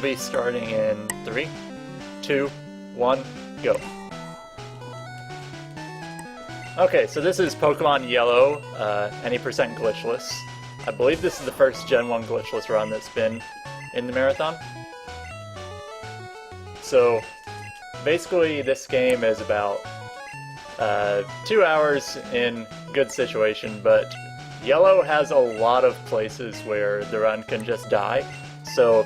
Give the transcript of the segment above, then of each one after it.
be starting in 3, 2, 1, go. Okay, so this is Pokemon Yellow, any percent glitchless. I believe this is the first Gen 1 glitchless run that's been in the marathon. So, basically this game is about 2 hours in good situation, but Yellow has a lot of places where the run can just die, so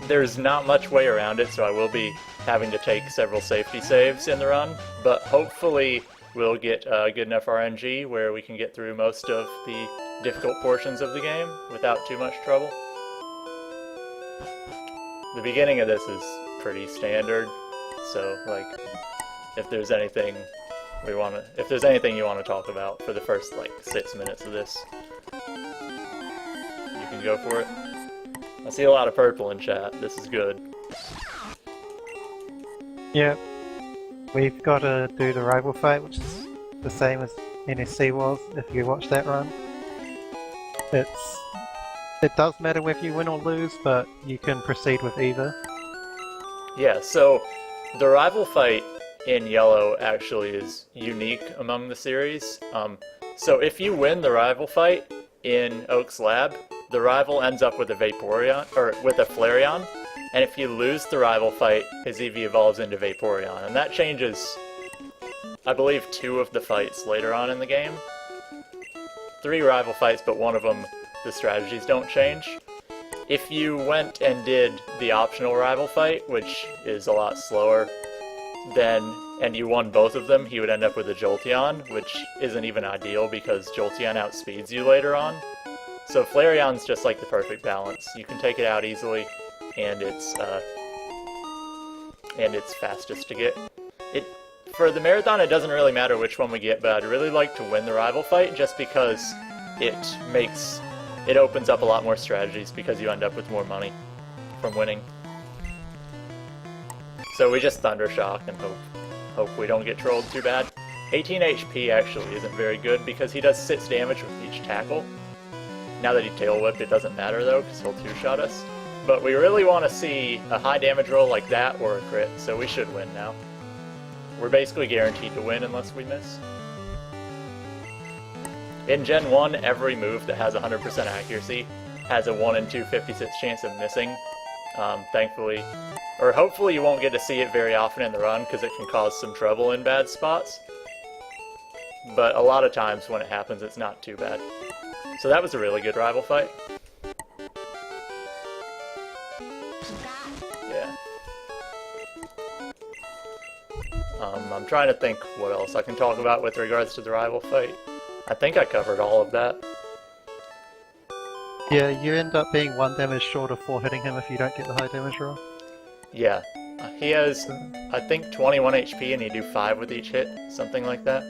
there's not much way around it, so I will be having to take several safety saves in the run, but hopefully we'll get good enough RNG where we can get through most of the difficult portions of the game without too much trouble. The beginning of this is pretty standard, so like if there's anything you want to talk about for the first like 6 minutes of this, you can go for it. I see a lot of purple in chat. This is good. Yeah. We've got to do the rival fight, which is the same as NSC was, if you watch that run. It does matter whether you win or lose, but you can proceed with either. Yeah, so the rival fight in Yellow actually is unique among the series. So if you win the rival fight in Oak's lab, the rival ends up with a Vaporeon, or with a Flareon. And if you lose the rival fight, his EV evolves into Vaporeon, and that changes, I believe, 2 of the fights later on in the game. 3 rival fights, but one of them, the strategies don't change. If you went and did the optional rival fight, which is a lot slower, and you won both of them, he would end up with a Jolteon, which isn't even ideal because Jolteon outspeeds you later on. So Flareon's just like the perfect balance. You can take it out easily, and it's fastest to get. For the marathon, it doesn't really matter which one we get, but I'd really like to win the rival fight just because it opens up a lot more strategies because you end up with more money from winning. So we just Thunder Shock and hope we don't get trolled too bad. 18 HP actually isn't very good because he does 6 damage with each tackle. Now that he Tail Whipped, it doesn't matter though because he'll 2-shot us. But we really want to see a high damage roll like that or a crit, so we should win now. We're basically guaranteed to win unless we miss. In Gen 1, every move that has 100% accuracy has a 1 in 256 chance of missing. Thankfully, or hopefully you won't get to see it very often in the run because it can cause some trouble in bad spots. But a lot of times when it happens, it's not too bad. So that was a really good rival fight. Yeah. I'm trying to think what else I can talk about with regards to the rival fight. I think I covered all of that. Yeah, you end up being 1 damage short of 4 hitting him if you don't get the high damage roll. Yeah. He has, I think, 21 HP and you do 5 with each hit, something like that.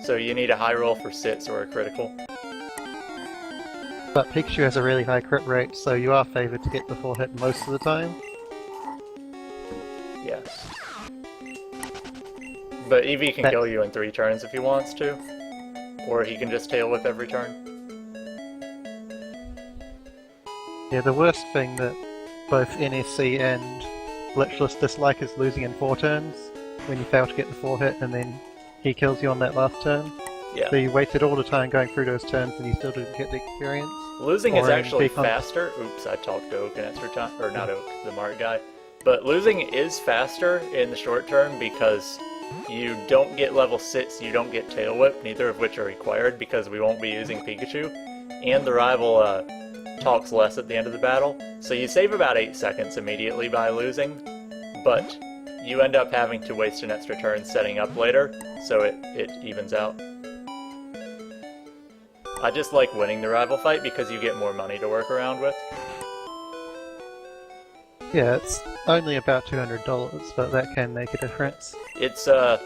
So you need a high roll for sits or a critical. But Pikachu has a really high crit rate, so you are favoured to get the 4 hit most of the time. Yeah. But Eevee can kill you in 3 turns if he wants to. Or he can just Tail Whip every turn. Yeah, the worst thing that both NSC and Glitchless dislike is losing in 4 turns, when you fail to get the 4 hit and then he kills you on that last turn. Yeah. So you wasted all the time going through those turns and you still didn't get the experience. Losing is actually faster. Oops, I talked to Oak an extra time. Or not Oak, the Mart guy. But losing is faster in the short term because you don't get level 6, you don't get Tail Whip, neither of which are required because we won't be using Pikachu. And the rival talks less at the end of the battle. So you save about 8 seconds immediately by losing, but you end up having to waste an extra turn setting up later, so it evens out. I just like winning the rival fight because you get more money to work around with. Yeah, it's only about $200, but that can make a difference. It's, the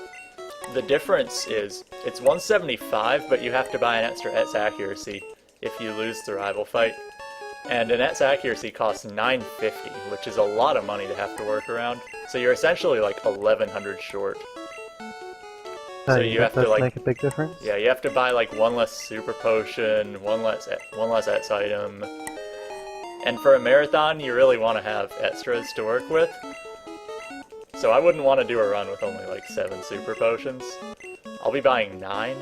difference is, it's $175, but you have to buy an extra Et's accuracy if you lose the rival fight. And an Et's accuracy costs $950, which is a lot of money to have to work around. So you're essentially like 1,100 short. So you have to like make a big difference. Yeah, you have to buy like 1 less super potion, one less Et's item, And for a marathon, you really want to have extras to work with. So I wouldn't want to do a run with only like 7 super potions. I'll be buying 9,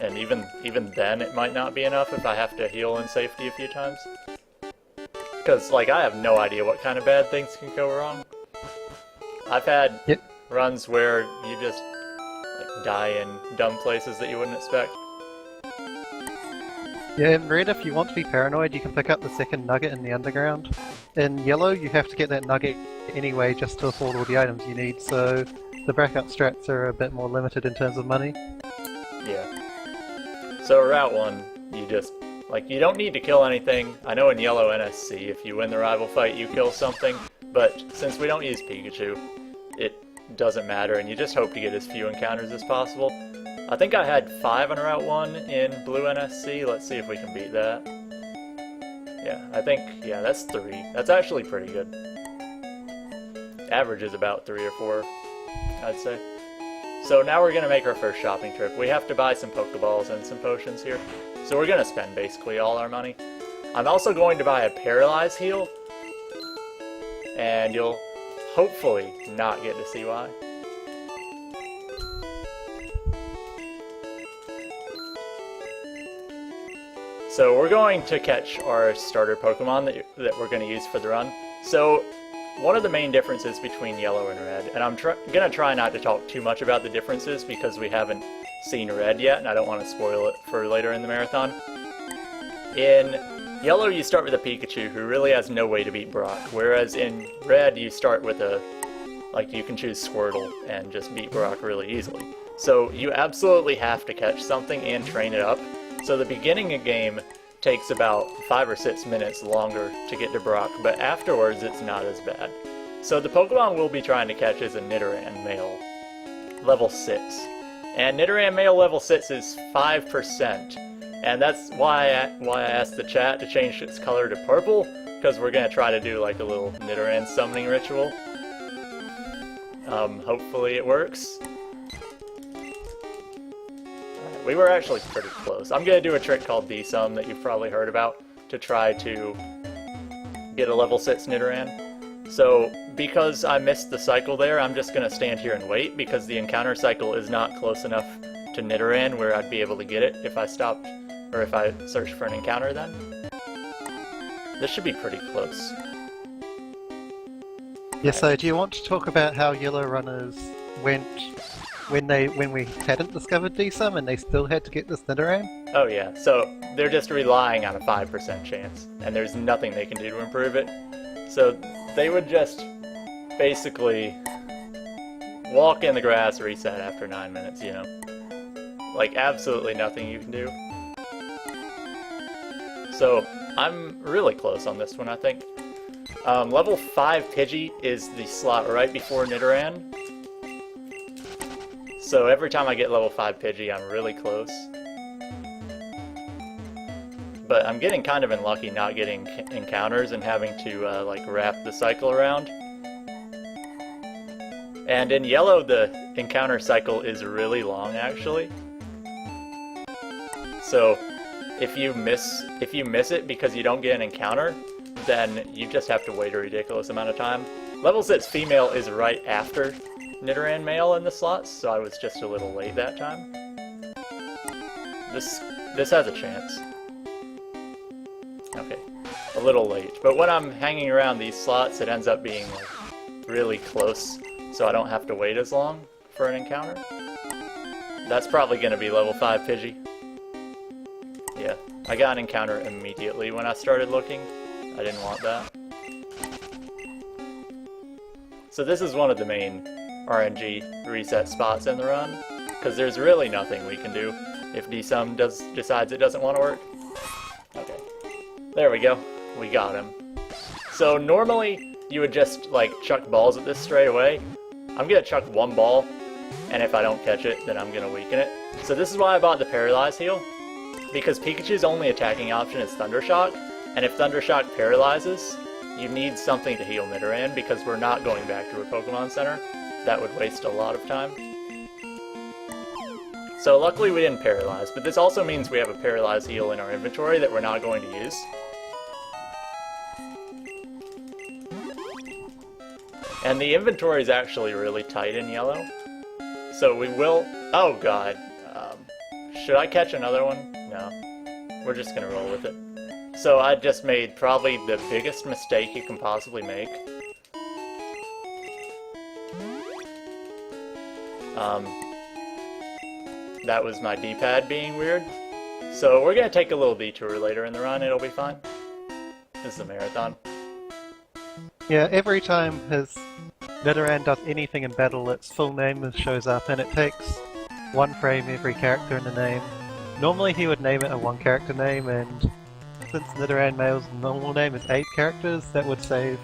and even then it might not be enough if I have to heal in safety a few times. Because, like, I have no idea what kind of bad things can go wrong. I've had runs where you just like die in dumb places that you wouldn't expect. Yeah, in red, if you want to be paranoid, you can pick up the second nugget in the underground. In yellow, you have to get that nugget anyway just to afford all the items you need, so the backup strats are a bit more limited in terms of money. Yeah. So Route 1, you just, like, you don't need to kill anything. I know in yellow NSC, if you win the rival fight, you kill something, but since we don't use Pikachu, it doesn't matter, and you just hope to get as few encounters as possible. I think I had 5 on Route 1 in blue NSC. Let's see if we can beat that. Yeah, I think, yeah, that's 3. That's actually pretty good. Average is about 3 or 4, I'd say. So now we're going to make our first shopping trip. We have to buy some Pokeballs and some potions here. So we're going to spend basically all our money. I'm also going to buy a Paralyze heal. And you'll hopefully not get to see why. So we're going to catch our starter Pokemon that we're going to use for the run. So one of the main differences between yellow and red, and I'm going to try not to talk too much about the differences because we haven't seen red yet and I don't want to spoil it for later in the marathon. In yellow you start with a Pikachu who really has no way to beat Brock, whereas in red you start with a, like, you can choose Squirtle and just beat Brock really easily. So you absolutely have to catch something and train it up. So the beginning of game takes about 5 or 6 minutes longer to get to Brock, but afterwards it's not as bad. So the Pokemon we'll be trying to catch is a Nidoran male, level 6. And Nidoran male level 6 is 5%, and that's why I asked the chat to change its color to purple, because we're going to try to do like a little Nidoran summoning ritual. Hopefully it works. We were actually pretty close. I'm going to do a trick called Decon that you've probably heard about to try to get a level 6 Nidoran. So, because I missed the cycle there, I'm just going to stand here and wait because the encounter cycle is not close enough to Nidoran where I'd be able to get it if I stopped, or if I searched for an encounter then. This should be pretty close. Yeah, so do you want to talk about how yellow runners went when we hadn't discovered Decon and they still had to get this Nidoran? Oh yeah, so they're just relying on a 5% chance, and there's nothing they can do to improve it. So they would just basically walk in the grass, reset after 9 minutes, you know. Like, absolutely nothing you can do. So I'm really close on this one, I think. Level 5 Pidgey is the slot right before Nidoran. So every time I get level 5 Pidgey, I'm really close. But I'm getting kind of unlucky not getting encounters and having to like wrap the cycle around. And in yellow, the encounter cycle is really long, actually. So if you miss it because you don't get an encounter, then you just have to wait a ridiculous amount of time. Level 6 female is right after Nidoran male in the slots, so I was just a little late that time. This has a chance. Okay, a little late. But when I'm hanging around these slots, it ends up being like really close, so I don't have to wait as long for an encounter. That's probably going to be level 5 Pidgey. Yeah, I got an encounter immediately when I started looking. I didn't want that. So this is one of the main RNG reset spots in the run, because there's really nothing we can do if Decon decides it doesn't want to work. Okay, there we go. We got him. So normally you would just like chuck balls at this straight away. I'm gonna chuck one ball, and if I don't catch it, then I'm gonna weaken it. So this is why I bought the Paralyze heal, because Pikachu's only attacking option is Thunder Shock, and if Thunder Shock paralyzes, you need something to heal Nidoran because we're not going back to a Pokemon Center. That would waste a lot of time. So luckily we didn't paralyze, but this also means we have a Paralyze heal in our inventory that we're not going to use. And the inventory is actually really tight in yellow. So we will... Oh god. Should I catch another one? No. We're just gonna roll with it. So I just made probably the biggest mistake you can possibly make. That was my D-pad being weird. So we're gonna take a little detour later in the run, it'll be fine. This is a marathon. Yeah, every time his Nidoran does anything in battle, its full name shows up, and it takes 1 frame every character in the name. Normally he would name it a 1-character name, and since Nidoran Male's normal name is 8 characters, that would save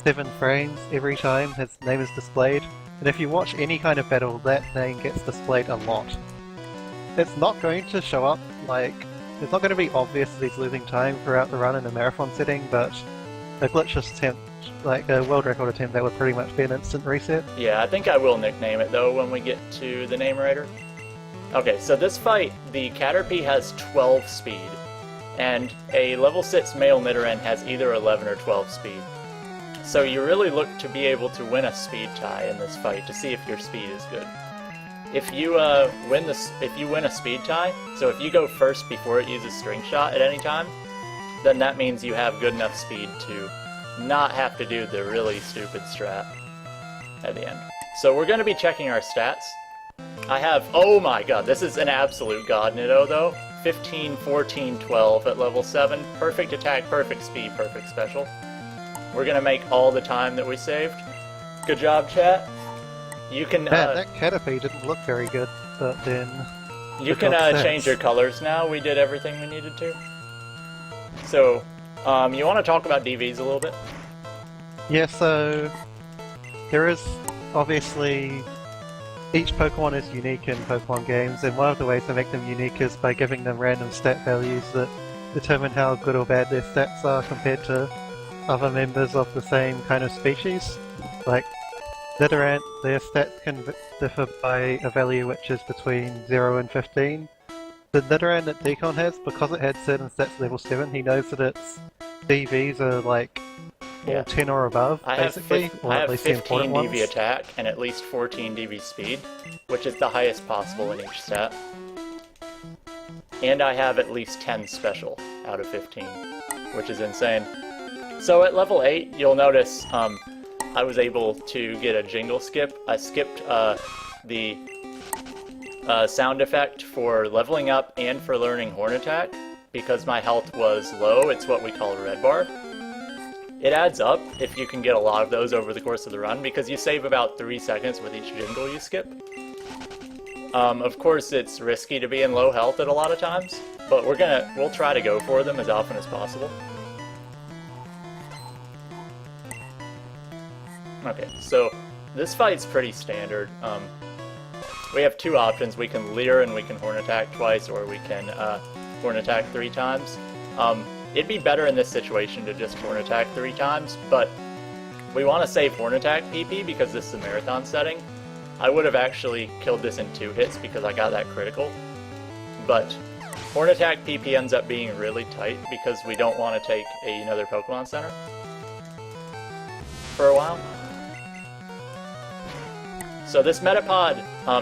7 frames every time his name is displayed. And if you watch any kind of battle, that name gets displayed a lot. It's not going to show up, like, it's not going to be obvious that he's losing time throughout the run in a marathon setting, but a glitchless attempt, like a world record attempt, that would pretty much be an instant reset. Yeah, I think I will nickname it though when we get to the name writer. Okay, so this fight, the Caterpie has 12 speed, and a level 6 male Nidoran has either 11 or 12 speed. So you really look to be able to win a speed tie in this fight to see if your speed is good. If you win a speed tie, so if you go first before it uses String Shot at any time, then that means you have good enough speed to not have to do the really stupid strat at the end. So we're going to be checking our stats. I have, oh my god, this is an absolute god Nido though. 15, 14, 12 at level 7. Perfect attack, perfect speed, perfect special. We're going to make all the time that we saved. Good job, chat. You can... that Caterpie didn't look very good, but then... You can change your colors now. We did everything we needed to. So, you want to talk about DVs a little bit? Yeah, so... There is, obviously... Each Pokemon is unique in Pokemon games, and one of the ways to make them unique is by giving them random stat values that determine how good or bad their stats are compared to other members of the same kind of species. Like, Nidoran, their stats can differ by a value which is between 0 and 15. The Nidoran that Decon has, because it had certain stats level 7, he knows that its DVs are like all 10 or above, basically, or at least the 15 important DV ones. attack and at least 14 DV speed, which is the highest possible in each stat. And I have at least 10 special out of 15, which is insane. So at level 8, you'll notice I was able to get a jingle skip. I skipped the sound effect for leveling up and for learning Horn Attack because my health was low. It's what we call a red bar. It adds up if you can get a lot of those over the course of the run because you save about 3 seconds with each jingle you skip. Of course, it's risky to be in low health at a lot of times, but we'll try to go for them as often as possible. Okay, so this fight's pretty standard. We have 2 options. We can Leer and we can Horn Attack twice, or we can Horn Attack 3 times. It'd be better in this situation to just Horn Attack 3 times, but we want to save Horn Attack PP because this is a marathon setting. I would have actually killed this in 2 hits because I got that critical, but Horn Attack PP ends up being really tight because we don't want to take another Pokemon Center for a while. So this Metapod,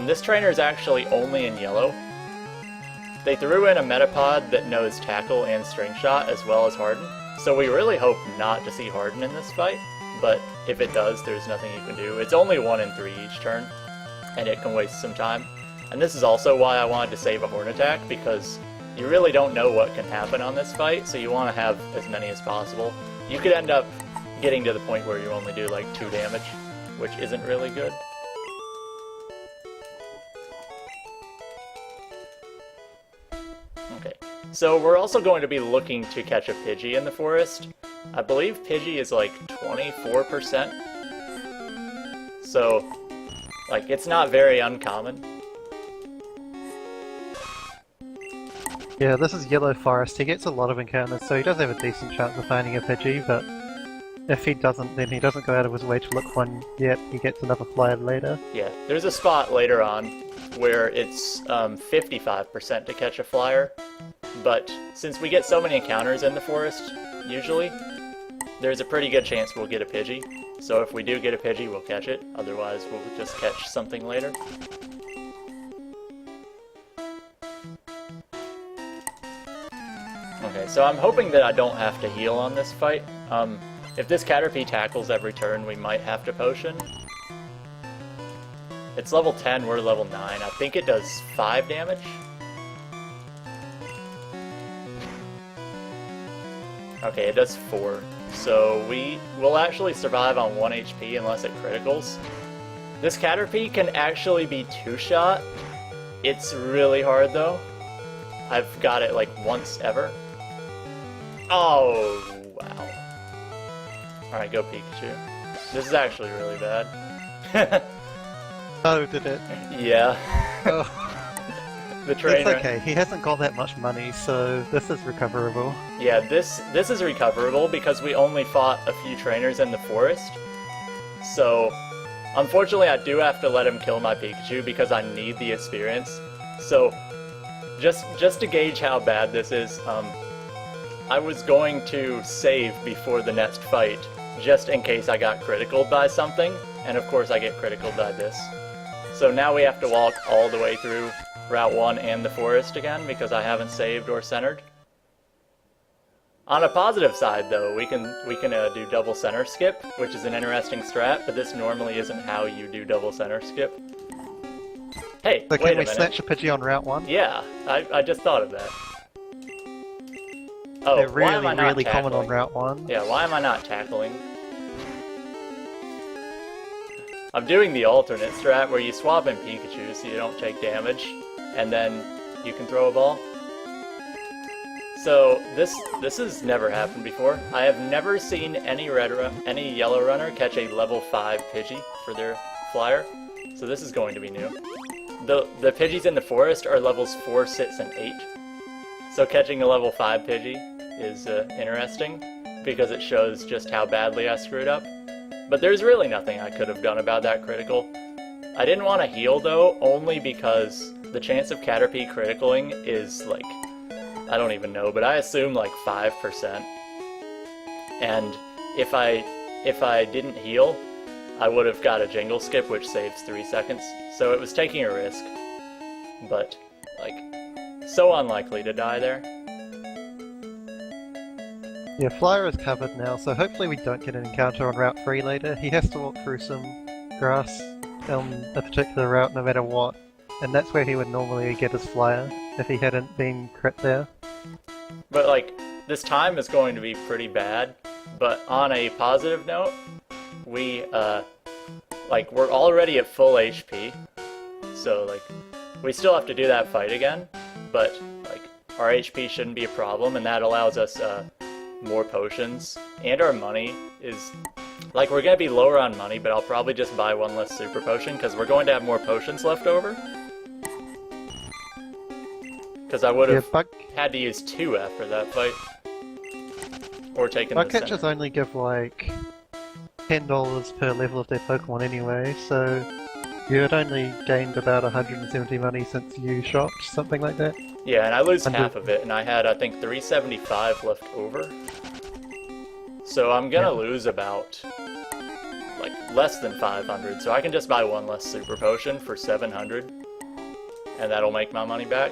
this trainer is actually only in yellow. They threw in a Metapod that knows Tackle and String Shot as well as Harden, so we really hope not to see Harden in this fight, but if it does, there's nothing you can do. It's only 1 in 3 each turn, and it can waste some time. And this is also why I wanted to save a Horn Attack, because you really don't know what can happen on this fight, so you want to have as many as possible. You could end up getting to the point where you only do like 2 damage, which isn't really good. Okay, so we're also going to be looking to catch a Pidgey in the forest. I believe Pidgey is like 24%. So, like, it's not very uncommon. Yeah, this is Yellow Forest. He gets a lot of encounters, so he does have a decent chance of finding a Pidgey, but if he doesn't, then he doesn't go out of his way to look one yet. He gets another flyer later. Yeah, there's a spot later on where it's 55% to catch a flyer, but since we get so many encounters in the forest, usually, there's a pretty good chance we'll get a Pidgey. So if we do get a Pidgey, we'll catch it. Otherwise, we'll just catch something later. Okay, so I'm hoping that I don't have to heal on this fight. If this Caterpie tackles every turn, we might have to potion. It's level 10, we're level 9. I think it does 5 damage. Okay, it does 4. So we will actually survive on 1 HP unless it criticals. This Caterpie can actually be 2-shot. It's really hard though. I've got it like once ever. Oh, wow. Alright, go Pikachu. This is actually really bad. Oh, did it? Yeah. Oh. The trainer. It's okay, he hasn't got that much money, so this is recoverable. Yeah, this is recoverable because we only fought a few trainers in the forest. So, unfortunately I do have to let him kill my Pikachu because I need the experience. So, just to gauge how bad this is, I was going to save before the next fight, just in case I got criticaled by something, and of course I get criticaled by this. So now we have to walk all the way through Route 1 and the forest again, because I haven't saved or centered. On a positive side though, we can do double center skip, which is an interesting strat, but this normally isn't how you do double center skip. Hey, So wait can a we minute. snatch a Pidgey on Route 1? Yeah, I just thought of that. Oh, They're why am I not really common on tackling? Route 1. Yeah, why am I not tackling? I'm doing the alternate strat where you swap in Pikachu so you don't take damage, and then you can throw a ball. So this has never happened before. I have never seen any yellow runner catch a level 5 Pidgey for their flyer, so this is going to be new. The Pidgeys in the forest are levels 4, 6, and 8. So catching a level 5 Pidgey is interesting, because it shows just how badly I screwed up. But there's really nothing I could have done about that critical. I didn't want to heal though, only because the chance of Caterpie criticaling is like, I don't even know, but I assume like 5%. And if I didn't heal, I would have got a jingle skip, which saves 3 seconds. So it was taking a risk, but like, so unlikely to die there. Yeah, Flyer is covered now, so hopefully we don't get an encounter on Route 3 later. He has to walk through some grass on a particular route no matter what, and that's where he would normally get his Flyer if he hadn't been crit there. But like, this time is going to be pretty bad, but on a positive note, we're already at full HP, so like, we still have to do that fight again, but like, our HP shouldn't be a problem, and that allows us more potions, and our money is, like, we're gonna be lower on money, but I'll probably just buy one less super potion, because we're going to have more potions left over. Because I would have had to use 2 after that fight. Or taken the Bug catchers only give like $10 per level of their Pokemon anyway, so you had only gained about 170 money since you shopped, something like that. Yeah, and I lose half of it, and I had, I think, 375 left over. So I'm gonna lose about, like, less than 500, so I can just buy one less super potion for 700, and that'll make my money back.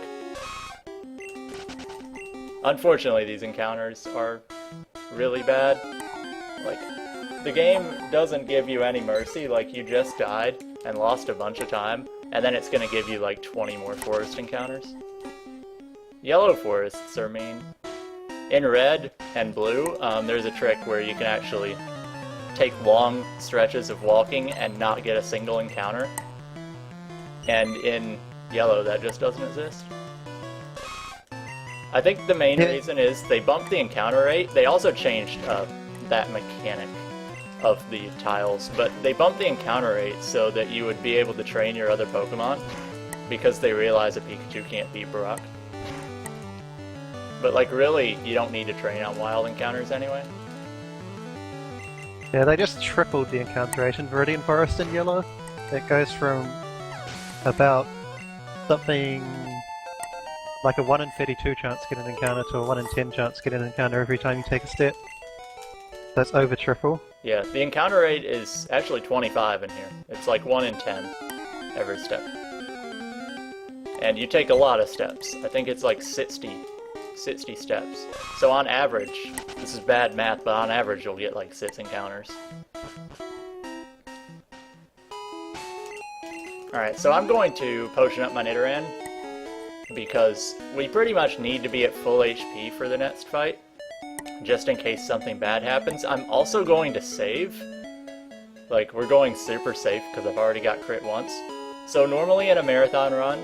Unfortunately, these encounters are really bad. Like, the game doesn't give you any mercy, like, you just died and lost a bunch of time, and then it's gonna give you, like, 20 more forest encounters. Yellow forests are mean. In red and blue, there's a trick where you can actually take long stretches of walking and not get a single encounter. And in yellow, that just doesn't exist. I think the main reason is they bumped the encounter rate. They also changed that mechanic of the tiles, but they bumped the encounter rate so that you would be able to train your other Pokemon, because they realize that Pikachu can't beat Brock. But like, really, you don't need to train on wild encounters anyway. Yeah, they just tripled the encounter rate in Viridian Forest in yellow. It goes from about something like a 1 in 32 chance to get an encounter to a 1 in 10 chance to get an encounter every time you take a step. So it's over triple. Yeah, the encounter rate is actually 25 in here. It's like 1 in 10 every step. And you take a lot of steps. I think it's like 60 steps. So on average, this is bad math, but on average you'll get like 6 encounters. Alright, so I'm going to potion up my Nidoran, because we pretty much need to be at full HP for the next fight, just in case something bad happens. I'm also going to save. Like, we're going super safe, because I've already got crit once. So normally in a marathon run,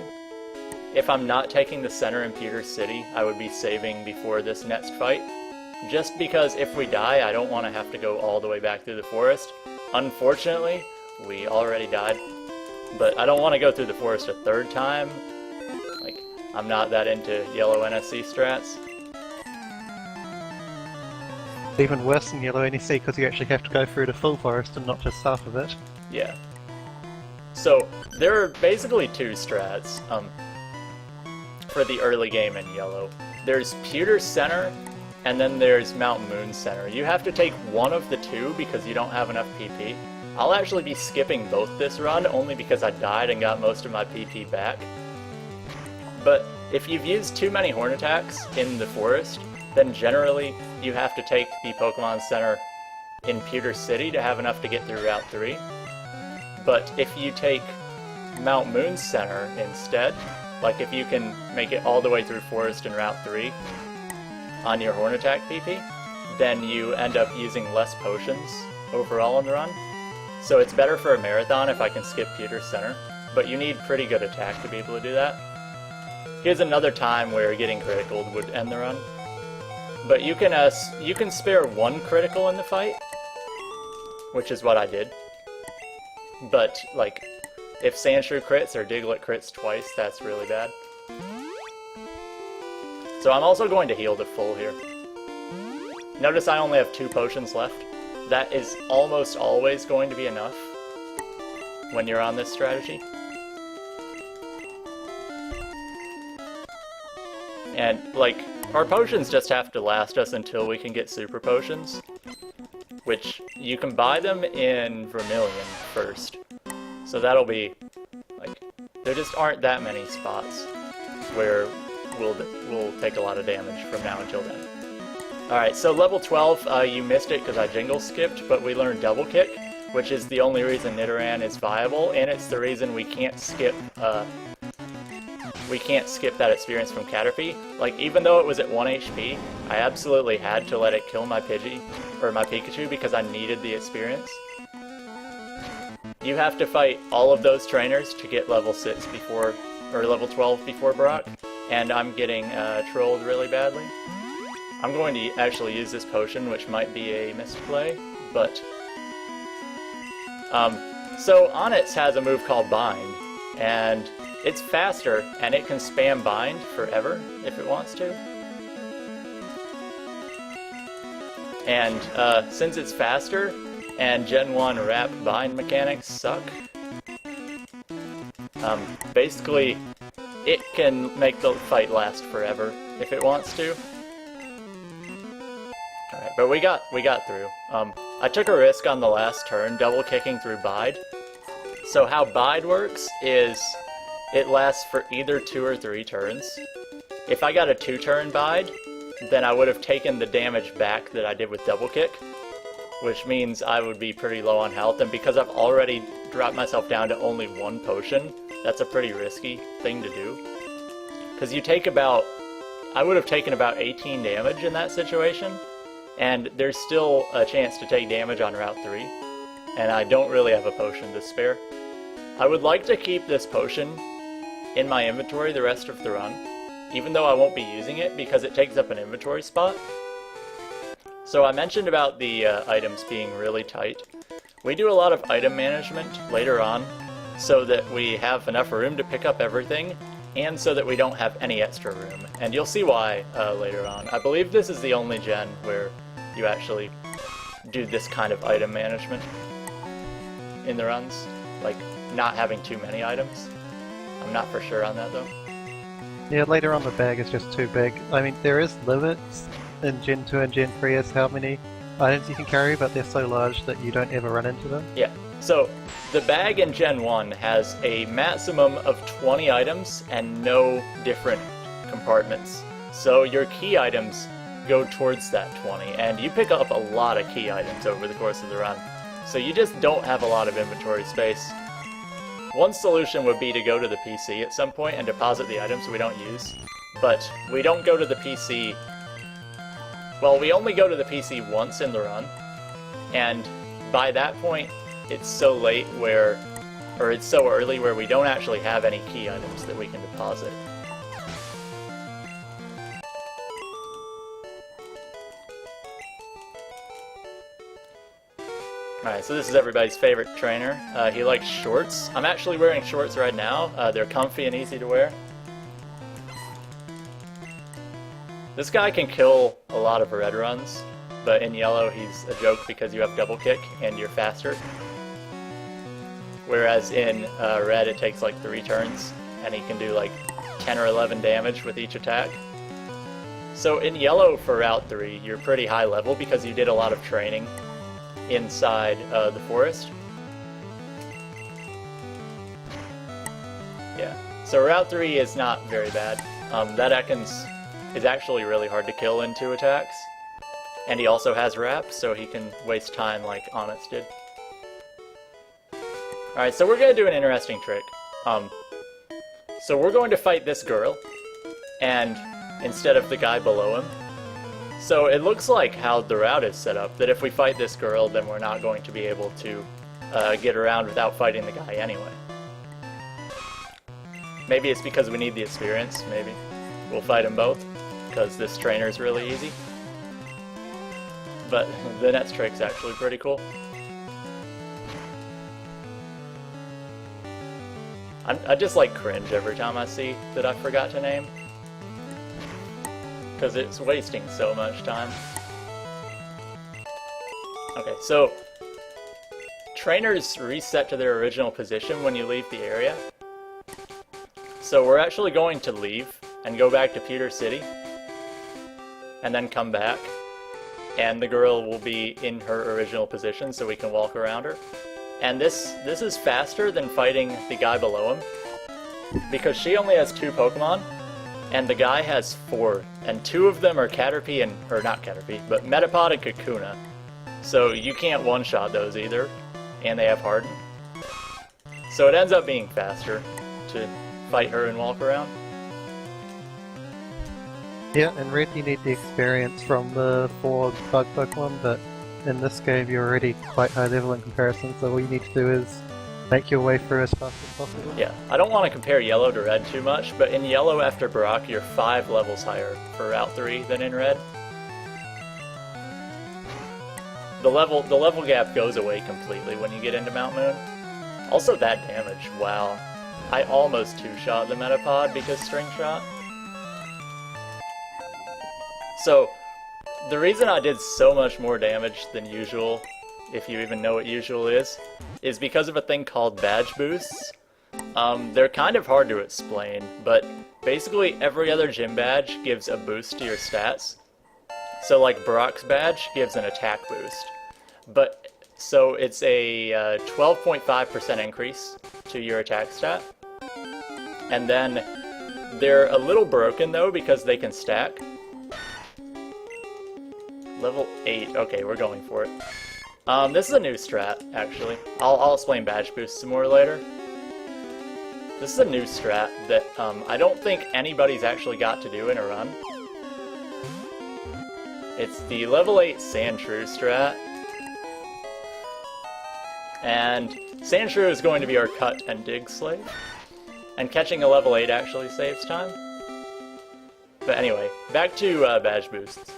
if I'm not taking the center in Pewter City, I would be saving before this next fight. Just because if we die, I don't want to have to go all the way back through the forest. Unfortunately, we already died. But I don't want to go through the forest a third time. Like, I'm not that into yellow NSC strats. Even worse than yellow NEC because you actually have to go through the full forest and not just half of it. Yeah. So, there are basically 2 strats for the early game in yellow. There's Pewter Center, and then there's Mount Moon Center. You have to take one of the 2 because you don't have enough PP. I'll actually be skipping both this run, only because I died and got most of my PP back. But if you've used too many horn attacks in the forest, then generally you have to take the Pokemon Center in Pewter City to have enough to get through Route 3. But if you take Mount Moon Center instead, like if you can make it all the way through Forest in Route 3 on your horn attack PP, then you end up using less potions overall in the run. So it's better for a marathon if I can skip Pewter Center, but you need pretty good attack to be able to do that. Here's another time where getting critical would end the run. But you can spare 1 critical in the fight, which is what I did. But, like, if Sandshrew crits or Diglett crits twice, that's really bad. So I'm also going to heal to full here. Notice I only have 2 potions left. That is almost always going to be enough when you're on this strategy. And, like, our potions just have to last us until we can get super potions, which you can buy them in Vermilion first. So that'll be, like, there just aren't that many spots where we'll take a lot of damage from now until then. Alright, so level 12, you missed it because I jingle skipped, but we learned Double Kick, which is the only reason Nidoran is viable, and it's the reason we can't skip that experience from Caterpie. Like, even though it was at 1 HP, I absolutely had to let it kill my Pikachu because I needed the experience. You have to fight all of those trainers to get level 6 before, or level 12 before Brock, and I'm getting trolled really badly. I'm going to actually use this potion, which might be a misplay, but... so Onix has a move called Bind, and it's faster, and it can spam Bind forever if it wants to. And since it's faster, and Gen 1 Wrap Bind mechanics suck, basically it can make the fight last forever if it wants to. Alright, but we got through. I took a risk on the last turn, double kicking through Bide. So how Bide works is it lasts for either 2 or 3 turns. If I got a 2-turn Bide, then I would have taken the damage back that I did with double kick, which means I would be pretty low on health, and because I've already dropped myself down to only 1 potion, that's a pretty risky thing to do. Because you take I would have taken about 18 damage in that situation, and there's still a chance to take damage on Route 3, and I don't really have a potion to spare. I would like to keep this potion in my inventory the rest of the run, even though I won't be using it because it takes up an inventory spot. So I mentioned about the items being really tight. We do a lot of item management later on so that we have enough room to pick up everything, and so that we don't have any extra room. And you'll see why later on. I believe this is the only gen where you actually do this kind of item management in the runs, like not having too many items. I'm not for sure on that though. Yeah, later on the bag is just too big. I mean, there is limits in Gen 2 and Gen 3 as how many items you can carry, but they're so large that you don't ever run into them. Yeah, so the bag in Gen 1 has a maximum of 20 items and no different compartments. So your key items go towards that 20, and you pick up a lot of key items over the course of the run. So you just don't have a lot of inventory space. One solution would be to go to the PC at some point and deposit the items we don't use. But we don't go to the PC... Well, we only go to the PC once in the run, and by that point, it's so late where... or it's so early where we don't actually have any key items that we can deposit. Alright, so this is everybody's favorite trainer. He likes shorts. I'm actually wearing shorts right now. They're comfy and easy to wear. This guy can kill a lot of red runs, but in yellow he's a joke because you have double kick and you're faster. Whereas in red it takes like 3 turns, and he can do like 10 or 11 damage with each attack. So in yellow for Route 3, you're pretty high level because you did a lot of training inside the forest. Yeah, so Route 3 is not very bad. That Ekans is actually really hard to kill in 2 attacks. And he also has wrap, so he can waste time like Onyx did. Alright, so we're going to do an interesting trick. So we're going to fight this girl, and instead of the guy below him. So it looks like how the route is set up, that if we fight this girl, then we're not going to be able to get around without fighting the guy anyway. Maybe it's because we need the experience, maybe. We'll fight them both, because this trainer's really easy. But the next trick's actually pretty cool. I just like cringe every time I see that I forgot to name. Because it's wasting so much time. Okay, so trainers reset to their original position when you leave the area. So we're actually going to leave and go back to Peter City and then come back, and the girl will be in her original position so we can walk around her. And this is faster than fighting the guy below him because she only has 2 Pokemon and the guy has 4, and 2 of them are Caterpie and, or not Caterpie, but Metapod and Kakuna. So you can't one-shot those either, and they have Harden. So it ends up being faster to fight her and walk around. Yeah, in red you need the experience from the 4 bug Pokemon, but in this game you're already quite high level in comparison, so all you need to do is make your way through as fast as possible. Yeah, I don't want to compare yellow to red too much, but in yellow after Brock you're 5 levels higher for Route 3 than in red. The level gap goes away completely when you get into Mount Moon. Also that damage, wow. I almost 2-shot the Metapod because String Shot. So, the reason I did so much more damage than usual, if you even know what usual is because of a thing called badge boosts. They're kind of hard to explain, but basically every other gym badge gives a boost to your stats. So like Brock's badge gives an attack boost. But, so it's a 12.5% increase to your attack stat. And then they're a little broken though because they can stack. Level 8, okay, we're going for it. This is a new strat, actually. I'll explain badge boosts some more later. This is a new strat that I don't think anybody's actually got to do in a run. It's the level 8 Sandshrew strat. And Sandshrew is going to be our cut and dig slave. And catching a level 8 actually saves time. But anyway, back to badge boosts.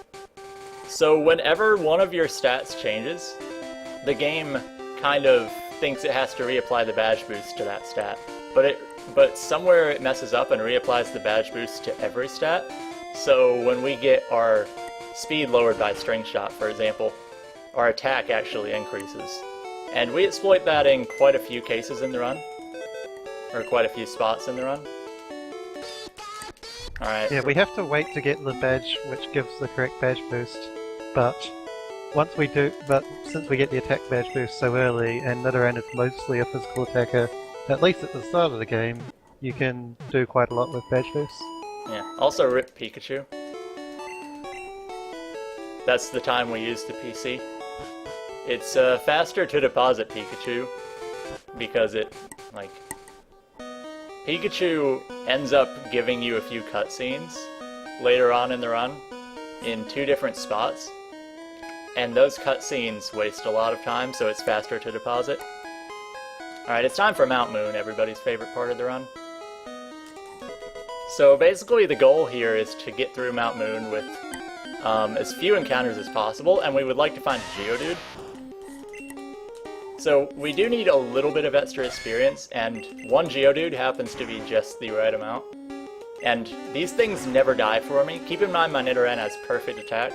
So whenever one of your stats changes, the game kind of thinks it has to reapply the badge boost to that stat. But somewhere it messes up and reapplies the badge boost to every stat. So when we get our speed lowered by String Shot, for example, our attack actually increases. And we exploit that in quite a few cases in the run. Or quite a few spots in the run. Alright. Yeah, we have to wait to get the badge which gives the correct badge boost, but Once we do, but since we get the attack badge boost so early, and Nidoran is mostly a physical attacker, at least at the start of the game, you can do quite a lot with badge boosts. Yeah. Also, rip Pikachu. That's the time we use the PC. It's faster to deposit Pikachu because it, like, Pikachu ends up giving you a few cutscenes later on in the run in 2 different spots, and those cutscenes waste a lot of time, so it's faster to deposit. Alright, it's time for Mount Moon, everybody's favorite part of the run. So basically the goal here is to get through Mount Moon with as few encounters as possible, and we would like to find a Geodude. So we do need a little bit of extra experience, and 1 Geodude happens to be just the right amount. And these things never die for me. Keep in mind my Nidoran has perfect attack.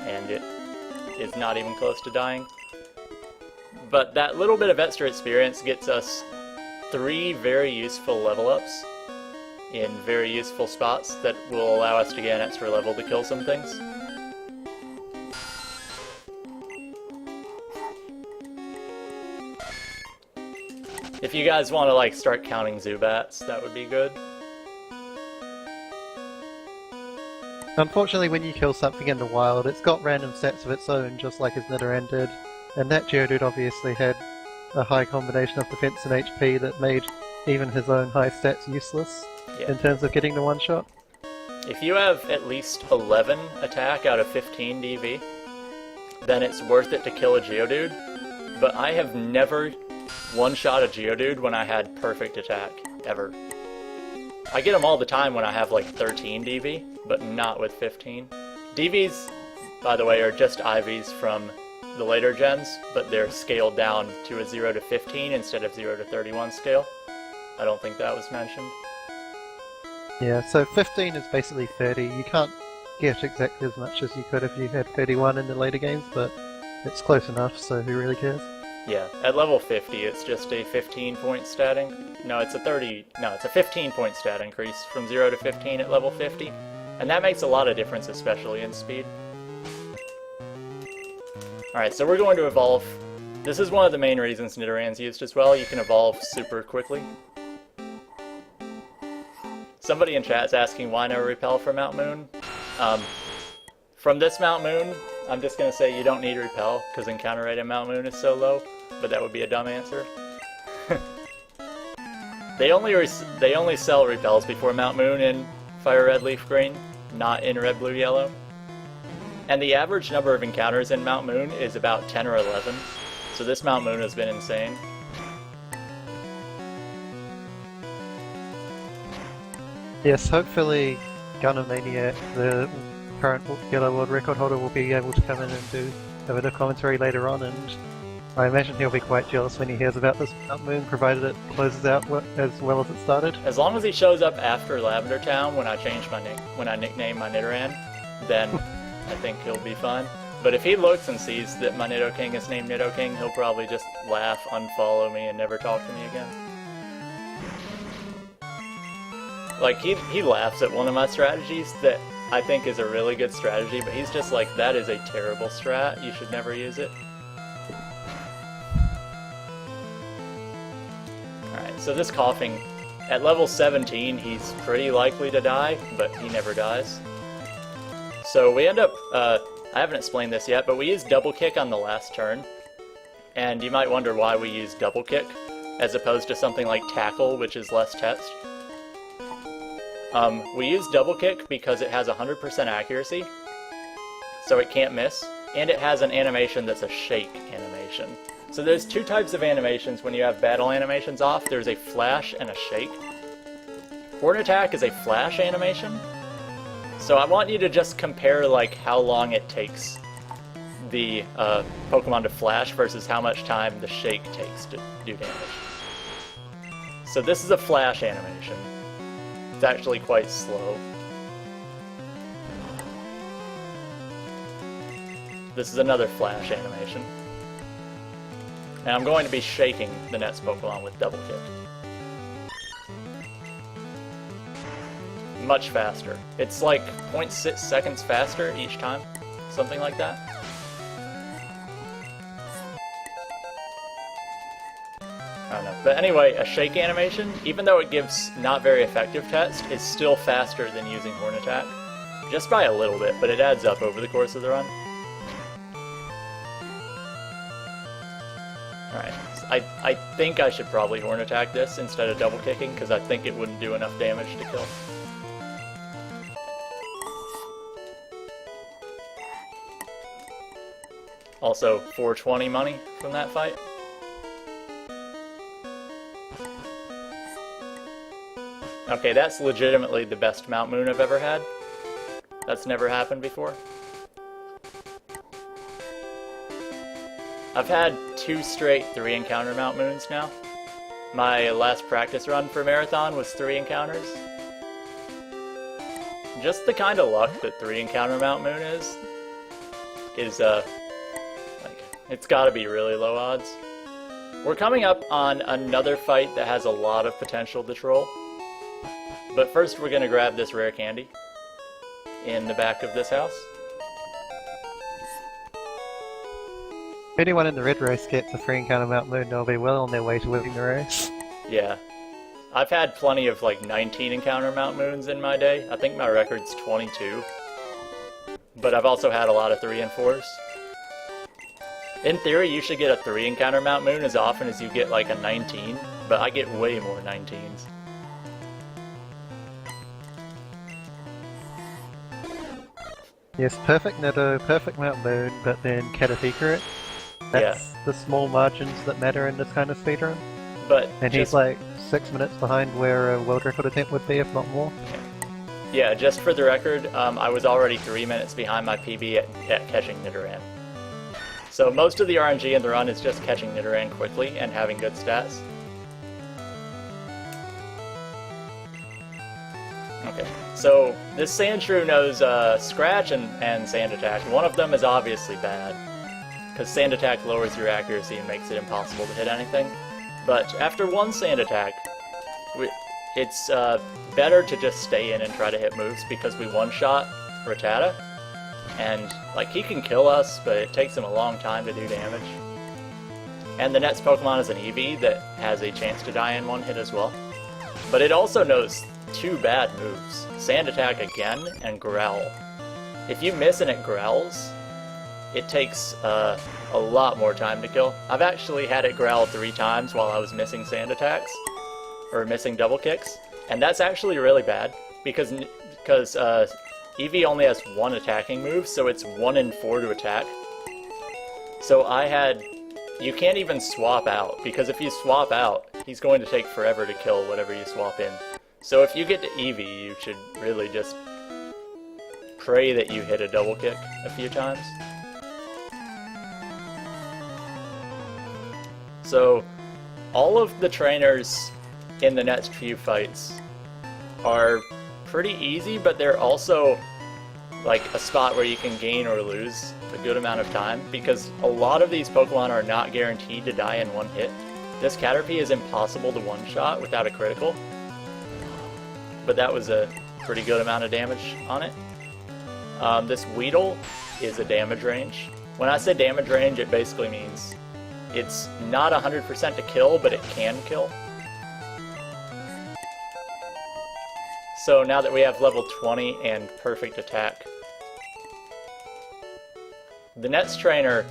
And it is not even close to dying. But that little bit of extra experience gets us 3 very useful level ups in very useful spots that will allow us to get an extra level to kill some things. If you guys want to like start counting Zubats, that would be good. Unfortunately, when you kill something in the wild, it's got random stats of its own, just like his Nidoran did, and that Geodude obviously had a high combination of defense and HP that made even his own high stats useless in terms of getting the one-shot. If you have at least 11 attack out of 15 DV, then it's worth it to kill a Geodude, but I have never one-shot a Geodude when I had perfect attack, ever. I get them all the time when I have like 13 DV, but not with 15. DVs, by the way, are just IVs from the later gens, but they're scaled down to a 0 to 15 instead of 0 to 31 scale. I don't think that was mentioned. Yeah, so 15 is basically 30. You can't get exactly as much as you could if you had 31 in the later games, but it's close enough, so who really cares? Yeah, at level 50 it's just a 15-point stat No, it's a 15-point stat increase from 0 to 15 at level 50. And that makes a lot of difference, especially in speed. Alright, so we're going to evolve. This is one of the main reasons Nidoran's used as well. You can evolve super quickly. Somebody in chat's asking why no repel for Mount Moon. From this Mount Moon, I'm just going to say you don't need repel, because encounter rate in Mount Moon is so low, but that would be a dumb answer. They only sell repels before Mount Moon in Fire Red Leaf Green, not in Red Blue Yellow. And the average number of encounters in Mount Moon is about 10 or 11, so this Mount Moon has been insane. Yes, hopefully Gunnermaniac, the current Yellow World Record holder, will be able to come in and do a bit of commentary later on, and I imagine he'll be quite jealous when he hears about this Mount Moon, provided it closes out as well as it started. As long as he shows up after Lavender Town when I change my when I nickname my Nidoran, then I think he'll be fine. But if he looks and sees that my Nidoking is named Nidoking, he'll probably just laugh, unfollow me, and never talk to me again. Like, he laughs at one of my strategies that I think is a really good strategy, but he's just like, that is a terrible strat, you should never use it. Alright, so this coughing, at level 17 he's pretty likely to die, but he never dies. So we end up, I haven't explained this yet, but we use double kick on the last turn. And you might wonder why we use double kick, as opposed to something like tackle, which is less test. We use double kick because it has 100% accuracy, so it can't miss, and it has an animation that's a shake animation. So there's 2 types of animations when you have battle animations off. There's a flash and a shake. Horn Attack is a flash animation, so I want you to just compare like how long it takes the Pokemon to flash versus how much time the shake takes to do damage. So this is a flash animation. It's actually quite slow. This is another flash animation. And I'm going to be shaking the next Pokemon with double kick. much faster. It's like 0.6 seconds faster each time, something like that. I don't know. But anyway, a shake animation, even though it gives not very effective test, is still faster than using Horn Attack. Just by a little bit, but it adds up over the course of the run. Alright, I think I should probably Horn Attack this instead of double kicking, because I think it wouldn't do enough damage to kill. Also, 420 money from that fight. Okay, that's legitimately the best Mount Moon I've ever had. That's never happened before. I've had 2 straight 3 encounter Mount Moons now. My last practice run for Marathon was 3 encounters. Just the kind of luck that 3 encounter Mount Moon is like, it's gotta be really low odds. We're coming up on another fight that has a lot of potential to troll. But first we're gonna grab this rare candy in the back of this house. If anyone in the red race gets a 3 encounter Mount Moon, they'll be well on their way to winning the race. Yeah. I've had plenty of like 19 encounter Mount Moons in my day. I think my record's 22. But I've also had a lot of 3 and 4s. In theory, you should get a 3 encounter Mount Moon as often as you get like a 19, but I get way more 19s. Yes, perfect Nitto, perfect Mount Moon, but then Caterpie. That's the small margins that matter in this kind of speedrun. But and he's like 6 minutes behind where a world record attempt would be, if not more. Yeah, just for the record, I was already 3 minutes behind my PB at catching Nidoran. So most of the RNG in the run is just catching Nidoran quickly and having good stats. Okay, so this Sandshrew knows Scratch and Sand Attack. One of them is obviously bad, because Sand Attack lowers your accuracy and makes it impossible to hit anything. But after one Sand Attack, it's better to just stay in and try to hit moves, because we one-shot Rattata, and like he can kill us, but it takes him a long time to do damage. And the next Pokemon is an Eevee that has a chance to die in one hit as well. But it also knows 2 bad moves, Sand Attack again and Growl. If you miss and it growls, it takes a lot more time to kill. I've actually had it growl 3 times while I was missing Sand Attacks, or missing double kicks, and that's actually really bad, because Eevee only has 1 attacking move, so it's 1 in 4 to attack. So you can't even swap out, because if you swap out, he's going to take forever to kill whatever you swap in. So if you get to Eevee, you should really just pray that you hit a double kick a few times. So all of the trainers in the next few fights are pretty easy, but they're also like a spot where you can gain or lose a good amount of time, because a lot of these Pokemon are not guaranteed to die in one hit. This Caterpie is impossible to one-shot without a critical, but that was a pretty good amount of damage on it. This Weedle is a damage range. When I say damage range, it basically means it's not 100% to kill, but it can kill. So now that we have level 20 and perfect attack, the next trainer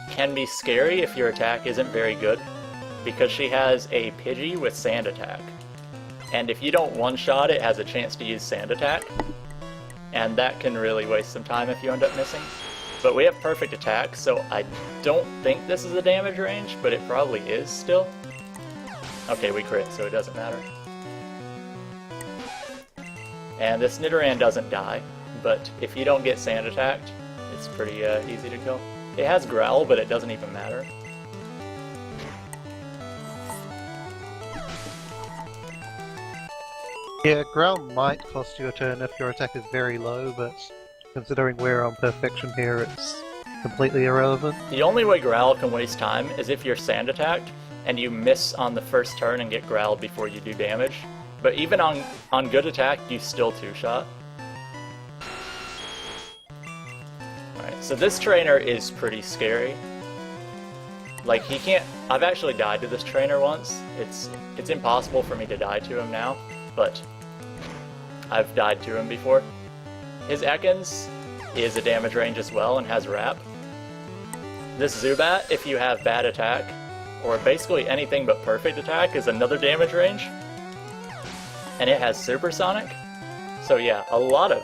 can be scary if your attack isn't very good, because she has a Pidgey with Sand Attack. And if you don't one-shot it, has a chance to use Sand Attack, and that can really waste some time if you end up missing. But we have perfect attack, so I don't think this is a damage range, but it probably is still. Okay, we crit, so it doesn't matter. And this Nidoran doesn't die, but if you don't get Sand Attacked, it's pretty easy to kill. It has Growl, but it doesn't even matter. Yeah, Growl might cost you a turn if your attack is very low, but considering we're on perfection here, it's completely irrelevant. The only way Growl can waste time is if you're Sand Attacked and you miss on the first turn and get Growled before you do damage. But even on good attack, you still two-shot. Alright, so this trainer is pretty scary. Like, he can't... I've actually died to this trainer once. It's impossible for me to die to him now, but I've died to him before. His Ekans is a damage range as well and has wrap. This Zubat, if you have bad attack, or basically anything but perfect attack, is another damage range. And it has Supersonic. So yeah, a lot of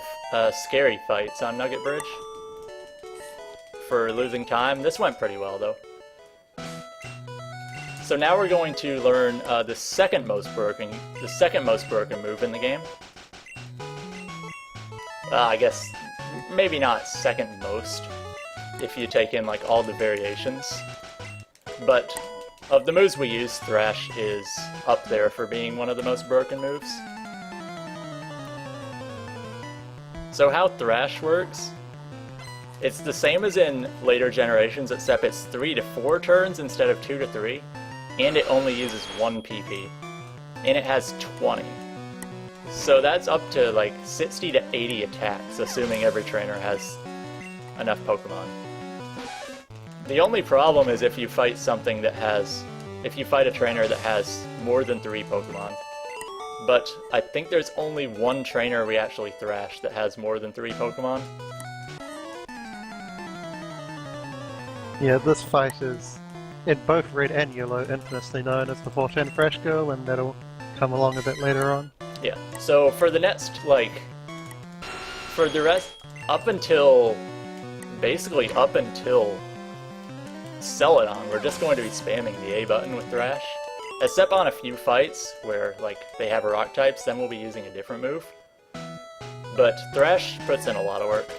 scary fights on Nugget Bridge. For losing time, this went pretty well though. So now we're going to learn the second most broken move in the game. I guess maybe not second most, if you take in like all the variations. But of the moves we use, Thrash is up there for being one of the most broken moves. So how Thrash works, it's the same as in later generations, except it's 3 to 4 turns instead of 2 to 3, and it only uses 1 PP, and it has 20. So that's up to like 60 to 80 attacks, assuming every trainer has enough Pokemon. The only problem is if you fight a trainer that has more than 3 Pokemon. But I think there's only one trainer we actually thrash that has more than 3 Pokemon. Yeah, this fight is, in both Red and Yellow, infamously known as the 410 Thrash Girl, and that'll come along a bit later on. Yeah, so for the next, for the rest, basically up until Celadon, we're just going to be spamming the A button with Thrash. Except on a few fights where, they have rock types, then we'll be using a different move. But Thrash puts in a lot of work.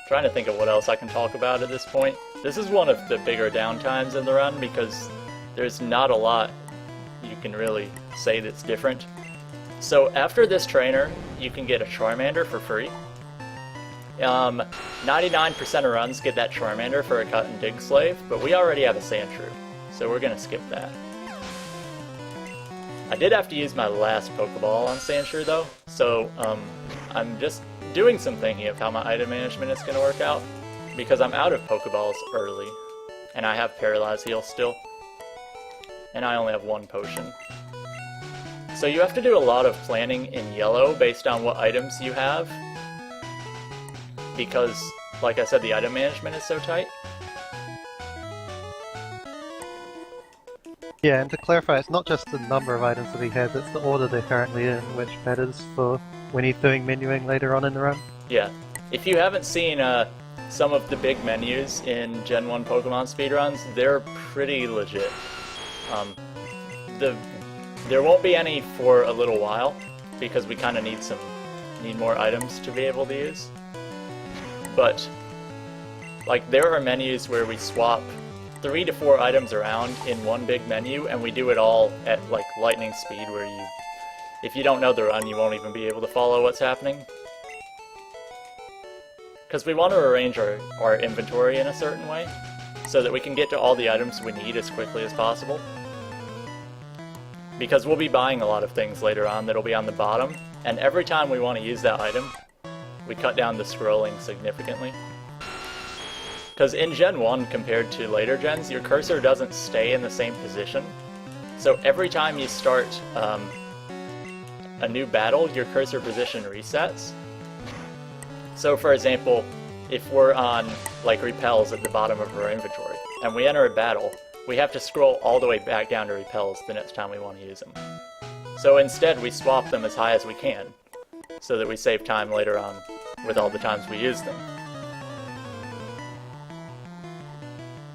Trying to think of what else I can talk about at this point. This is one of the bigger downtimes in the run because there's not a lot you can really say that's different. So after this trainer, you can get a Charmander for free. 99% of runs get that Charmander for a cut and dig slave, but we already have a Sandshrew, so we're gonna skip that. I did have to use my last Pokeball on Sandshrew though, so I'm just doing some thinking of how my item management is gonna work out, because I'm out of Pokeballs early, and I have Paralyze Heal still, and I only have 1 potion. So you have to do a lot of planning in Yellow based on what items you have, because, like I said, the item management is so tight. Yeah, and to clarify, it's not just the number of items that he has, it's the order they're currently in, which matters for when he's doing menuing later on in the run. Yeah. If you haven't seen some of the big menus in Gen 1 Pokemon speedruns, they're pretty legit. There won't be any for a little while, because we kind of need more items to be able to use. But, there are menus where we swap 3 to 4 items around in one big menu, and we do it all at, lightning speed, where if you don't know the run, you won't even be able to follow what's happening. Because we want to arrange our inventory in a certain way, so that we can get to all the items we need as quickly as possible. Because we'll be buying a lot of things later on that'll be on the bottom, and every time we want to use that item, we cut down the scrolling significantly. Because in Gen 1 compared to later gens, your cursor doesn't stay in the same position. So every time you start a new battle, your cursor position resets. So for example, if we're on repels at the bottom of our inventory, and we enter a battle, we have to scroll all the way back down to repels the next time we want to use them. So instead we swap them as high as we can, so that we save time later on with all the times we use them.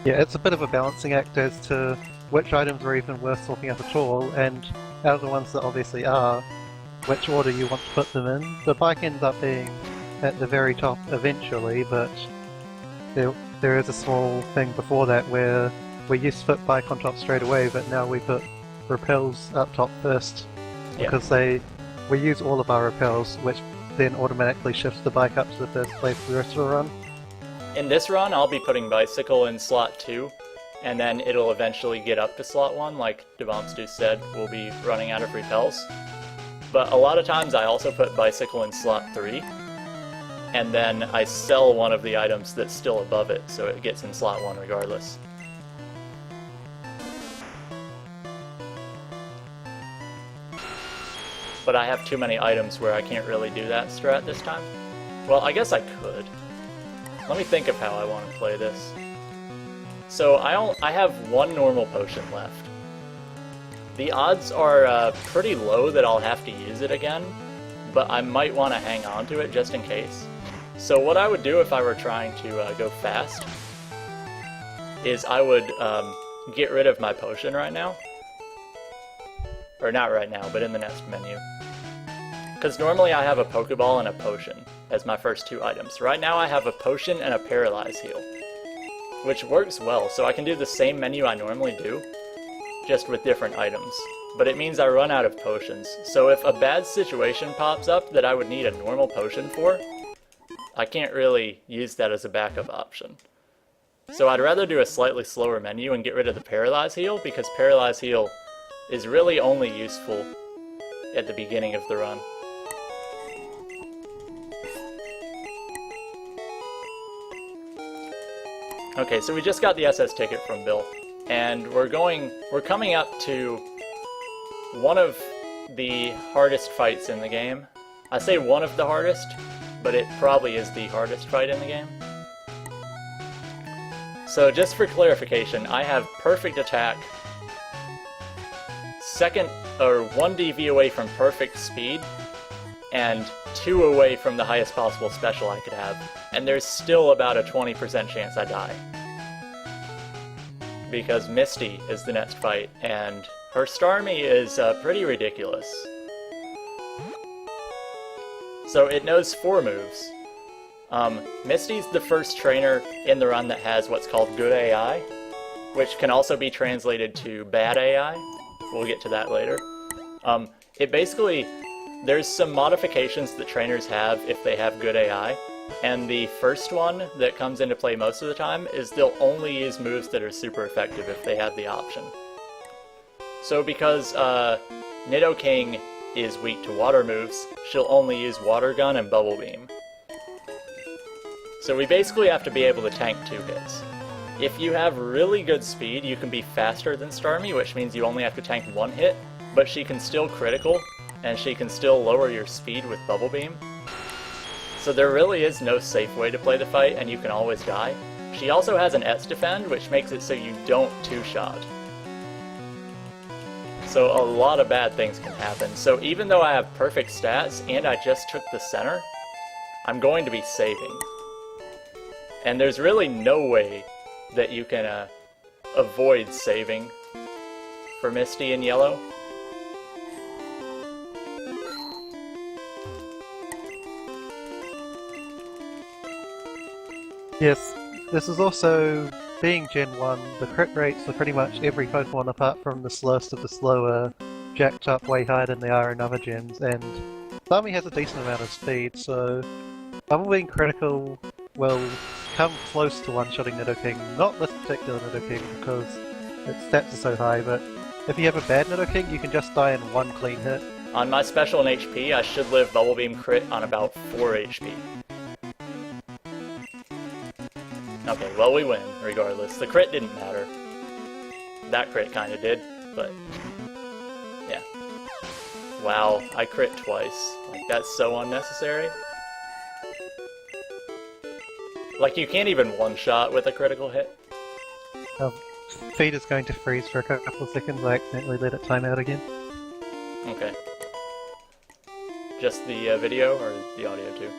Yeah, it's a bit of a balancing act as to which items are even worth swapping up at all, and out of the ones that obviously are, which order you want to put them in. The bike ends up being at the very top eventually, but there is a small thing before that where we used to put bike on top straight away, but now we put repels up top first, because we use all of our repels, which then automatically shifts the bike up to the first place for the rest of the run. in this run, I'll be putting Bicycle in slot 2, and then it'll eventually get up to slot 1, like Decon082 said, we'll be running out of repels. But a lot of times I also put Bicycle in slot 3, and then I sell one of the items that's still above it, so it gets in slot 1 regardless. But I have too many items where I can't really do that strat this time. Well, I guess I could. Let me think of how I want to play this. So I have one normal potion left. The odds are pretty low that I'll have to use it again, but I might want to hang on to it just in case. So what I would do if I were trying to go fast is I would get rid of my potion right now. Or not right now, but in the next menu. Because normally I have a Pokeball and a potion as my first 2 items. Right now I have a potion and a Paralyze heal, which works well, so I can do the same menu I normally do, just with different items. But it means I run out of potions, so if a bad situation pops up that I would need a normal potion for, I can't really use that as a backup option. So I'd rather do a slightly slower menu and get rid of the Paralyze heal, because Paralyze heal is really only useful at the beginning of the run. Okay, so we just got the SS ticket from Bill, and we're coming up to one of the hardest fights in the game. I say one of the hardest, but it probably is the hardest fight in the game. So just for clarification, I have perfect attack, one DV away from perfect speed, and 2 away from the highest possible special I could have. And there's still about a 20% chance I die. Because Misty is the next fight, and her Starmie is pretty ridiculous. So it knows 4 moves. Misty's the first trainer in the run that has what's called good AI, which can also be translated to bad AI. We'll get to that later. There's some modifications that trainers have if they have good AI, and the first one that comes into play most of the time is they'll only use moves that are super effective if they have the option. So because Nidoking is weak to water moves, she'll only use Water Gun and Bubble Beam. So we basically have to be able to tank 2 hits. If you have really good speed, you can be faster than Starmie, which means you only have to tank 1 hit, but she can still critical, and she can still lower your speed with Bubble Beam. So there really is no safe way to play the fight, and you can always die. She also has an S defend, which makes it so you don't 2-shot. So a lot of bad things can happen. So even though I have perfect stats, and I just took the center, I'm going to be saving. And there's really no way that you can avoid saving for Misty in yellow. Yes, this is also, being Gen 1, the crit rates for pretty much every Pokemon apart from the slowest of the slower jacked up way higher than they are in other gens, and Starmie has a decent amount of speed, so Bubble Beam critical will come close to one-shotting Nidoking. Not this particular Nidoking because its stats are so high, but if you have a bad Nidoking, you can just die in 1 clean hit. On my special and HP, I should live Bubble Beam crit on about 4 HP. Okay, well we win, regardless. The crit didn't matter. That crit kinda did, but yeah. Wow, I crit twice. Like, that's so unnecessary. Like, you can't even one-shot with a critical hit. Feed is going to freeze for a couple of seconds. I accidentally let it time out again. Okay. Just the video, or the audio too?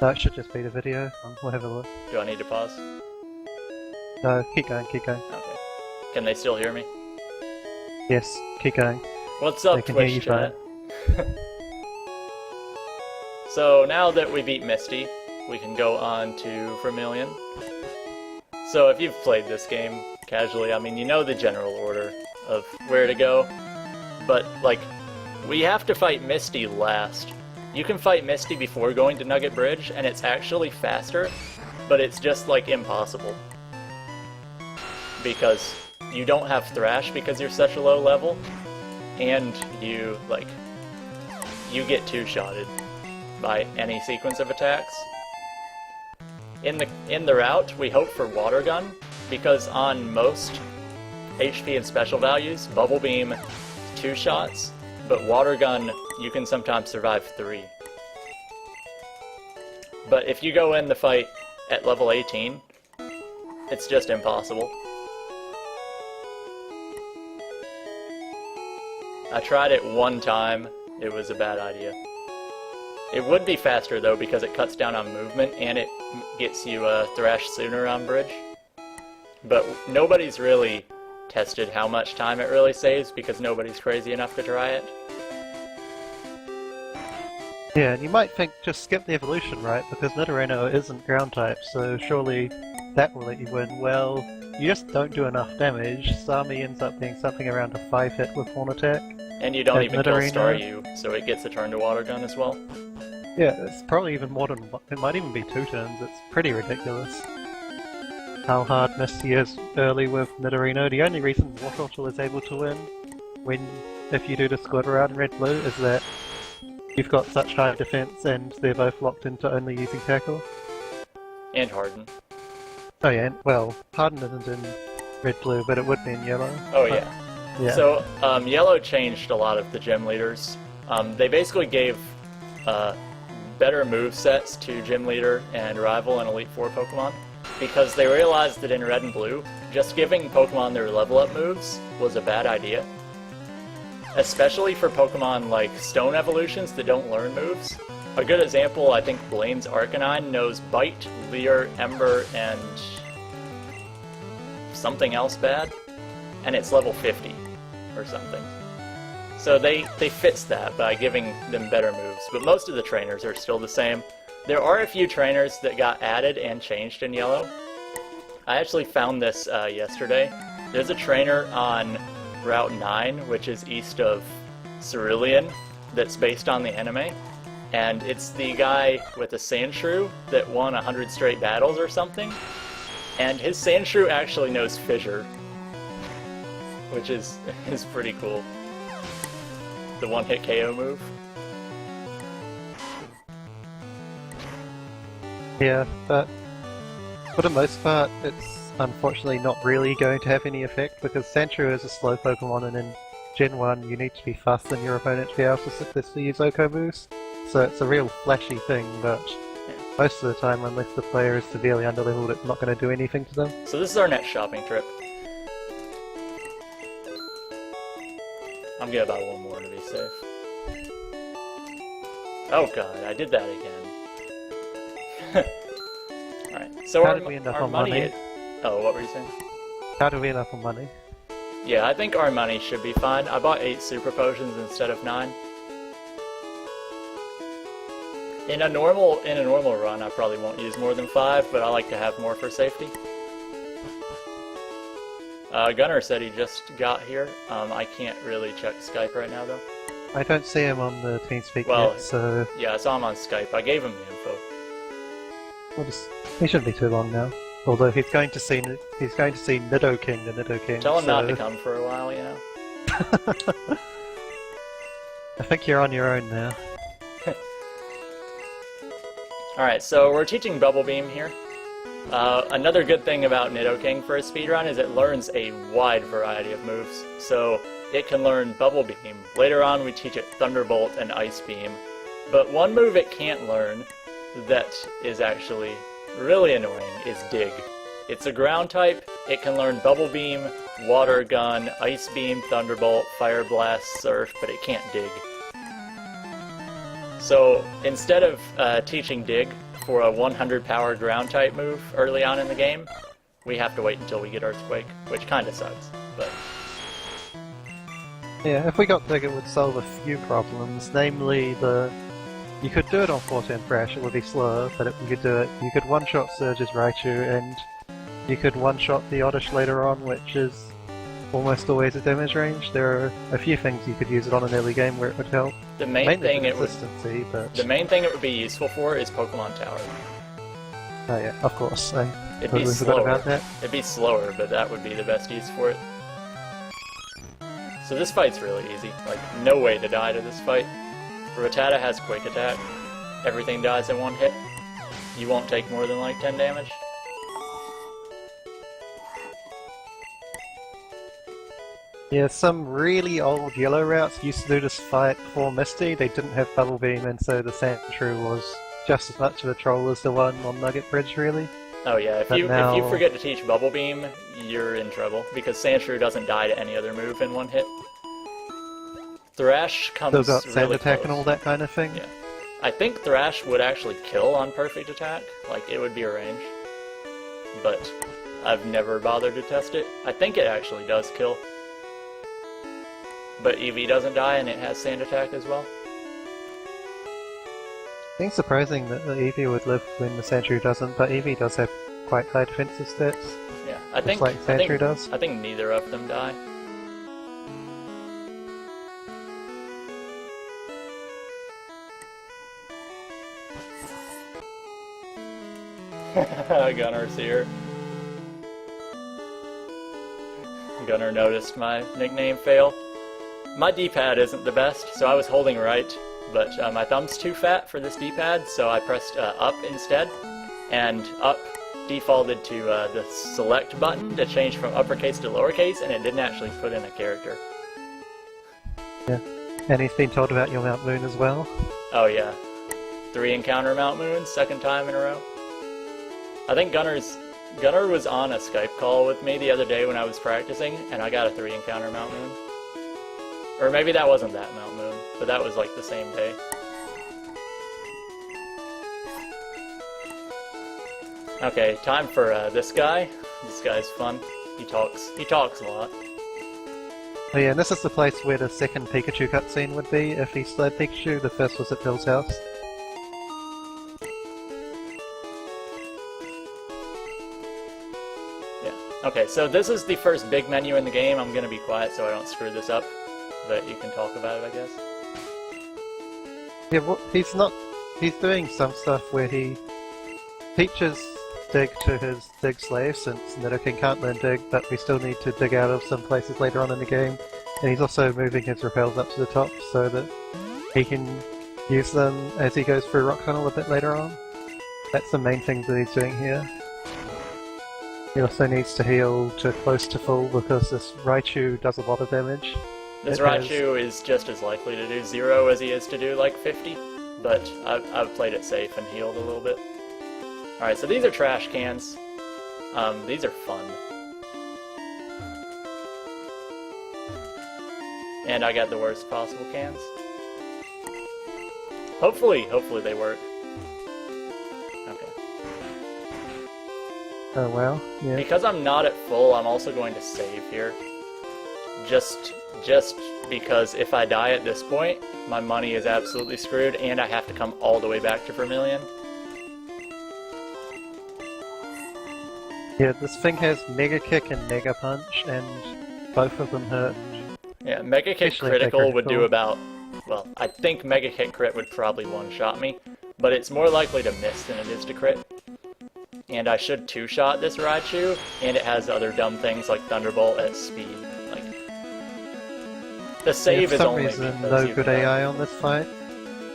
No, it should just be the video. We'll have a look. Do I need to pause? No, keep going, keep going. Okay. Can they still hear me? Yes, keep going. What's up, They can hear Twitch you chat? So now that we beat Misty, we can go on to Vermilion. So if you've played this game casually, I mean, you know the general order of where to go. But, like, we have to fight Misty last, You can fight Misty before going to Nugget Bridge, and it's actually faster, but it's just, like, impossible. Because you don't have Thrash because you're such a low level, and you, like, you get two-shotted by any sequence of attacks. In the route, we hope for Water Gun, because on most HP and special values, Bubble Beam, 2 shots, but Water Gun, you can sometimes survive 3. But if you go in the fight at level 18, it's just impossible. I tried it one time, it was a bad idea. It would be faster though because it cuts down on movement and it gets you Thrash sooner on Bridge. But nobody's really tested how much time it really saves because nobody's crazy enough to try it. Yeah, and you might think just skip the evolution, right? Because Nidorino isn't ground type, so surely that will let you win. Well, you just don't do enough damage. Sami ends up being something around a 5-hit with one attack. And you don't Like even kill Nidorino. Staryu, so it gets a turn to Water Gun as well. Yeah, it's probably even more than one. It might even be 2 turns. It's pretty ridiculous how hard Misty is early with Nidorino. The only reason Wartortle is able to win if you do the squad route in Red-Blue is that you've got such high defense and they're both locked into only using tackle. And Harden. Oh yeah, well, Harden isn't in Red-Blue, but it would be in Yellow. Oh yeah. Yeah. So, Yellow changed a lot of the gym leaders. They basically gave better movesets to Gym Leader and Rival and Elite Four Pokemon because they realized that in Red and Blue, just giving Pokemon their level up moves was a bad idea. Especially for Pokemon like Stone Evolutions that don't learn moves. A good example, I think Blaine's Arcanine knows Bite, Leer, Ember, and something else bad, and it's level 50 or something. So they fixed that by giving them better moves, but most of the trainers are still the same. There are a few trainers that got added and changed in Yellow. I actually found this yesterday. There's a trainer on Route 9, which is east of Cerulean, that's based on the anime. And it's the guy with a Sandshrew that won 100 straight battles or something. And his Sandshrew actually knows Fissure, which is pretty cool. The one-hit KO move. Yeah, but for the most part, it's unfortunately not really going to have any effect because Sandshrew is a slow Pokemon, and in Gen 1 you need to be faster than your opponent to be able to successfully use OHKO moves. So it's a real flashy thing, but most of the time, unless the player is severely underleveled, it's not going to do anything to them. So this is our next shopping trip. I'm gonna buy one more to be safe. Oh god, I did that again. Alright, so How did we end up our on money... money? Oh, what were you saying? How do we end up on money? Yeah, I think our money should be fine. I bought 8 super potions instead of 9. In a normal run, I probably won't use more than 5, but I like to have more for safety. Gunnar said he just got here. I can't really check Skype right now, though. I don't see him on the TeamSpeak Well, yet, so Yeah, I saw him on Skype. I gave him the info. he shouldn't be too long now. Although he's going to see Nidoking, the Nidoking. Tell him so... not to come for a while, you know? I think you're on your own now. Alright, so we're teaching Bubble Beam here. Another good thing about Nidoking for a speedrun is it learns a wide variety of moves. So it can learn Bubble Beam. Later on we teach it Thunderbolt and Ice Beam. But one move it can't learn that is actually really annoying is Dig. It's a ground type, it can learn Bubble Beam, Water Gun, Ice Beam, Thunderbolt, Fire Blast, Surf, but it can't Dig. So instead of teaching Dig for a 100 power ground type move early on in the game, we have to wait until we get Earthquake, which kinda sucks, but... Yeah, if we got Dig, it would solve a few problems, namely you could do it on 14 Thrash, it would be slower, but you could one-shot Surge's Raichu, and you could one-shot the Oddish later on, which is almost always a damage range. There are a few things you could use it on in early game where it would help. The main Mainly thing for it would consistency, but the main thing it would be useful for is Pokemon Tower. oh yeah, of course. I It'd be totally forgot slower. about that. It'd be slower, but that would be the best use for it. So this fight's really easy. Like, no way to die to this fight. Rattata has Quick Attack. Everything dies in one hit. You won't take more than like 10 damage. Yeah, some really old yellow routes used to do this fight before Misty. They didn't have Bubble Beam, and so the Sandshrew was just as much of a troll as the one on Nugget Bridge, really. Oh yeah, if But you now- forget to teach Bubble Beam, you're in trouble, because Sandshrew doesn't die to any other move in one hit. Thrash comes Still got Sand really Attack close. and all that kind of thing. Yeah. I think Thrash would actually kill on Perfect Attack, like it would be a range. But I've never bothered to test it. I think it actually does kill. But Eevee doesn't die and it has Sand Attack as well. I think it's surprising that the Eevee would live when the Sandshrew doesn't, but Eevee does have quite high defensive stats. Yeah, I think like Sandshrew does. I think neither of them die. Gunner's here. Gunner noticed my nickname fail. My D-pad isn't the best, so I was holding right, but my thumb's too fat for this D-pad, so I pressed up instead, and up defaulted to the select button to change from uppercase to lowercase, and it didn't actually put in a character. Yeah. And he's been told about your Mount Moon as well. Oh yeah. 3 encounter Mount Moon, second time in a row. I think Gunner was on a Skype call with me the other day when I was practicing, and I got a 3 encounter Mount Moon. Or maybe that wasn't that Mount Moon, but that was like the same day. Okay, time for this guy. This guy's fun. He talks a lot. Oh yeah, and this is the place where the second Pikachu cutscene would be if he slid Pikachu. The first was at Bill's house. Yeah. Okay, so this is the first big menu in the game. I'm gonna be quiet so I don't screw this up, but you can talk about it, I guess. Yeah, well, he's doing some stuff where he teaches Dig to his Dig slave, since Nidoking can't learn Dig, but we still need to dig out of some places later on in the game. And he's also moving his repels up to the top so that he can use them as he goes through Rock Tunnel a bit later on. That's the main thing that he's doing here. He also needs to heal to close to full because this Raichu does a lot of damage. This It has- Raichu is just as likely to do 0 as he is to do like 50, but I've played it safe and healed a little bit. Alright, so these are trash cans. These are fun. And I got the worst possible cans. Hopefully they work. Okay. Oh wow, yeah. Because I'm not at full, I'm also going to save here. Just because if I die at this point, my money is absolutely screwed, and I have to come all the way back to Vermilion. Yeah, this thing has Mega Kick and Mega Punch, and both of them hurt. Yeah, Mega Kick Especially if they're Critical would do critical. about... Well, I think Mega Kick Crit would probably one-shot me, but it's more likely to miss than it is to crit. And I should two-shot this Raichu, and it has other dumb things like Thunderbolt at speed. Like, the save For is some only reason, because no you good can- AI on this fight.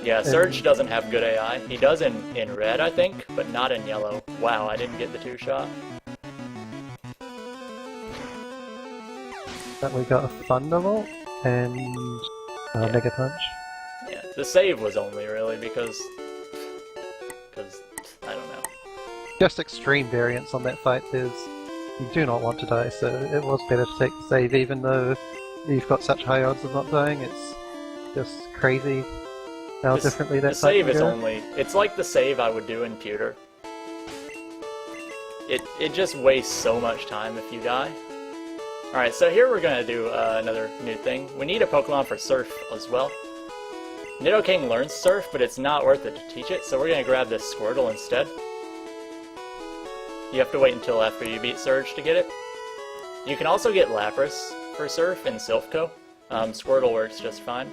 Yeah, Surge doesn't have good AI. He does in red, I think, but not in yellow. Wow, I didn't get the two-shot. But we got a Thunderbolt and Yeah. Mega Punch. Yeah, the save was only really because I don't know. Just extreme variance on that fight is you do not want to die, so it was better to take the save even though you've got such high odds of not dying. It's just crazy how The differently that The fight save can is go. only... It's like the save I would do in Pewter. It just wastes so much time if you die. Alright, so here we're gonna do another new thing. We need a Pokemon for Surf as well. Nidoking learns Surf, but it's not worth it to teach it, so we're gonna grab this Squirtle instead. You have to wait until after you beat Surge to get it. You can also get Lapras for Surf in Silphco. Squirtle works just fine.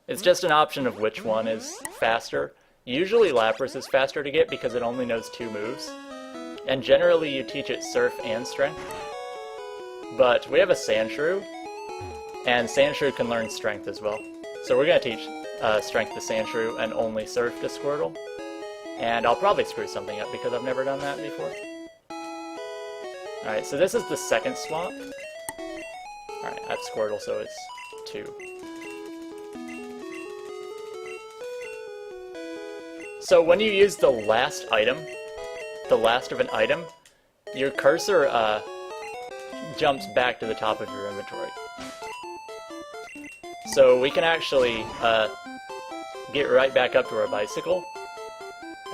It's just an option of which one is faster. Usually Lapras is faster to get because it only knows 2 moves. And generally you teach it Surf and Strength. But we have a Sandshrew, and Sandshrew can learn Strength as well. So we're going to teach Strength to Sandshrew and only Surf to Squirtle. And I'll probably screw something up because I've never done that before. Alright, so this is the second swap. Alright, I have Squirtle, so it's 2. So when you use the last item, the last of an item, your cursor jumps back to the top of your inventory. So we can actually get right back up to our bicycle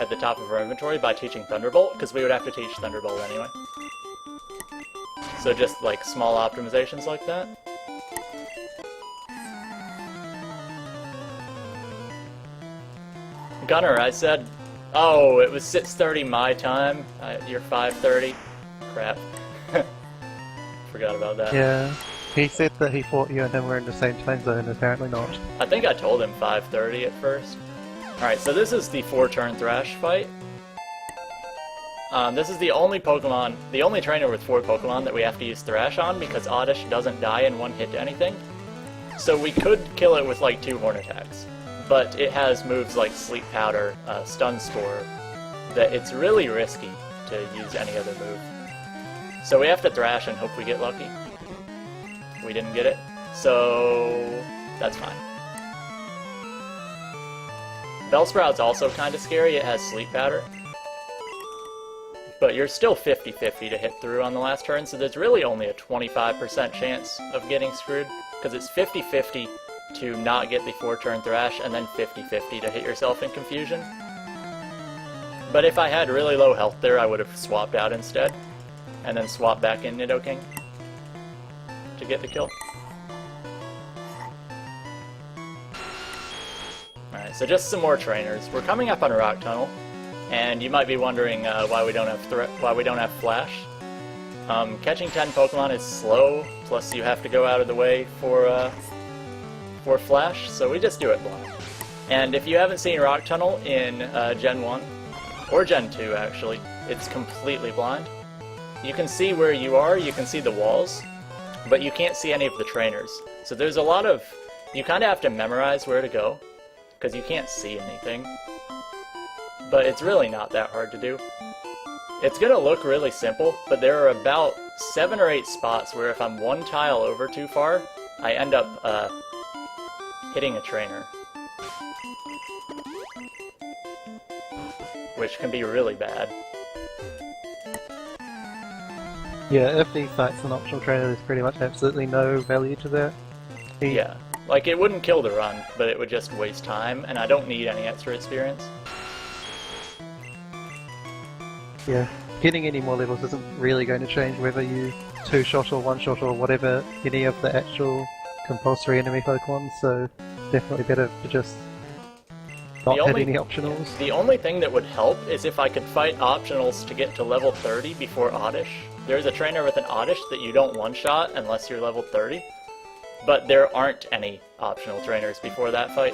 at the top of our inventory by teaching Thunderbolt, because we would have to teach Thunderbolt anyway. So just like small optimizations like that. Gunner, I said, oh, it was 6:30 my time. You're 5:30. Crap. Forgot about that. Yeah. He said that he thought you and him were in the same time zone, apparently not. I think I told him 5:30 at first. Alright, so this is the 4-turn Thrash fight. This is the only Pokemon, the only trainer with 4 Pokemon that we have to use Thrash on because Oddish doesn't die in 1 hit to anything. So we could kill it with like 2 Horn Attacks, but it has moves like Sleep Powder, Stun Spore, that it's really risky to use any other move. So we have to Thrash and hope we get lucky. We didn't get it, so that's fine. Bellsprout's also kind of scary, it has Sleep Powder. But you're still 50-50 to hit through on the last turn, so there's really only a 25% chance of getting screwed, because it's 50-50 to not get the 4-turn Thrash, and then 50-50 to hit yourself in Confusion. But if I had really low health there, I would have swapped out instead, and then swapped back in Nidoking to get the kill. Alright, so just some more trainers. We're coming up on a Rock Tunnel, and you might be wondering why we don't have Flash. Catching 10 Pokemon is slow, plus you have to go out of the way for Flash, so we just do it blind. And if you haven't seen Rock Tunnel in Gen 1, or Gen 2 actually, it's completely blind. You can see where you are, you can see the walls, but you can't see any of the trainers. So there's a lot of... you kind of have to memorize where to go, because you can't see anything. But it's really not that hard to do. It's going to look really simple, but there are about 7 or 8 spots where if I'm 1 tile over too far, I end up hitting a trainer. Which can be really bad. Yeah, if he fights an optional trainer, there's pretty much absolutely no value to that. Yeah, like it wouldn't kill the run, but it would just waste time, and I don't need any extra experience. Yeah, getting any more levels isn't really going to change whether you 2-shot or 1-shot or whatever any of the actual compulsory enemy Pokemon, so definitely better to just not hit any optionals. The only thing that would help is if I could fight optionals to get to level 30 before Oddish. There's a trainer with an Oddish that you don't one-shot unless you're level 30, but there aren't any optional trainers before that fight.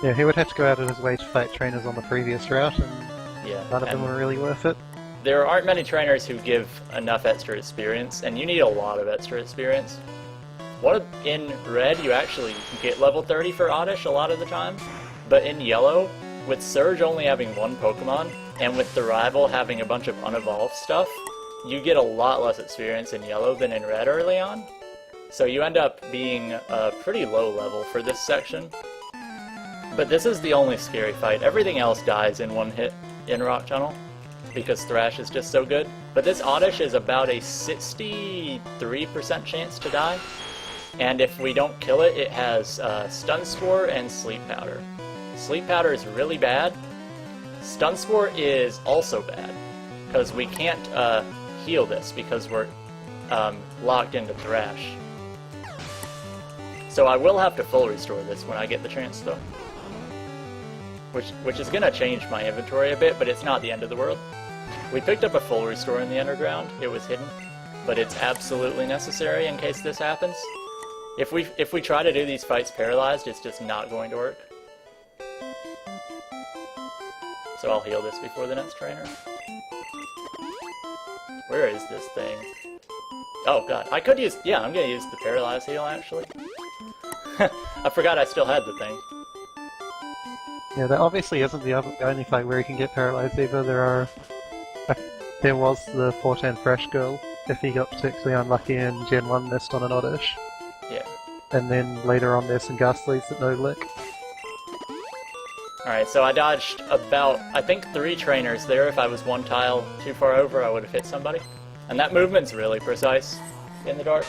Yeah, he would have to go out of his way to fight trainers on the previous route, and yeah, none of them were really worth it. There aren't many trainers who give enough extra experience, and you need a lot of extra experience. In Red, you actually get level 30 for Oddish a lot of the time, but in Yellow, with Surge only having 1 Pokemon, and with the rival having a bunch of unevolved stuff, you get a lot less experience in Yellow than in Red early on. So you end up being pretty low level for this section. But this is the only scary fight. Everything else dies in 1 hit in Rock Tunnel, because Thrash is just so good. But this Oddish is about a 63% chance to die. And if we don't kill it, it has Stun Spore and Sleep Powder. Sleep Powder is really bad. Stun Spore is also bad, because we can't heal this because we're locked into Thrash. So I will have to full restore this when I get the chance though. Which is going to change my inventory a bit, but it's not the end of the world. We picked up a full restore in the underground. It was hidden, but it's absolutely necessary in case this happens. If we try to do these fights paralyzed, it's just not going to work. So I'll heal this before the next trainer. Where is this thing? Oh god, I could use... Yeah, I'm gonna use the paralyzed heal, actually. I forgot I still had the thing. Yeah, that obviously isn't the only fight where you can get paralyzed either. There was the 410 Fresh Girl, if he got particularly unlucky and Gen 1 missed on an oddish. Yeah. And then later on there's some Ghastlies that no lick. Alright, so I dodged about, I think, 3 trainers there. If I was one tile too far over, I would have hit somebody. And that movement's really precise in the dark.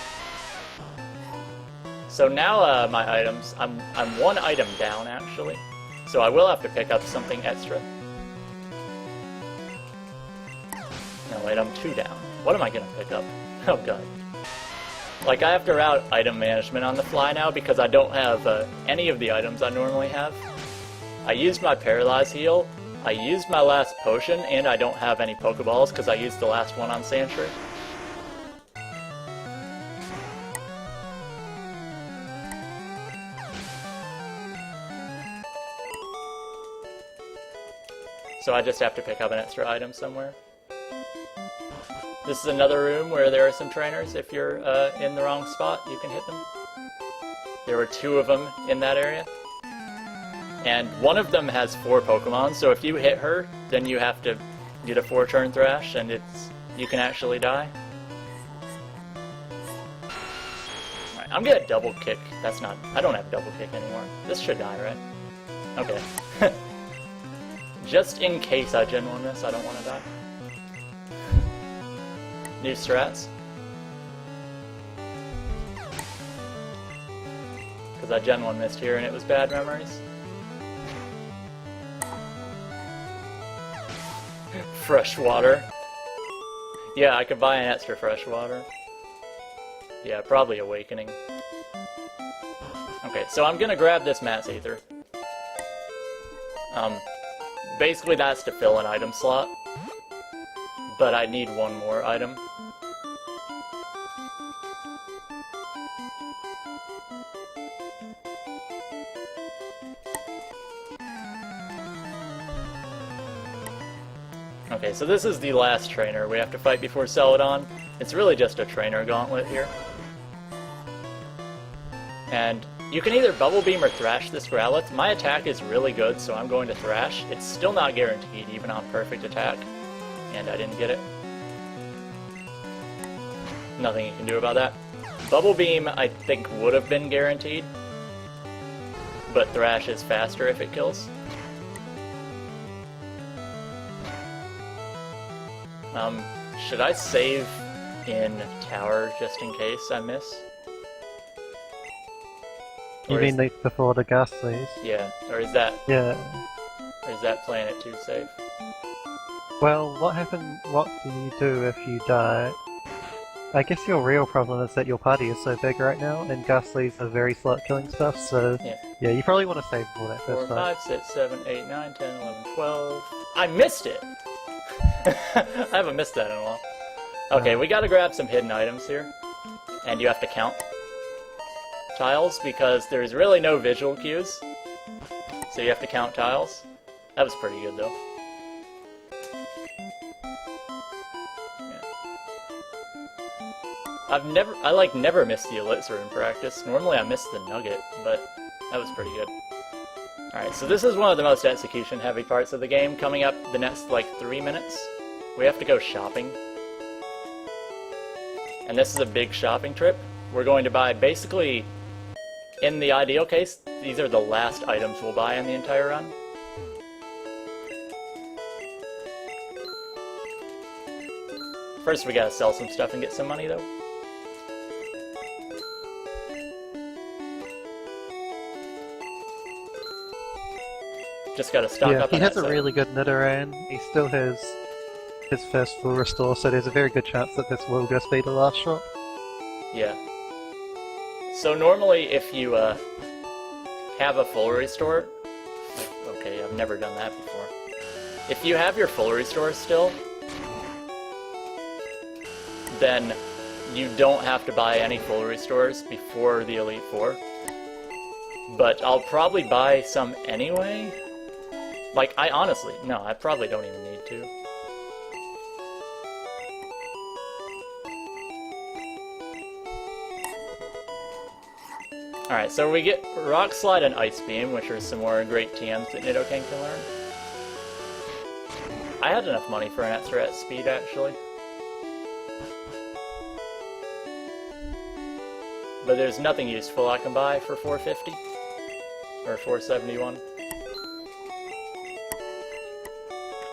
So now my items, I'm 1 item down, actually. So I will have to pick up something extra. No, wait, I'm 2 down. What am I gonna pick up? Oh god. Like, I have to route item management on the fly now because I don't have any of the items I normally have. I used my paralyze heal, I used my last potion, and I don't have any Pokeballs because I used the last one on Sandshrew. So I just have to pick up an extra item somewhere. This is another room where there are some trainers. If you're in the wrong spot, you can hit them. There were 2 of them in that area. And one of them has 4 Pokemon, so if you hit her, then you have to get a 4-turn Thrash, and you can actually die. Alright, I'm gonna double kick. I don't have double kick anymore. This should die, right? Okay. Just in case I Gen 1 this, I don't want to die. New strats. Because I Gen 1 missed here and it was bad memories. Fresh water. Yeah, I could buy an extra fresh water. Yeah, probably Awakening. Okay, so I'm gonna grab this Mass Ether. Basically that's to fill an item slot. But I need 1 more item. Okay, so this is the last trainer we have to fight before Celadon. It's really just a trainer gauntlet here. And you can either Bubble Beam or Thrash this Growlithe. My attack is really good, so I'm going to Thrash. It's still not guaranteed, even on perfect attack. And I didn't get it. Nothing you can do about that. Bubble Beam, I think, would have been guaranteed. But Thrash is faster if it kills. Should I save in Tower just in case I miss? You mean before the Ghastlies? Yeah, or is that... Yeah. Or is that playing it too safe? Well, what do you do if you die? I guess your real problem is that your party is so big right now, and Ghastlies are very slow at killing stuff, so... Yeah, you probably want to save for that 4, first fight. 5, 6, 7, 8, 9, 10, 11, 12... I missed it! I haven't missed that in a while. Okay, we gotta grab some hidden items here. And you have to count tiles, because there's really no visual cues. So you have to count tiles. That was pretty good, though. Yeah. I never missed the Elixir in practice. Normally I miss the Nugget, but that was pretty good. Alright, so this is one of the most execution-heavy parts of the game. Coming up the next, 3 minutes, we have to go shopping. And this is a big shopping trip. We're going to buy, basically, in the ideal case, these are the last items we'll buy in the entire run. First we gotta sell some stuff and get some money, though. Just gotta stock up on he has a that really good Nidoran. He still has his first full restore, so there's a very good chance that this will just be the last shot. Yeah. So normally if you have a full restore... Okay, I've never done that before. If you have your full restore still, then you don't have to buy any full restores before the Elite Four. But I'll probably buy some anyway. Like, I probably don't even need to. Alright, so we get Rock Slide and Ice Beam, which are some more great TMs that Nidoking can learn. I had enough money for an extra at speed, actually. But there's nothing useful I can buy for 450. Or 471.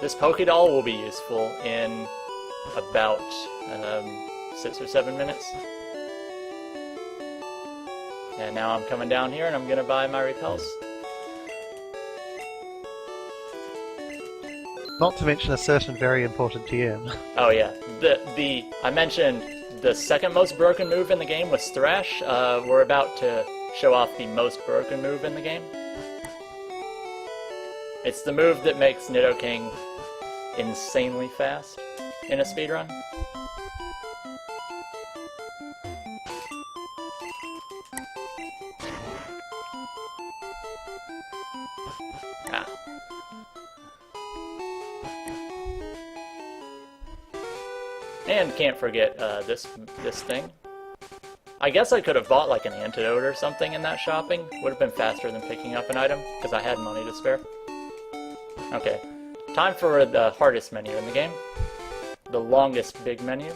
This Pokédoll will be useful in about 6 or 7 minutes. And now I'm coming down here and I'm gonna buy my repels. Not to mention a certain very important TM. Oh yeah, I mentioned the second most broken move in the game was Thrash. We're about to show off the most broken move in the game. It's the move that makes Nidoking insanely fast in a speedrun. And can't forget this thing. I guess I could have bought like an antidote or something in that shopping. Would have been faster than picking up an item, because I had money to spare. Okay, time for the hardest menu in the game. The longest big menu.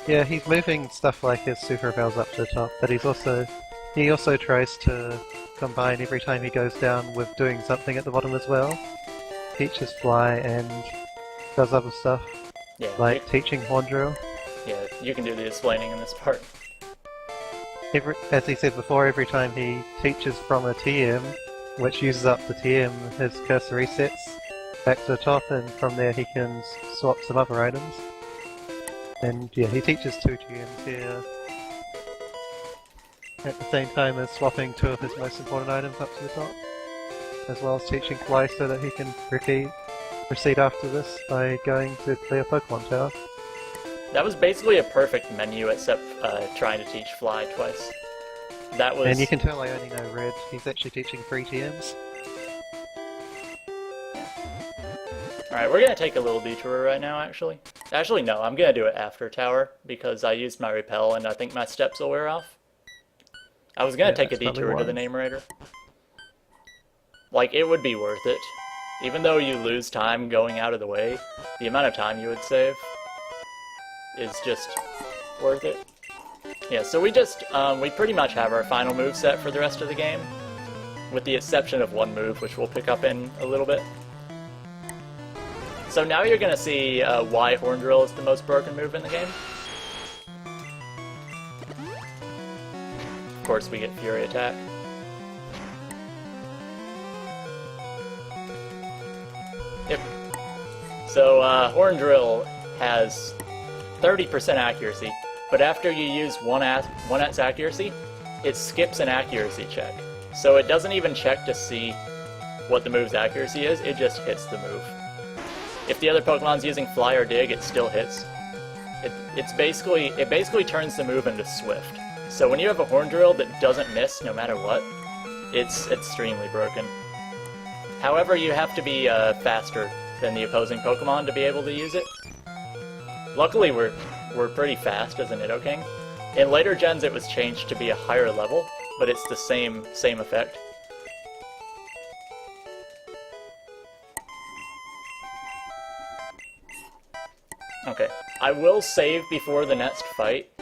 Yeah, he's moving stuff like his super bells up to the top, but he also tries to combine every time he goes down with doing something at the bottom as well. Teaches fly and does other stuff, Yeah, like teaching horn drill. Yeah, you can do the explaining in this part. As he said before, every time he teaches from a TM, which uses up the TM, his cursor resets back to the top, and from there he can swap some other items. And yeah, he teaches 2 TMs here, at the same time as swapping 2 of his most important items up to the top, as well as teaching fly so that he can proceed after this by going to clear Pokemon Tower. That was basically a perfect menu, except trying to teach fly twice. That was. And you can tell I only know red. He's actually teaching 3 TMs. Alright, we're gonna take a little detour right now, actually. Actually, no, I'm gonna do it after Tower, because I used my repel and I think my steps will wear off. I was gonna take a detour to the Namerator. Like, it would be worth it. Even though you lose time going out of the way, the amount of time you would save is just worth it. Yeah, so we pretty much have our final move set for the rest of the game, with the exception of one move, which we'll pick up in a little bit. So now you're gonna see why Horn Drill is the most broken move in the game. Of course, we get Fury Attack. Yep. So, Horn Drill has 30% accuracy, but after you use 1x accuracy, it skips an accuracy check. So it doesn't even check to see what the move's accuracy is, it just hits the move. If the other Pokemon's using Fly or Dig, it still hits. It basically turns the move into Swift. So when you have a Horn Drill that doesn't miss no matter what, it's extremely broken. However, you have to be faster than the opposing Pokemon to be able to use it. Luckily, we're pretty fast as a Nidoking. In later gens, it was changed to be a higher level, but it's the same effect. Okay, I will save before the next fight,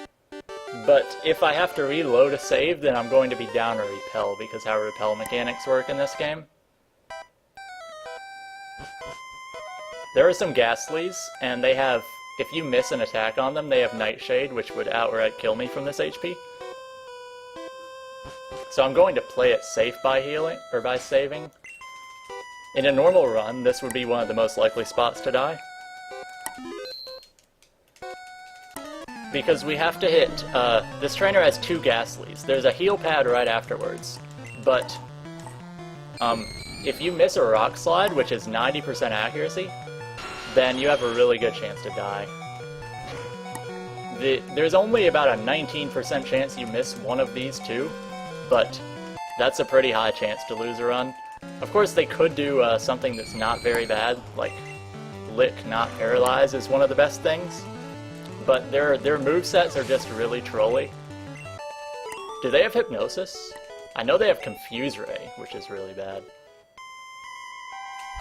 but if I have to reload a save, then I'm going to be down a repel, because how repel mechanics work in this game. There are some Ghastlies, and they have, if you miss an attack on them, they have Nightshade, which would outright kill me from this HP. So I'm going to play it safe by healing, or by saving. In a normal run, this would be one of the most likely spots to die. Because we have to hit, this trainer has 2 Ghastlies. There's a heal pad right afterwards, but if you miss a Rock Slide, which is 90% accuracy, then you have a really good chance to die. There's only about a 19% chance you miss one of these two, but that's a pretty high chance to lose a run. Of course, they could do something that's not very bad, like Lick, not Paralyze is one of the best things, but their movesets are just really trolly. Do they have Hypnosis? I know they have Confuse Ray, which is really bad.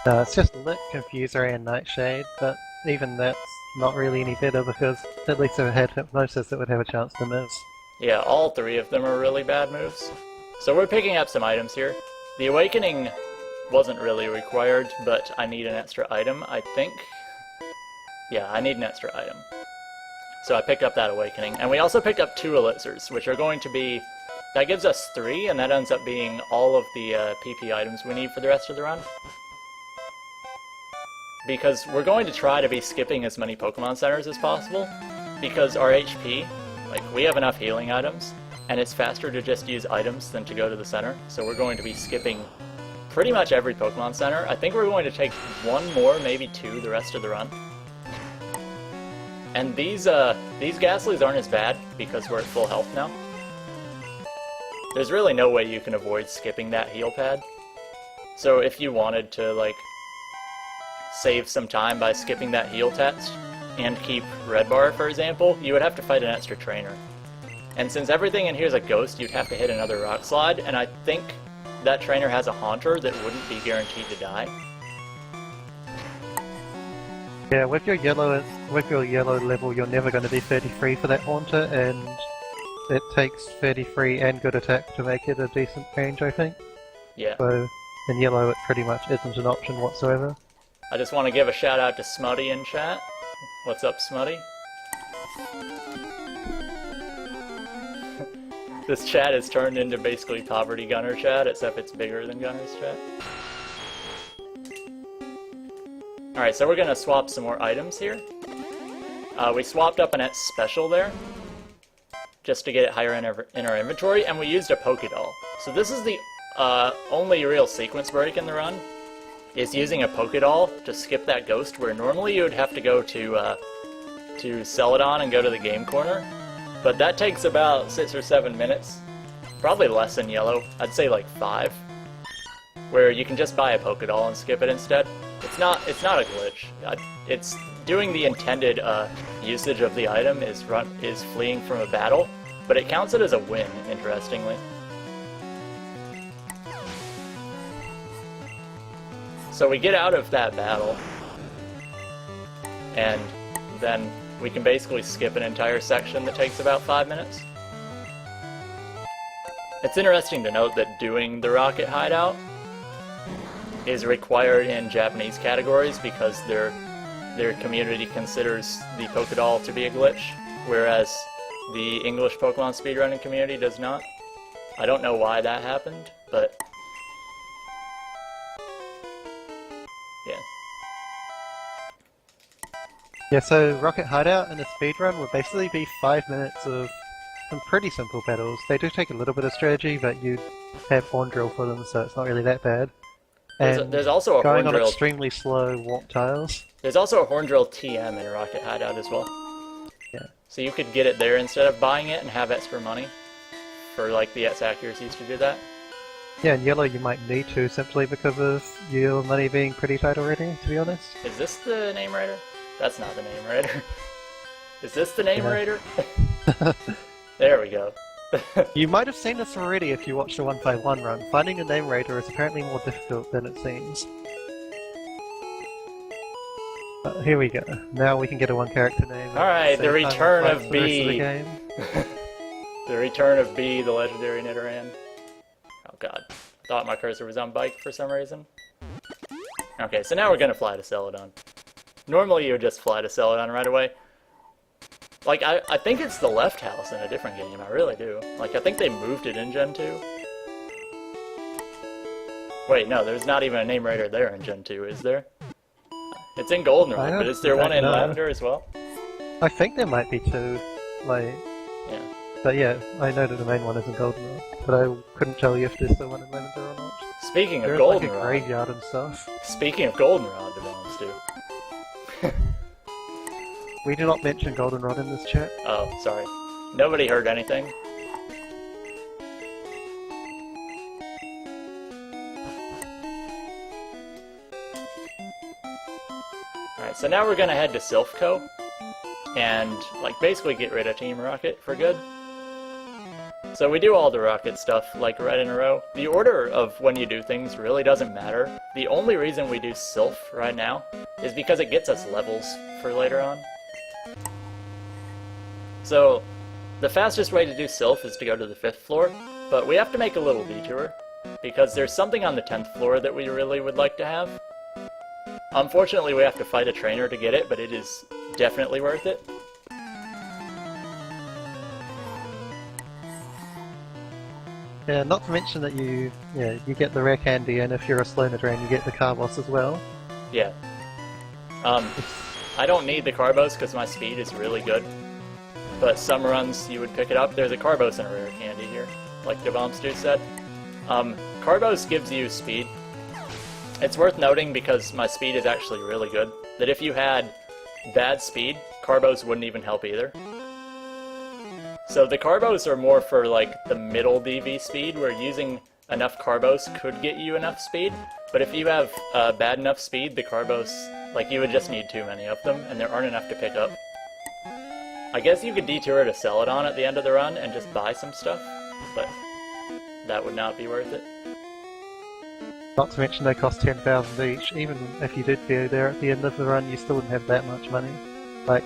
No, it's just Lit, Confuse Ray, and Nightshade, but even that's not really any better because at least if it had Hypnosis it would have a chance to miss. Yeah, all three of them are really bad moves. So we're picking up some items here. The Awakening wasn't really required, but I need an extra item, I think. Yeah, I need an extra item. So I picked up that Awakening. And we also picked up 2 Elixirs, which are going to be... That gives us 3, and that ends up being all of the PP items we need for the rest of the run. Because we're going to try to be skipping as many Pokemon Centers as possible, because our HP, like, we have enough healing items, and it's faster to just use items than to go to the center, so we're going to be skipping pretty much every Pokemon Center. I think we're going to take 1 more, maybe 2, the rest of the run. And these Ghastlies aren't as bad, because we're at full health now. There's really no way you can avoid skipping that heal pad. So if you wanted to, like, save some time by skipping that heal test and keep Red Bar, for example, you would have to fight an extra trainer. And since everything in here is a ghost, you'd have to hit another Rock Slide, and I think that trainer has a Haunter that wouldn't be guaranteed to die. Yeah, with your yellow level, you're never going to be 33 for that Haunter, and it takes 33 and good attack to make it a decent range, I think. Yeah. So in yellow, it pretty much isn't an option whatsoever. I just want to give a shout out to Smutty in chat. What's up, Smutty? This chat has turned into basically Poverty Gunner chat, except it's bigger than Gunner's chat. Alright, so we're going to swap some more items here. We swapped up an X Special there, just to get it higher in our inventory, and we used a Pokédoll. So this is the only real sequence break in the run, is using a Pokédoll to skip that ghost, where normally you would have to go to Celadon and go to the game corner. But that takes about 6 or 7 minutes, probably less in yellow, I'd say like 5, where you can just buy a Pokédoll and skip it instead. It's not a glitch. It's doing the intended usage of the item is fleeing from a battle, but it counts it as a win, interestingly. So we get out of that battle, and then we can basically skip an entire section that takes about 5 minutes. It's interesting to note that doing the Rocket Hideout is required in Japanese categories because their community considers the Pokédoll to be a glitch, whereas the English Pokemon speedrunning community does not. I don't know why that happened, but yeah. Yeah, so Rocket Hideout and a speedrun would basically be 5 minutes of some pretty simple battles. They do take a little bit of strategy, but you have Horn Drill for them, so it's not really that bad. And There's also a Horn going on Drill. extremely slow warp tiles. There's also a Horn Drill TM in Rocket Hideout as well. Yeah. So you could get it there instead of buying it and have extra money for like the X accuracies to do that. Yeah, in yellow you might need to simply because of your money being pretty tight already, to be honest. Is this the name raider? That's not the name raider. Is this the name raider? There we go. You might have seen this already if you watched the 151 run. Finding a name raider is apparently more difficult than it seems. But here we go. Now we can get a one character name. Alright, the return of B. The return of B, the legendary Nidoran. Oh god. I thought my cursor was on bike for some reason. Okay, so now we're gonna fly to Celadon. Normally you would just fly to Celadon right away. Like, I think it's the left house in a different game, I really do. Like, I think they moved it in Gen 2. Wait, no, there's not even a name raider there in Gen 2, is there? It's in Goldenrod, but is there one in Lavender as well? I think there might be two, like... Yeah. But yeah, I know that the main one is in Goldenrod, but I couldn't tell you if there's still one in Lavender or not. Speaking of There's Goldenrod... like a graveyard and stuff. Speaking of Goldenrod develops too. We do not mention Goldenrod in this chat. Oh, sorry. Nobody heard anything. Alright, so now we're gonna head to Silphco and like basically get rid of Team Rocket for good. So we do all the Rocket stuff like right in a row. The order of when you do things really doesn't matter. The only reason we do Sylph right now is because it gets us levels for later on. So the fastest way to do Sylph is to go to the 5th floor, but we have to make a little detour because there's something on the 10th floor that we really would like to have. Unfortunately, we have to fight a trainer to get it, but it is definitely worth it. Yeah, not to mention that you get the rare candy, and if you're a slow drain, you get the Carbos as well. Yeah. I don't need the Carbos because my speed is really good. But some runs you would pick it up. There's a Carbos and a rare candy here, like Devomster said. Carbos gives you speed. It's worth noting because my speed is actually really good, that if you had bad speed, Carbos wouldn't even help either. So the Carbos are more for like the middle DV speed, where using enough Carbos could get you enough speed, but if you have bad enough speed, the Carbos, like you would just need too many of them, and there aren't enough to pick up. I guess you could detour to Celadon at the end of the run and just buy some stuff, but that would not be worth it. Not to mention they cost 10,000 each. Even if you did go there at the end of the run, you still wouldn't have that much money. Like,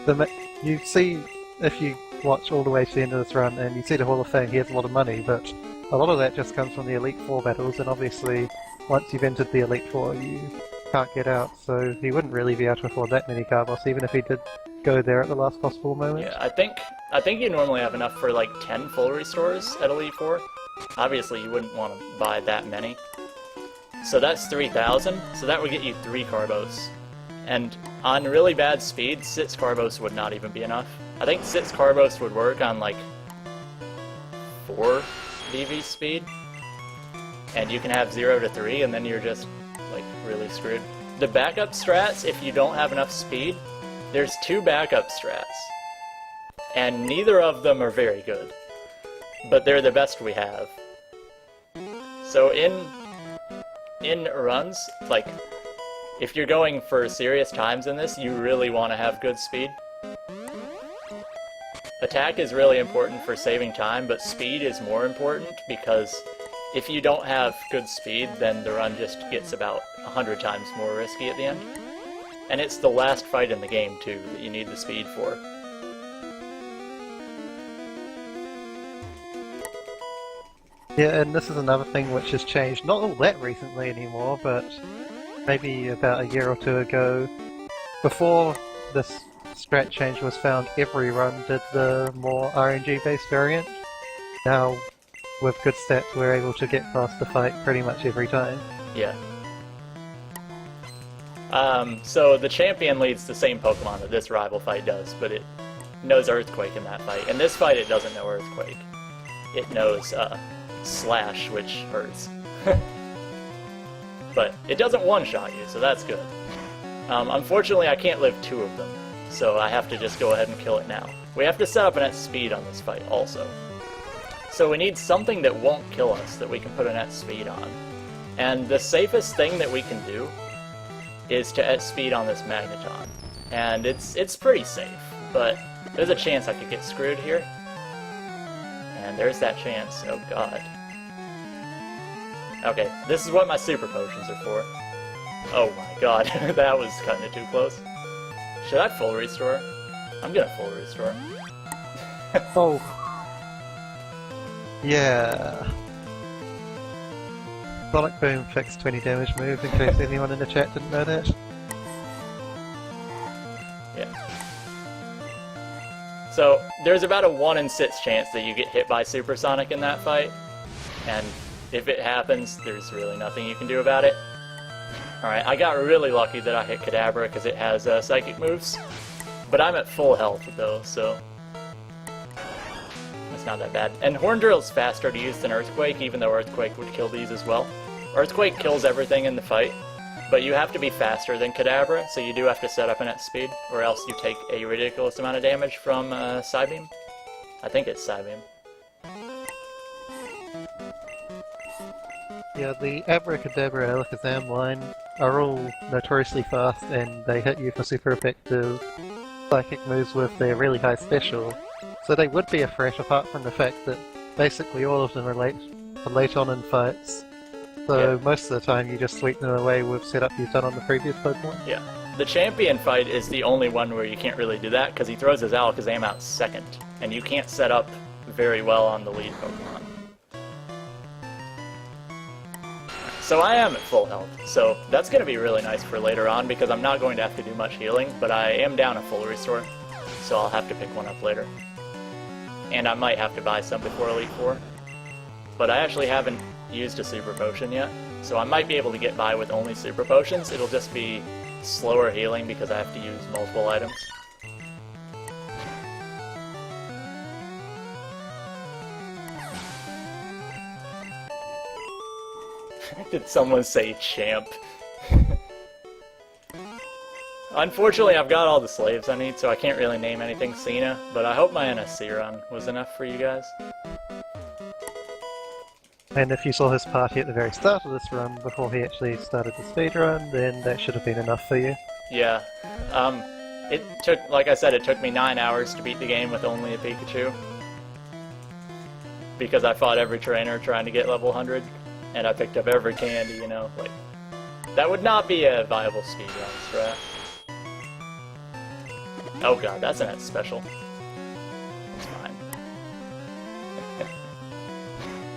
you see, if you watch all the way to the end of this run and you see the Hall of Fame, he has a lot of money, but a lot of that just comes from the Elite Four battles, and obviously, once you've entered the Elite Four, you can't get out, so he wouldn't really be able to afford that many Carbos, even if he did go there at the last possible moment. Yeah, I think you normally have enough for like 10 full restores at Elite Four. Obviously, you wouldn't want to buy that many. So that's 3,000, so that would get you 3 Carbos. And on really bad speed, 6 Carbos would not even be enough. I think 6 Carbos would work on like 4 DV speed. And you can have 0 to 3, and then you're just like really screwed. The backup strats, if you don't have enough speed, there's 2 backup strats. And neither of them are very good. But they're the best we have. So in runs, like, if you're going for serious times in this, you really want to have good speed. Attack is really important for saving time, but speed is more important because if you don't have good speed, then the run just gets about 100 times more risky at the end. And it's the last fight in the game, too, that you need the speed for. Yeah, and this is another thing which has changed, not all that recently anymore, but maybe about a year or 2 ago. Before this strat change was found, every run did the more RNG-based variant. Now, with good stats, we're able to get past the fight pretty much every time. Yeah. So the champion leads the same Pokemon that this rival fight does, but it knows Earthquake in that fight. In this fight, it doesn't know Earthquake. It knows, Slash, which hurts. But it doesn't one-shot you, so that's good. Unfortunately, I can't live 2 of them, so I have to just go ahead and kill it now. We have to set up an at speed on this fight also. So we need something that won't kill us that we can put an at speed on. And the safest thing that we can do is to at speed on this Magneton. And it's pretty safe, but there's a chance I could get screwed here. And there's that chance. Oh god. Okay, this is what my super potions are for. Oh my god, that was cutting it too close. Should I full restore? I'm gonna full restore. Oh. Yeah. Sonic Boom fixed 20 damage move, in case anyone in the chat didn't know that. So, there's about a 1 in 6 chance that you get hit by Supersonic in that fight, and if it happens, there's really nothing you can do about it. Alright, I got really lucky that I hit Kadabra because it has psychic moves, but I'm at full health though, so that's not that bad. And Horn Drill's faster to use than Earthquake, even though Earthquake would kill these as well. Earthquake kills everything in the fight, but you have to be faster than Kadabra, so you do have to set up an at speed, or else you take a ridiculous amount of damage from Psybeam. I think it's Psybeam. Yeah, the Abracadabra Alakazam line are all notoriously fast and they hit you for super effective psychic moves with their really high special. So they would be a threat apart from the fact that basically all of them are late on in fights. So Yeah. most of the time you just sweep them away with setup you've done on the previous Pokemon. Yeah. The champion fight is the only one where you can't really do that, because he throws his Alakazam out second, and you can't set up very well on the lead Pokemon. So I am at full health, so that's going to be really nice for later on, because I'm not going to have to do much healing, but I am down a full restore, so I'll have to pick one up later. And I might have to buy some before Elite Four. But I actually haven't used a Super Potion yet, so I might be able to get by with only Super Potions. It'll just be slower healing because I have to use multiple items. Did someone say champ? Unfortunately, I've got all the slaves I need, so I can't really name anything Cena, but I hope my NSC run was enough for you guys. And if you saw his party at the very start of this run, before he actually started the speedrun, then that should have been enough for you. Yeah. It took, like I said, it took me 9 hours to beat the game with only a Pikachu. Because I fought every trainer trying to get level 100, and I picked up every candy, you know, like... That would not be a viable speedrun strat. Oh god, that's an special. It's fine.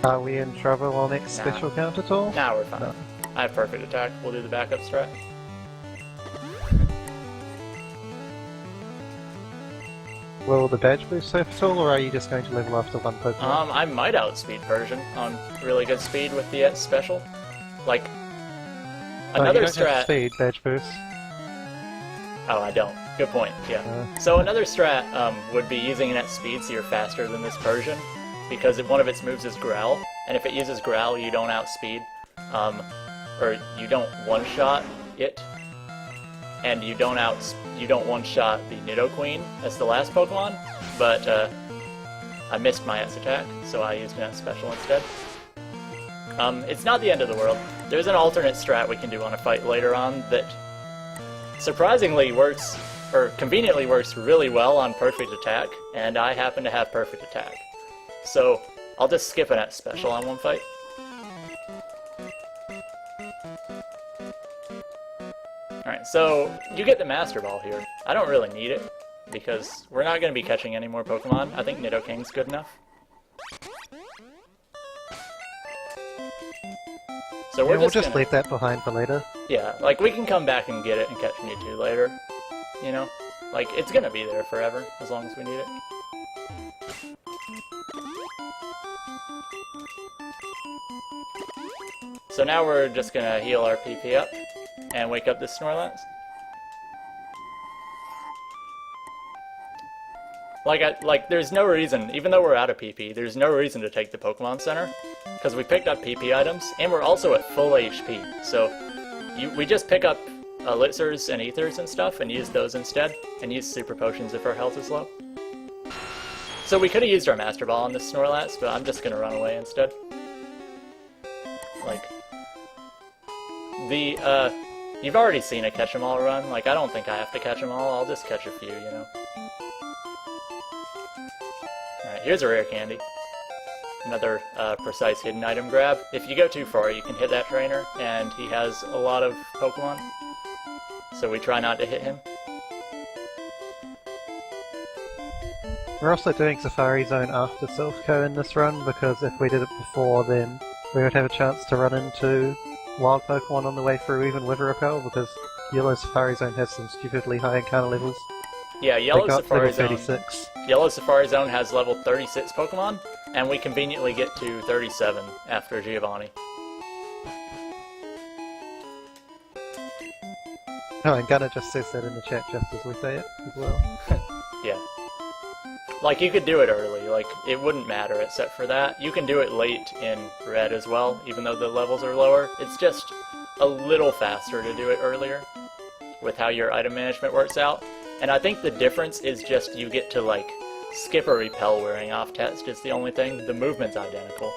Are we in trouble on X Nah. special count at all? Nah, we're fine. No. I have perfect attack. We'll do the backup strat. Will the badge boost serve at all, or are you just going to level after one Pokemon? I might outspeed Persian on really good speed with the special. Like, No, another you don't have strat... speed badge boost. Oh, I don't. Good point, yeah. So another strat would be using it at speed so you're faster than this Persian, because if one of its moves is Growl, and if it uses Growl, you don't outspeed, or you don't one-shot it, and you don't one-shot the Nidoqueen as the last Pokemon, but I missed my S attack, so I used an S special instead. It's not the end of the world. There's an alternate strat we can do on a fight later on that surprisingly works, or conveniently works really well on perfect attack, and I happen to have perfect attack. So I'll just skip an S special on one fight. Alright, so you get the Master Ball here. I don't really need it, because we're not going to be catching any more Pokemon. I think Nidoking's good enough. So Yeah, we'll just just gonna... leave that behind for later. Yeah, like, we can come back and get it and catch Mewtwo later, you know? Like, it's gonna be there forever, as long as we need it. So now we're just gonna heal our PP up, and wake up this Snorlax. Like, there's no reason, even though we're out of PP, there's no reason to take the Pokemon Center, because we picked up PP items, and we're also at full HP, so we just pick up Elixirs and Ethers and stuff, and use those instead, and use Super Potions if our health is low. So we could have used our Master Ball on this Snorlax, but I'm just gonna run away instead. Like, you've already seen a Catch 'em All run, like, I don't think I have to catch 'em all, I'll just catch a few, you know? Alright, here's a rare candy. Another precise hidden item grab. If you go too far, you can hit that trainer, and he has a lot of Pokemon, so we try not to hit him. We're also doing Safari Zone after Silphco in this run, because if we did it before, then we would have a chance to run into wild Pokemon on the way through, even with Repel, because Yellow Safari Zone has some stupidly high encounter levels. Yeah, Yellow Safari Zone. 36. Yellow Safari Zone has level 36 Pokemon, and we conveniently get to 37 after Giovanni. Oh, and Gunnar just says that in the chat just as we say it as well. Yeah. Like, you could do it early, like, it wouldn't matter except for that. You can do it late in Red as well, even though the levels are lower. It's just a little faster to do it earlier with how your item management works out. And I think the difference is just you get to, like, skip a repel wearing off test is the only thing. The movement's identical.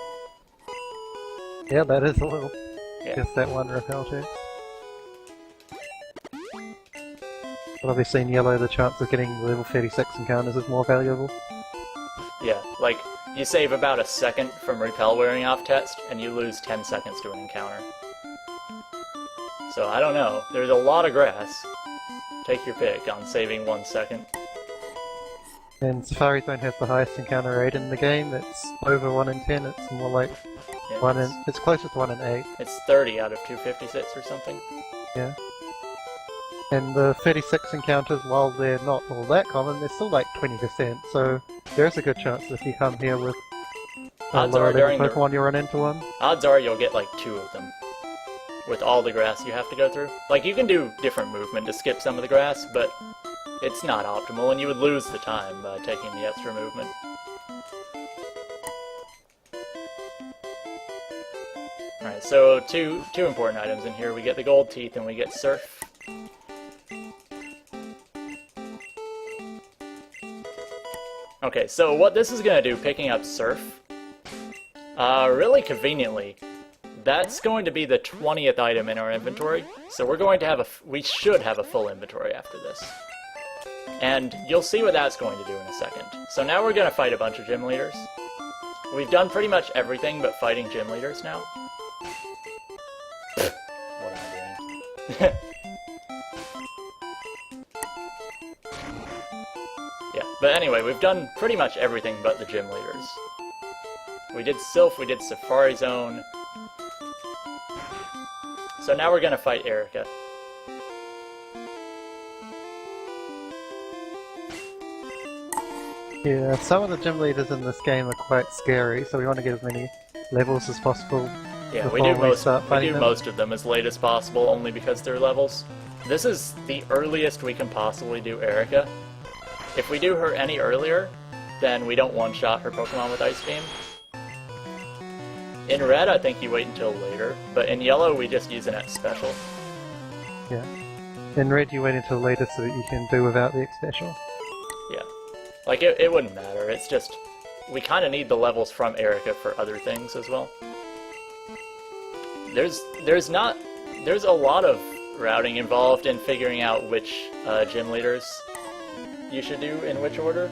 Yeah, that is a little. Yeah. Just that one repel check. But obviously in yellow the chance of getting level 36 encounters is more valuable. Yeah, like, you save about a second from repel wearing off test, and you lose 10 seconds to an encounter. So, I don't know. There's a lot of grass. Take your pick on saving 1 second. And Safari Zone has the highest encounter rate in the game. It's over 1 in 10. It's more like Yeah, it's closer to 1 in 8. It's 30 out of 256 or something. Yeah. And the 36 encounters, while they're not all that common, they're still like 20%. So there is a good chance that if you come here with a Odds lower are level during the- Pokemon, you run into one. Odds are you'll get like 2 of them. With all the grass you have to go through. Like, you can do different movement to skip some of the grass, but it's not optimal, and you would lose the time by taking the extra movement. Alright, so two important items in here. We get the gold teeth and we get Surf. Okay, so what this is gonna do, picking up Surf, really conveniently, that's going to be the 20th item in our inventory, so we're going to have we should have a full inventory after this. And you'll see what that's going to do in a second. So now we're going to fight a bunch of gym leaders. We've done pretty much everything but fighting gym leaders now. What am I doing? Yeah, but anyway, we've done pretty much everything but the gym leaders. We did Sylph, we did Safari Zone. So now we're gonna fight Erica. Yeah, some of the gym leaders in this game are quite scary, so we want to get as many levels as possible. Yeah, we before do start fighting them. most of them as late as possible, only because they're levels. This is the earliest we can possibly do Erica. If we do her any earlier, then we don't one-shot her Pokemon with Ice Beam. In red, I think you wait until later, but in yellow, we just use an X special. Yeah. In red, you wait until later so that you can do without the X special. Yeah. Like, it wouldn't matter, it's just, we kind of need the levels from Erica for other things as well. There's a lot of routing involved in figuring out which gym leaders you should do in which order,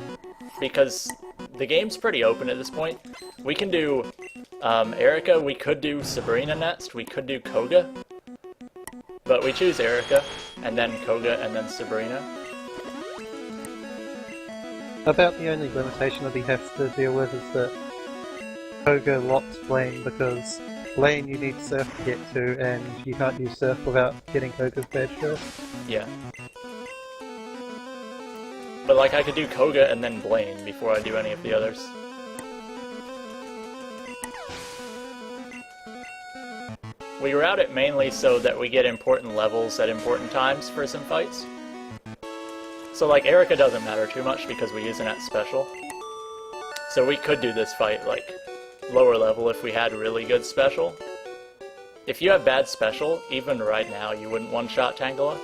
because the game's pretty open at this point. We can do Erica, we could do Sabrina next, we could do Koga, but we choose Erica, and then Koga, and then Sabrina. About the only limitation that he has to deal with is that Koga locks Blaine, because Blaine you need Surf to get to, and you can't use Surf without getting Koga's badge first. Yeah. But like, I could do Koga and then Blaine before I do any of the others. We route it mainly so that we get important levels at important times for some fights. So like, Erica doesn't matter too much because we use an at special. So we could do this fight like lower level if we had really good special. If you have bad special, even right now you wouldn't one-shot Tangela.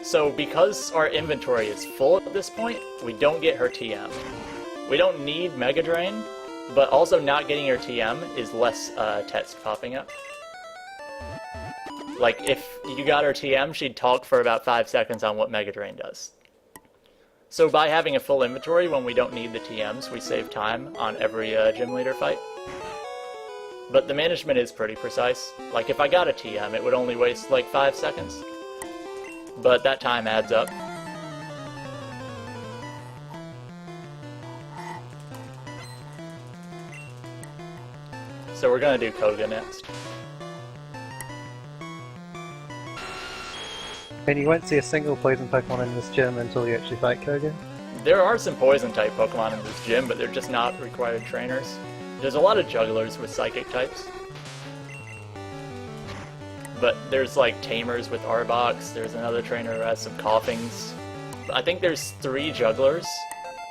So because our inventory is full at this point, we don't get her TM. We don't need Mega Drain, but also not getting her TM is less text popping up. Like, if you got her TM, she'd talk for about 5 seconds on what Mega Drain does. So by having a full inventory when we don't need the TMs, we save time on every gym leader fight. But the management is pretty precise. Like, if I got a TM, it would only waste like 5 seconds. But that time adds up. So we're gonna do Koga next. And you won't see a single poison Pokemon in this gym until you actually fight Koga. There are some poison-type Pokemon in this gym, but they're just not required trainers. There's a lot of jugglers with psychic types. But there's like tamers with Arbok, there's another trainer who has some Coughings. I think there's 3 jugglers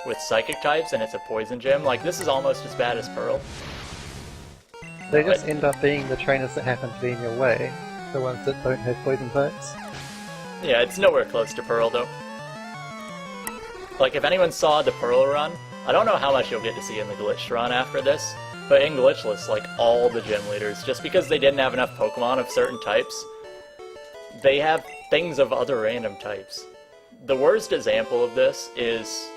with psychic types and it's a poison gym. Like, this is almost as bad as Pearl. They just end up being the trainers that happen to be in your way. the ones that don't have poison types. Yeah, it's nowhere close to Pearl, though. Like, if anyone saw the Pearl run, I don't know how much you'll get to see in the Glitch run after this, but in Glitchless, like, all the gym leaders, just because they didn't have enough Pokemon of certain types, they have things of other random types. The worst example of this is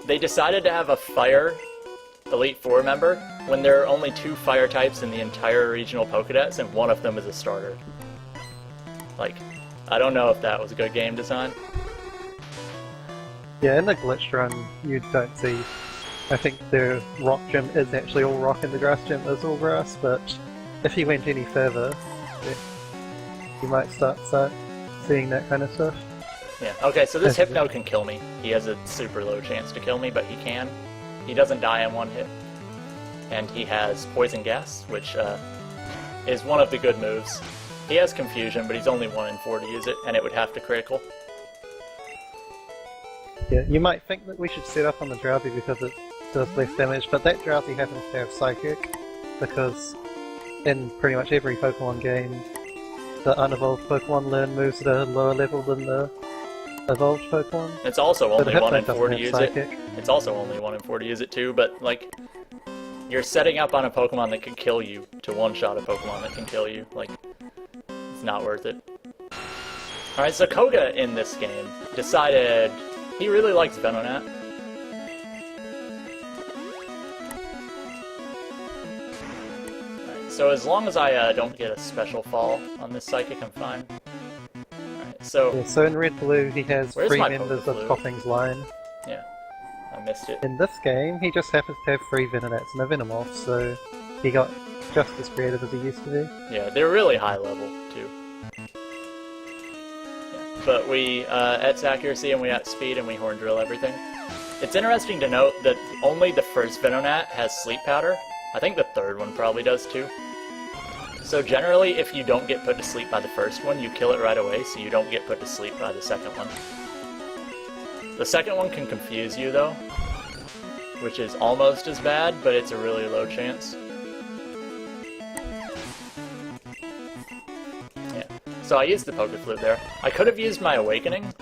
they decided to have a Fire Elite Four member when there are only 2 Fire types in the entire regional Pokédex, and one of them is a starter. Like, I don't know if that was a good game design. Yeah, in the Glitch run, you don't see... I think the rock gym is actually all rock and the grass gym is all grass, but if you went any further, yeah, you might start seeing that kind of stuff. Yeah, okay, so this Hypno can kill me. He has a super low chance to kill me, but he can. He doesn't die in one hit. And he has Poison Gas, which is one of the good moves. He has Confusion, but he's only 1 in 4 to use it, and it would have to critical. Yeah, you might think that we should set up on the Drowsy because it does less damage, but that Drowsy happens to have Psychic, because in pretty much every Pokemon game, the unevolved Pokemon learn moves at a lower level than the evolved Pokemon. It's also only 1 in 4 to use Psychic. it. It's also only 1 in 4 to use it too, but like, you're setting up on a Pokemon that can kill you to one-shot a Pokemon that can kill you. Like, it's not worth it. Alright, so Koga in this game decided he really likes Venonat. Alright, so as long as I don't get a special fall on this Psychic, I'm fine. Alright, so... Yeah, so in Red Blue, he has Where's 3 my members of Pokeflute? Koffing's line. Yeah, I missed it. In this game, he just happens to have 3 Venonats and a Venomoth, so he got just as creative as he used to be. Yeah, they're really high level, too. Yeah. But we at accuracy and we at speed and we horn drill everything. It's interesting to note that only the first Venonat has sleep powder. I think the third one probably does too. So generally, if you don't get put to sleep by the first one, you kill it right away, so you don't get put to sleep by the second one. The second one can confuse you though, which is almost as bad, but it's a really low chance. Yeah, so I used the Pokéflute there. I could have used my Awakening,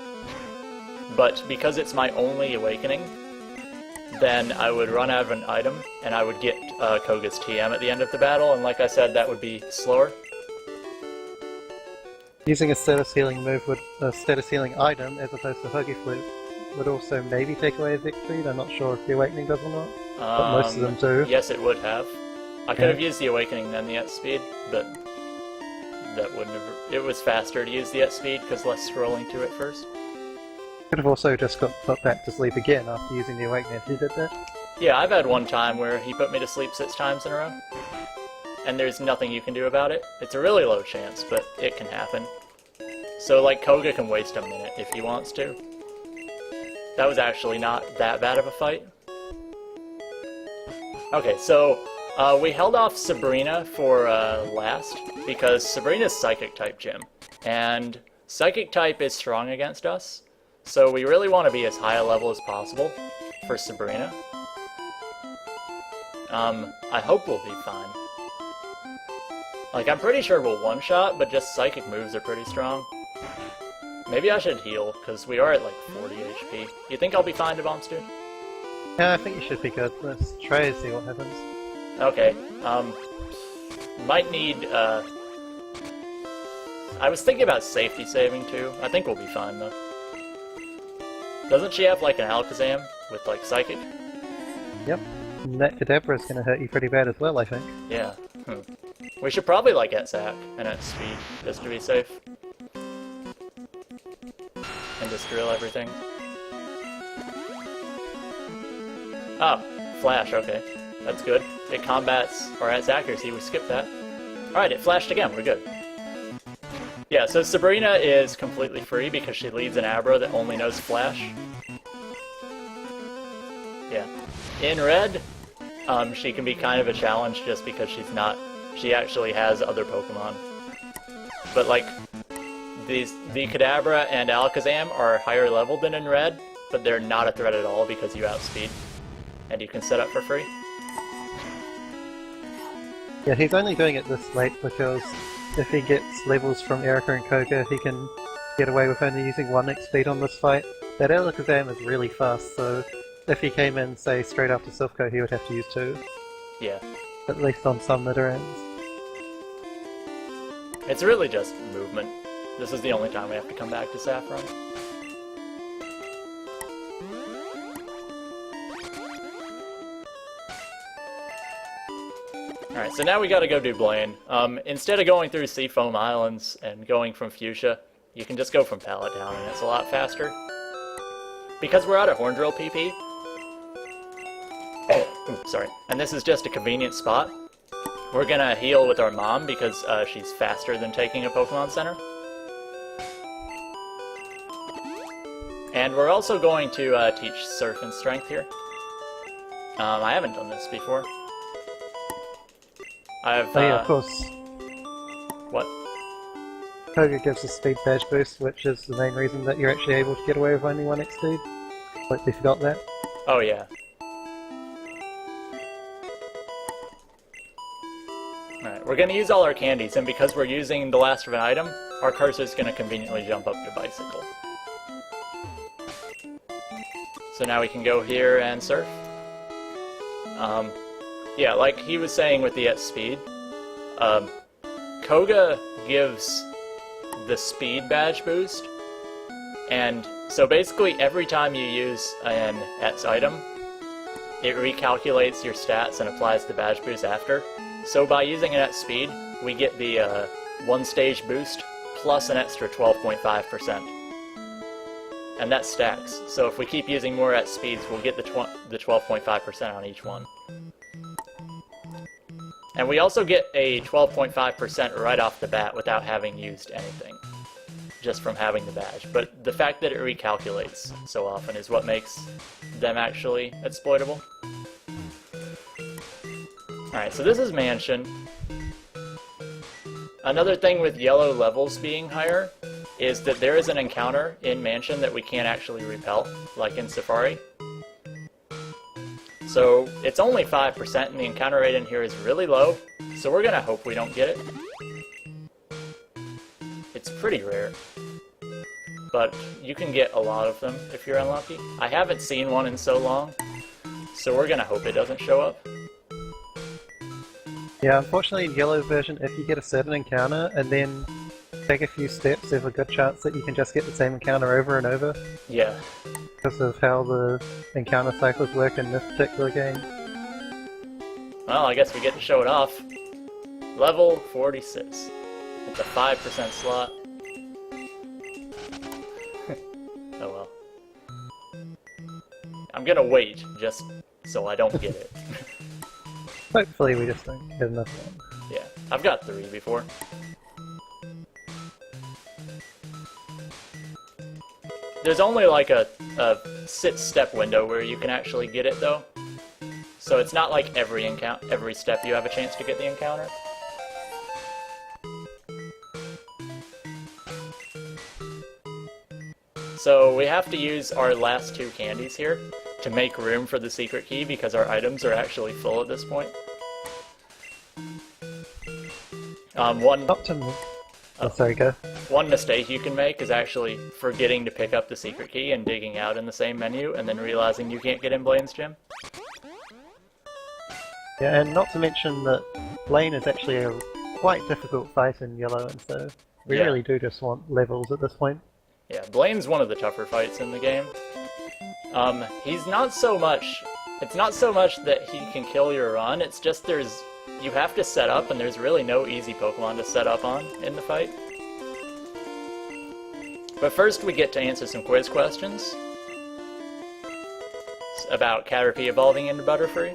but because it's my only Awakening, then I would run out of an item, and I would get Koga's TM at the end of the battle, and like I said, that would be slower. Using a status healing move with a status healing item as opposed to Pokéflute would also maybe take away a victory. I'm not sure if the Awakening does or not, but most of them do. Yes, it would have. I could have used the Awakening then the at speed, but that wouldn't have... It was faster to use the at speed because less scrolling to it first. Could have also just got put back to sleep again after using the Awakening if you did that. Yeah, I've had one time where he put me to sleep 6 times in a row, and there's nothing you can do about it. It's a really low chance, but it can happen. So, like, Koga can waste a minute if he wants to. That was actually not that bad of a fight. Okay, so we held off Sabrina for last, because Sabrina's Psychic-type gym, and Psychic-type is strong against us, so we really want to be as high a level as possible for Sabrina. I hope we'll be fine. Like, I'm pretty sure we'll one-shot, but just Psychic moves are pretty strong. Maybe I should heal, because we are at like 40 HP. You think I'll be fine, Devonstu? Yeah, I think you should be good. Let's try and see what happens. Okay, might need, I was thinking about safety saving too. I think we'll be fine though. Doesn't she have like an Alakazam with like Psychic? Yep. And that Kadabra is going to hurt you pretty bad as well, I think. Yeah. We should probably like at Zac and at speed, just to be safe. And just drill everything. Oh, Flash, okay. That's good. It combats, or at accuracy, we skipped that. Alright, it flashed again, we're good. Yeah, so Sabrina is completely free because she leads an Abra that only knows Flash. Yeah. In red, she can be kind of a challenge just because she actually has other Pokemon. But like, the Kadabra and Alakazam are higher level than in red, but they're not a threat at all because you outspeed. And you can set up for free. Yeah, he's only doing it this late because if he gets levels from Erica and Koga, he can get away with only using 1 speed on this fight. That Alakazam is really fast, so if he came in, say, straight after Silph, he would have to use 2. Yeah. At least on some mid-range. It's really just movement. This is the only time we have to come back to Saffron. Alright, so now we gotta go do Blaine. Instead of going through Seafoam Islands and going from Fuchsia, you can just go from Pallet Down and it's a lot faster. Because we're out of Horn Drill PP, sorry, and this is just a convenient spot, we're gonna heal with our mom because she's faster than taking a Pokemon Center. And we're also going to teach Surf and Strength here. I haven't done this before. I've, Oh yeah, of course. What? Koga gives a speed badge boost, which is the main reason that you're actually able to get away with only 1 speed. Completely forgot that. Oh yeah. Alright, we're gonna use all our candies, and because we're using the last of an item, our cursor's gonna conveniently jump up to Bicycle. So now we can go here and surf. Yeah, like he was saying with the at speed, Koga gives the speed badge boost, and so basically every time you use an ETS item, it recalculates your stats and applies the badge boost after. So by using an ETS speed, we get the 1 stage boost plus an extra 12.5%. And that stacks. So if we keep using more ETS speeds, we'll get the 12.5% on each one. And we also get a 12.5% right off the bat without having used anything, just from having the badge. But the fact that it recalculates so often is what makes them actually exploitable. Alright, so this is Mansion. Another thing with yellow levels being higher is that there is an encounter in Mansion that we can't actually repel, like in Safari. So it's only 5% and the encounter rate in here is really low, so we're gonna hope we don't get it. It's pretty rare, but you can get a lot of them if you're unlucky. I haven't seen one in so long, so we're gonna hope it doesn't show up. Yeah, unfortunately in yellow version, if you get a certain encounter and then take a few steps, there's a good chance that you can just get the same encounter over and over. Yeah. Because of how the encounter cycles work in this particular game. Well, I guess we get to show it off. Level 46. It's a 5% slot. Oh well. I'm gonna wait, just so I don't get it. Hopefully we just don't get enough one. Yeah, I've got 3 before. There's only like a 6-step window where you can actually get it though. So it's not like every step you have a chance to get the encounter. So we have to use our last 2 candies here to make room for the secret key because our items are actually full at this point. Sorry, go. One mistake you can make is actually forgetting to pick up the secret key and digging out in the same menu and then realizing you can't get in Blaine's gym. Yeah, and not to mention that Blaine is actually a quite difficult fight in yellow, and so we really do just want levels at this point. Yeah, Blaine's one of the tougher fights in the game. He's not so much... It's not so much that he can kill your run, it's just you have to set up, and there's really no easy Pokemon to set up on in the fight. But first we get to answer some quiz questions about Caterpie evolving into Butterfree.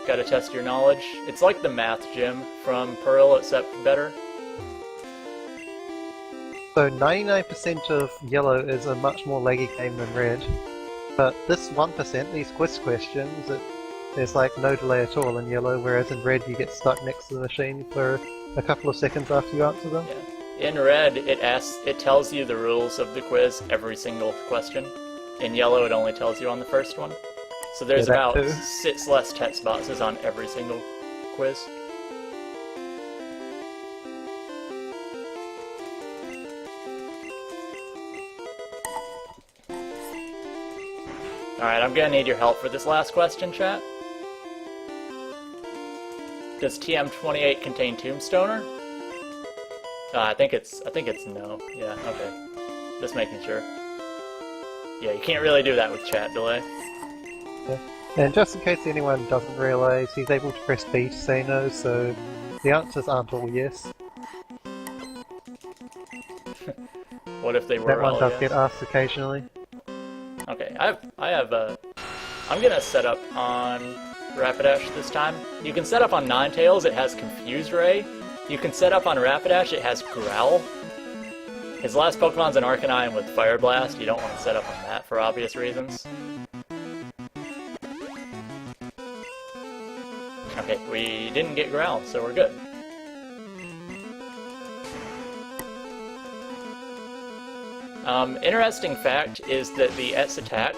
Gotta test your knowledge. It's like the math gym from Pearl, except better. So 99% of yellow is a much more laggy game than red, but this 1%, these quiz questions, there's like no delay at all in yellow, whereas in red you get stuck next to the machine for a couple of seconds after you answer them. Yeah. In red, it tells you the rules of the quiz every single question. In yellow, it only tells you on the first one. So there's about 6 less text boxes on every single quiz. Alright, I'm gonna need your help for this last question, chat. Does TM28 contain Tombstoner? I think it's no. Yeah, okay. Just making sure. Yeah, you can't really do that with chat delay. Yeah. And just in case anyone doesn't realise, he's able to press B to say no, so the answers aren't all yes. What if they were That one all does yes? get asked occasionally. Okay, I'm gonna set up on Rapidash this time. You can set up on Ninetales, it has Confused Ray. You can set up on Rapidash, it has Growl. His last Pokemon's an Arcanine with Fire Blast, you don't want to set up on that for obvious reasons. Okay, we didn't get Growl, so we're good. Interesting fact is that the S attack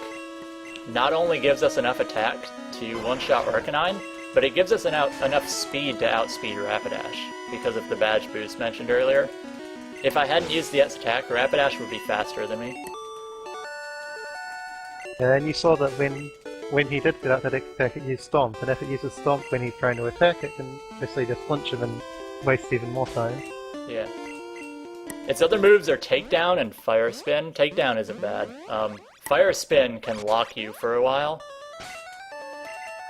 not only gives us enough attack to one-shot Arcanine, but it gives us enough speed to outspeed Rapidash, because of the badge boost mentioned earlier. If I hadn't used the S attack, Rapidash would be faster than me. And you saw that when he did get out that X attack, it used Stomp, and if it uses Stomp when he's trying to attack, it can basically just flinch him and waste even more time. Yeah. Its other moves are Takedown and Fire Spin. Takedown isn't bad. Fire Spin can lock you for a while,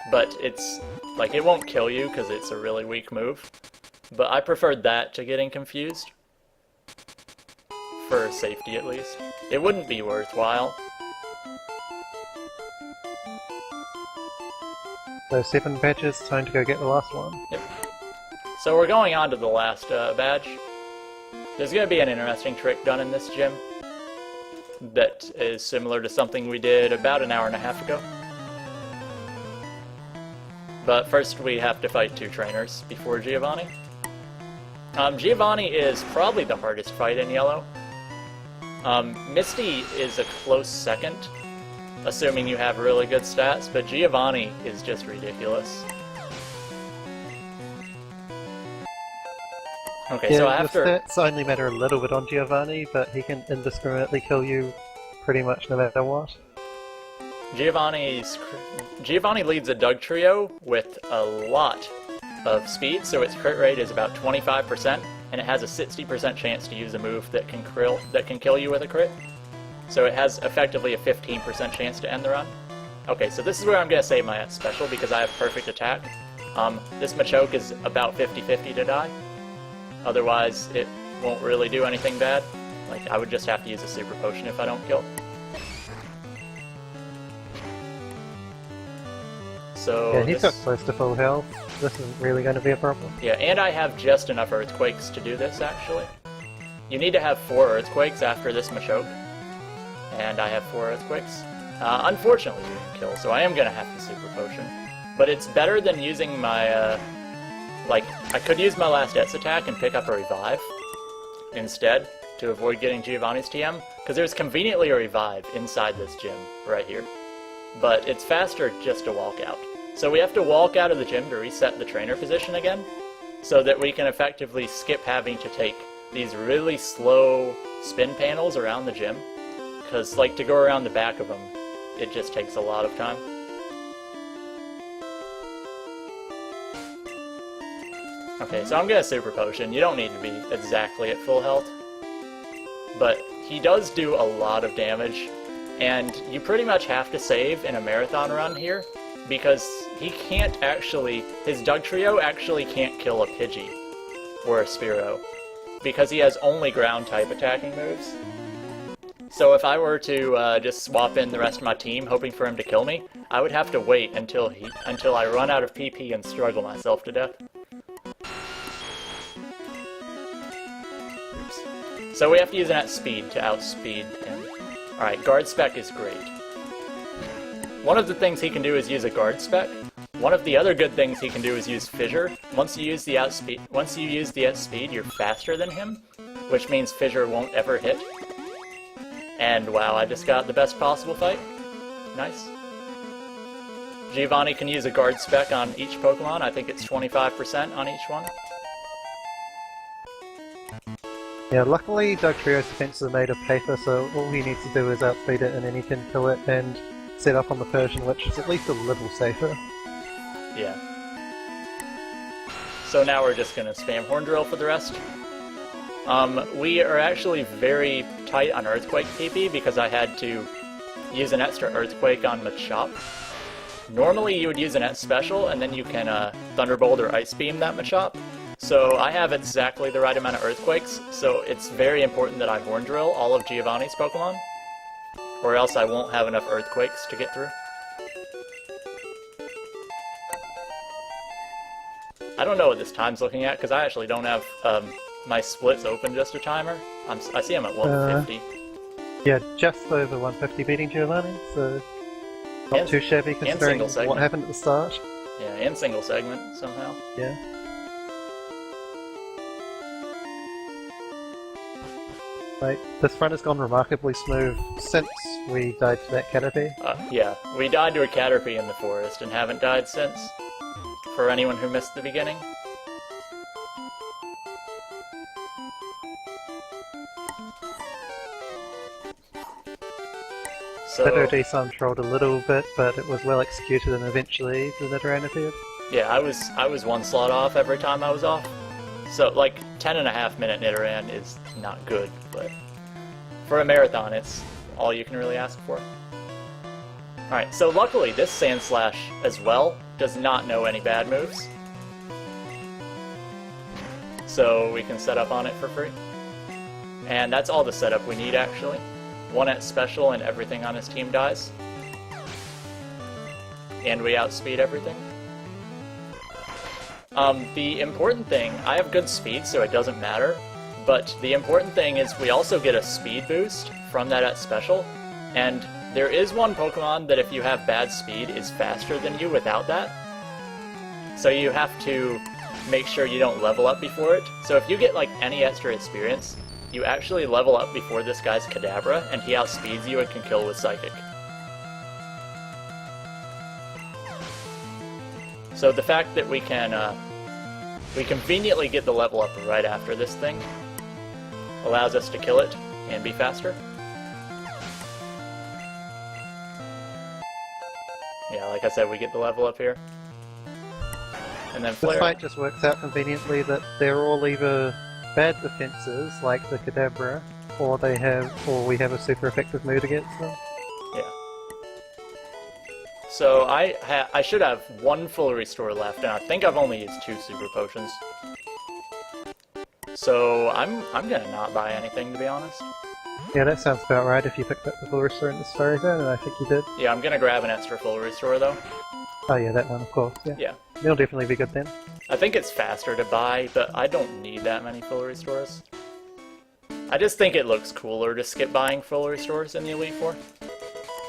but it's, like, it won't kill you because it's a really weak move. But I preferred that to getting confused. For safety, at least. It wouldn't be worthwhile. So 7 badges, time to go get the last one. Yep. So we're going on to the last badge. There's going to be an interesting trick done in this gym that is similar to something we did about an hour and a half ago. But first we have to fight 2 trainers before Giovanni. Giovanni is probably the hardest fight in Yellow. Misty is a close second, assuming you have really good stats, but Giovanni is just ridiculous. Okay, Yeah, so the after... stats only matter a little bit on Giovanni, but he can indiscriminately kill you pretty much no matter what. Giovanni leads a Doug trio with a lot of speed, so its crit rate is about 25%, and it has a 60% chance to use a move that can kill you with a crit. So it has effectively a 15% chance to end the run. Okay, so this is where I'm going to save my special because I have perfect attack. This Machoke is about 50-50 to die. Otherwise, it won't really do anything bad. Like, I would just have to use a Super Potion if I don't kill. So Yeah, he's got close to full health. This isn't really going to be a problem. Yeah, and I have just enough Earthquakes to do this, actually. You need to have 4 Earthquakes after this Machoke. And I have 4 Earthquakes. Unfortunately, you didn't kill, so I am going to have to Super Potion. But it's better than using my, I could use my last S attack and pick up a Revive instead to avoid getting Giovanni's TM, because there's conveniently a Revive inside this gym right here. But it's faster just to walk out. So we have to walk out of the gym to reset the trainer position again, so that we can effectively skip having to take these really slow spin panels around the gym, because, like, to go around the back of them, it just takes a lot of time. Okay, so I'm gonna Super Potion. You don't need to be exactly at full health, but he does do a lot of damage, and you pretty much have to save in a marathon run here, because he can't actually, his Doug Trio actually can't kill a Pidgey or a Spearow, because he has only ground type attacking moves. So if I were to just swap in the rest of my team hoping for him to kill me, I would have to wait until I run out of PP and struggle myself to death. Oops. So we have to use that speed to outspeed him. Alright, Guard Spec is great. One of the things he can do is use a Guard Spec. One of the other good things he can do is use Fissure. Once you use the outspeed, you're faster than him, which means Fissure won't ever hit. And wow, I just got the best possible fight. Nice. Giovanni can use a guard spec on each Pokemon. I think it's 25% on each one. Yeah, luckily Dugtrio's defenses are made of paper, so all he needs to do is outspeed it and then he can kill it and set up on the Persian, which is at least a little safer. Yeah. So now we're just gonna spam Horn Drill for the rest. We are actually very tight on Earthquake PP because I had to use an extra Earthquake on Machop. Normally you would use an S special and then you can Thunderbolt or Ice Beam that Machop. So I have exactly the right amount of Earthquakes, so it's very important that I Horn Drill all of Giovanni's Pokemon, or else I won't have enough Earthquakes to get through. I don't know what this time's looking at, because I actually don't have my splits open just a timer. I see I'm at 150. Yeah, just over 150 beating Giovanni, so not too shabby considering what happened at the start. Yeah, and single segment somehow. Yeah. Like, this run has gone remarkably smooth since we died to that Caterpie. Yeah, we died to a Caterpie in the forest and haven't died since. For anyone who missed the beginning. So, Bitter Decon trolled a little bit, but it was well executed and eventually the Nidoran appeared. Yeah, I was one slot off every time I was off. So, like, 10.5 minute Nidoran is not good, but for a marathon, it's all you can really ask for. Alright, so luckily this Sandslash as well does not know any bad moves. So we can set up on it for free. And that's all the setup we need, actually. One at special and everything on his team dies. And we outspeed everything. The important thing, I have good speed, so it doesn't matter, but the important thing is we also get a speed boost from that at special, and there is one Pokemon that if you have bad speed is faster than you without that. So you have to make sure you don't level up before it. So if you get like any extra experience, you actually level up before this guy's Kadabra, and he outspeeds you and can kill with Psychic. So the fact that we conveniently get the level up right after this thing allows us to kill it and be faster. Yeah, like I said, we get the level up here. And then Flare. This fight just works out conveniently that they're all either bad defenses, like the Kadabra, or we have a super effective mood against them. Yeah. So I should have one full restore left, and I think I've only used 2 super potions. So I'm gonna not buy anything, to be honest. Yeah, that sounds about right if you picked up the full restore in the Starry Zone, and I think you did. Yeah, I'm gonna grab an extra full restore though. Oh yeah, that one, of course, yeah. Yeah. It'll definitely be good then. I think it's faster to buy, but I don't need that many full restores. I just think it looks cooler to skip buying full restores in the Elite Four.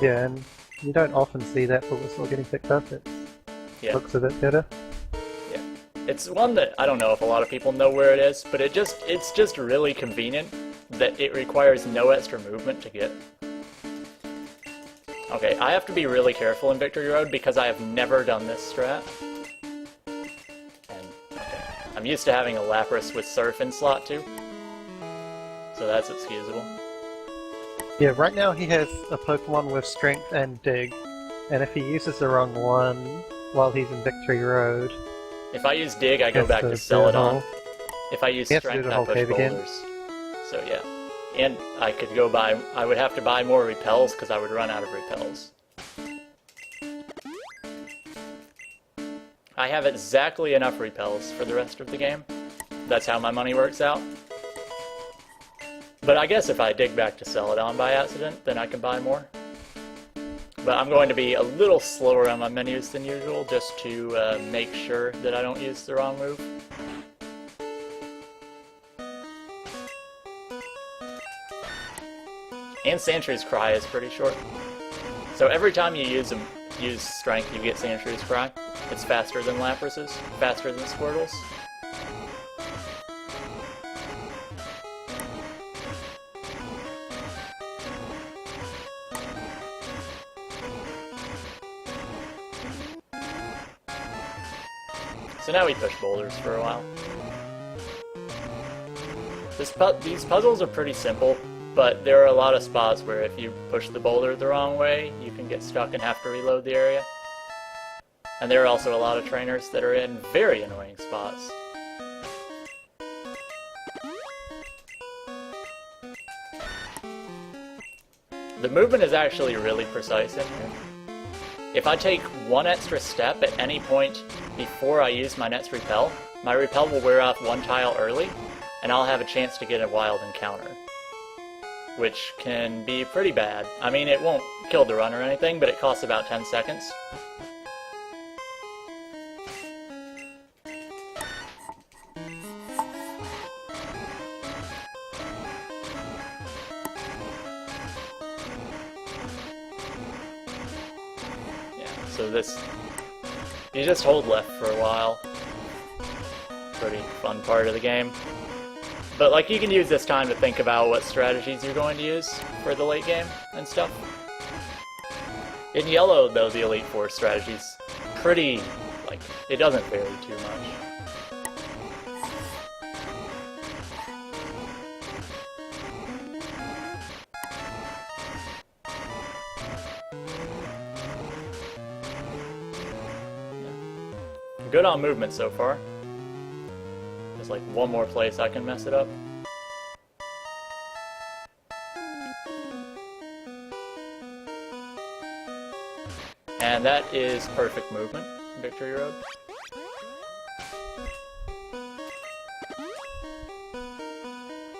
Yeah, and you don't often see that full restore getting picked up. It looks a bit better. Yeah. It's one that I don't know if a lot of people know where it is, but it's just really convenient that it requires no extra movement to get. Okay, I have to be really careful in Victory Road because I have never done this strat. And, okay, I'm used to having a Lapras with Surf in slot too, so that's excusable. Yeah, right now he has a Pokemon with Strength and Dig, and if he uses the wrong one while he's in Victory Road... If I use Dig, I go back to Celadon. If I use Strength, I push Boulders. So yeah. And I could go buy... I would have to buy more Repels because I would run out of Repels. I have exactly enough Repels for the rest of the game. That's how my money works out. But I guess if I dig back to Celadon by accident, then I can buy more. But I'm going to be a little slower on my menus than usual, just to make sure that I don't use the wrong move. And Sandshrews Cry is pretty short. So every time you use Strength, you get Sandshrews Cry. It's faster than Lapras's, faster than Squirtle's. So now we push boulders for a while. These puzzles are pretty simple, but there are a lot of spots where if you push the boulder the wrong way, you can get stuck and have to reload the area. And there are also a lot of trainers that are in very annoying spots. The movement is actually really precise in here. If I take one extra step at any point before I use my next repel, my repel will wear off one tile early, and I'll have a chance to get a wild encounter. Which can be pretty bad. I mean, it won't kill the run or anything, but it costs about 10 seconds. So this, you just hold left for a while. Pretty fun part of the game. But like, you can use this time to think about what strategies you're going to use for the late game and stuff. In yellow, though, the Elite Four strategy's pretty, like, it doesn't vary too much. Good on movement so far. There's like one more place I can mess it up. And that is perfect movement, Victory Road.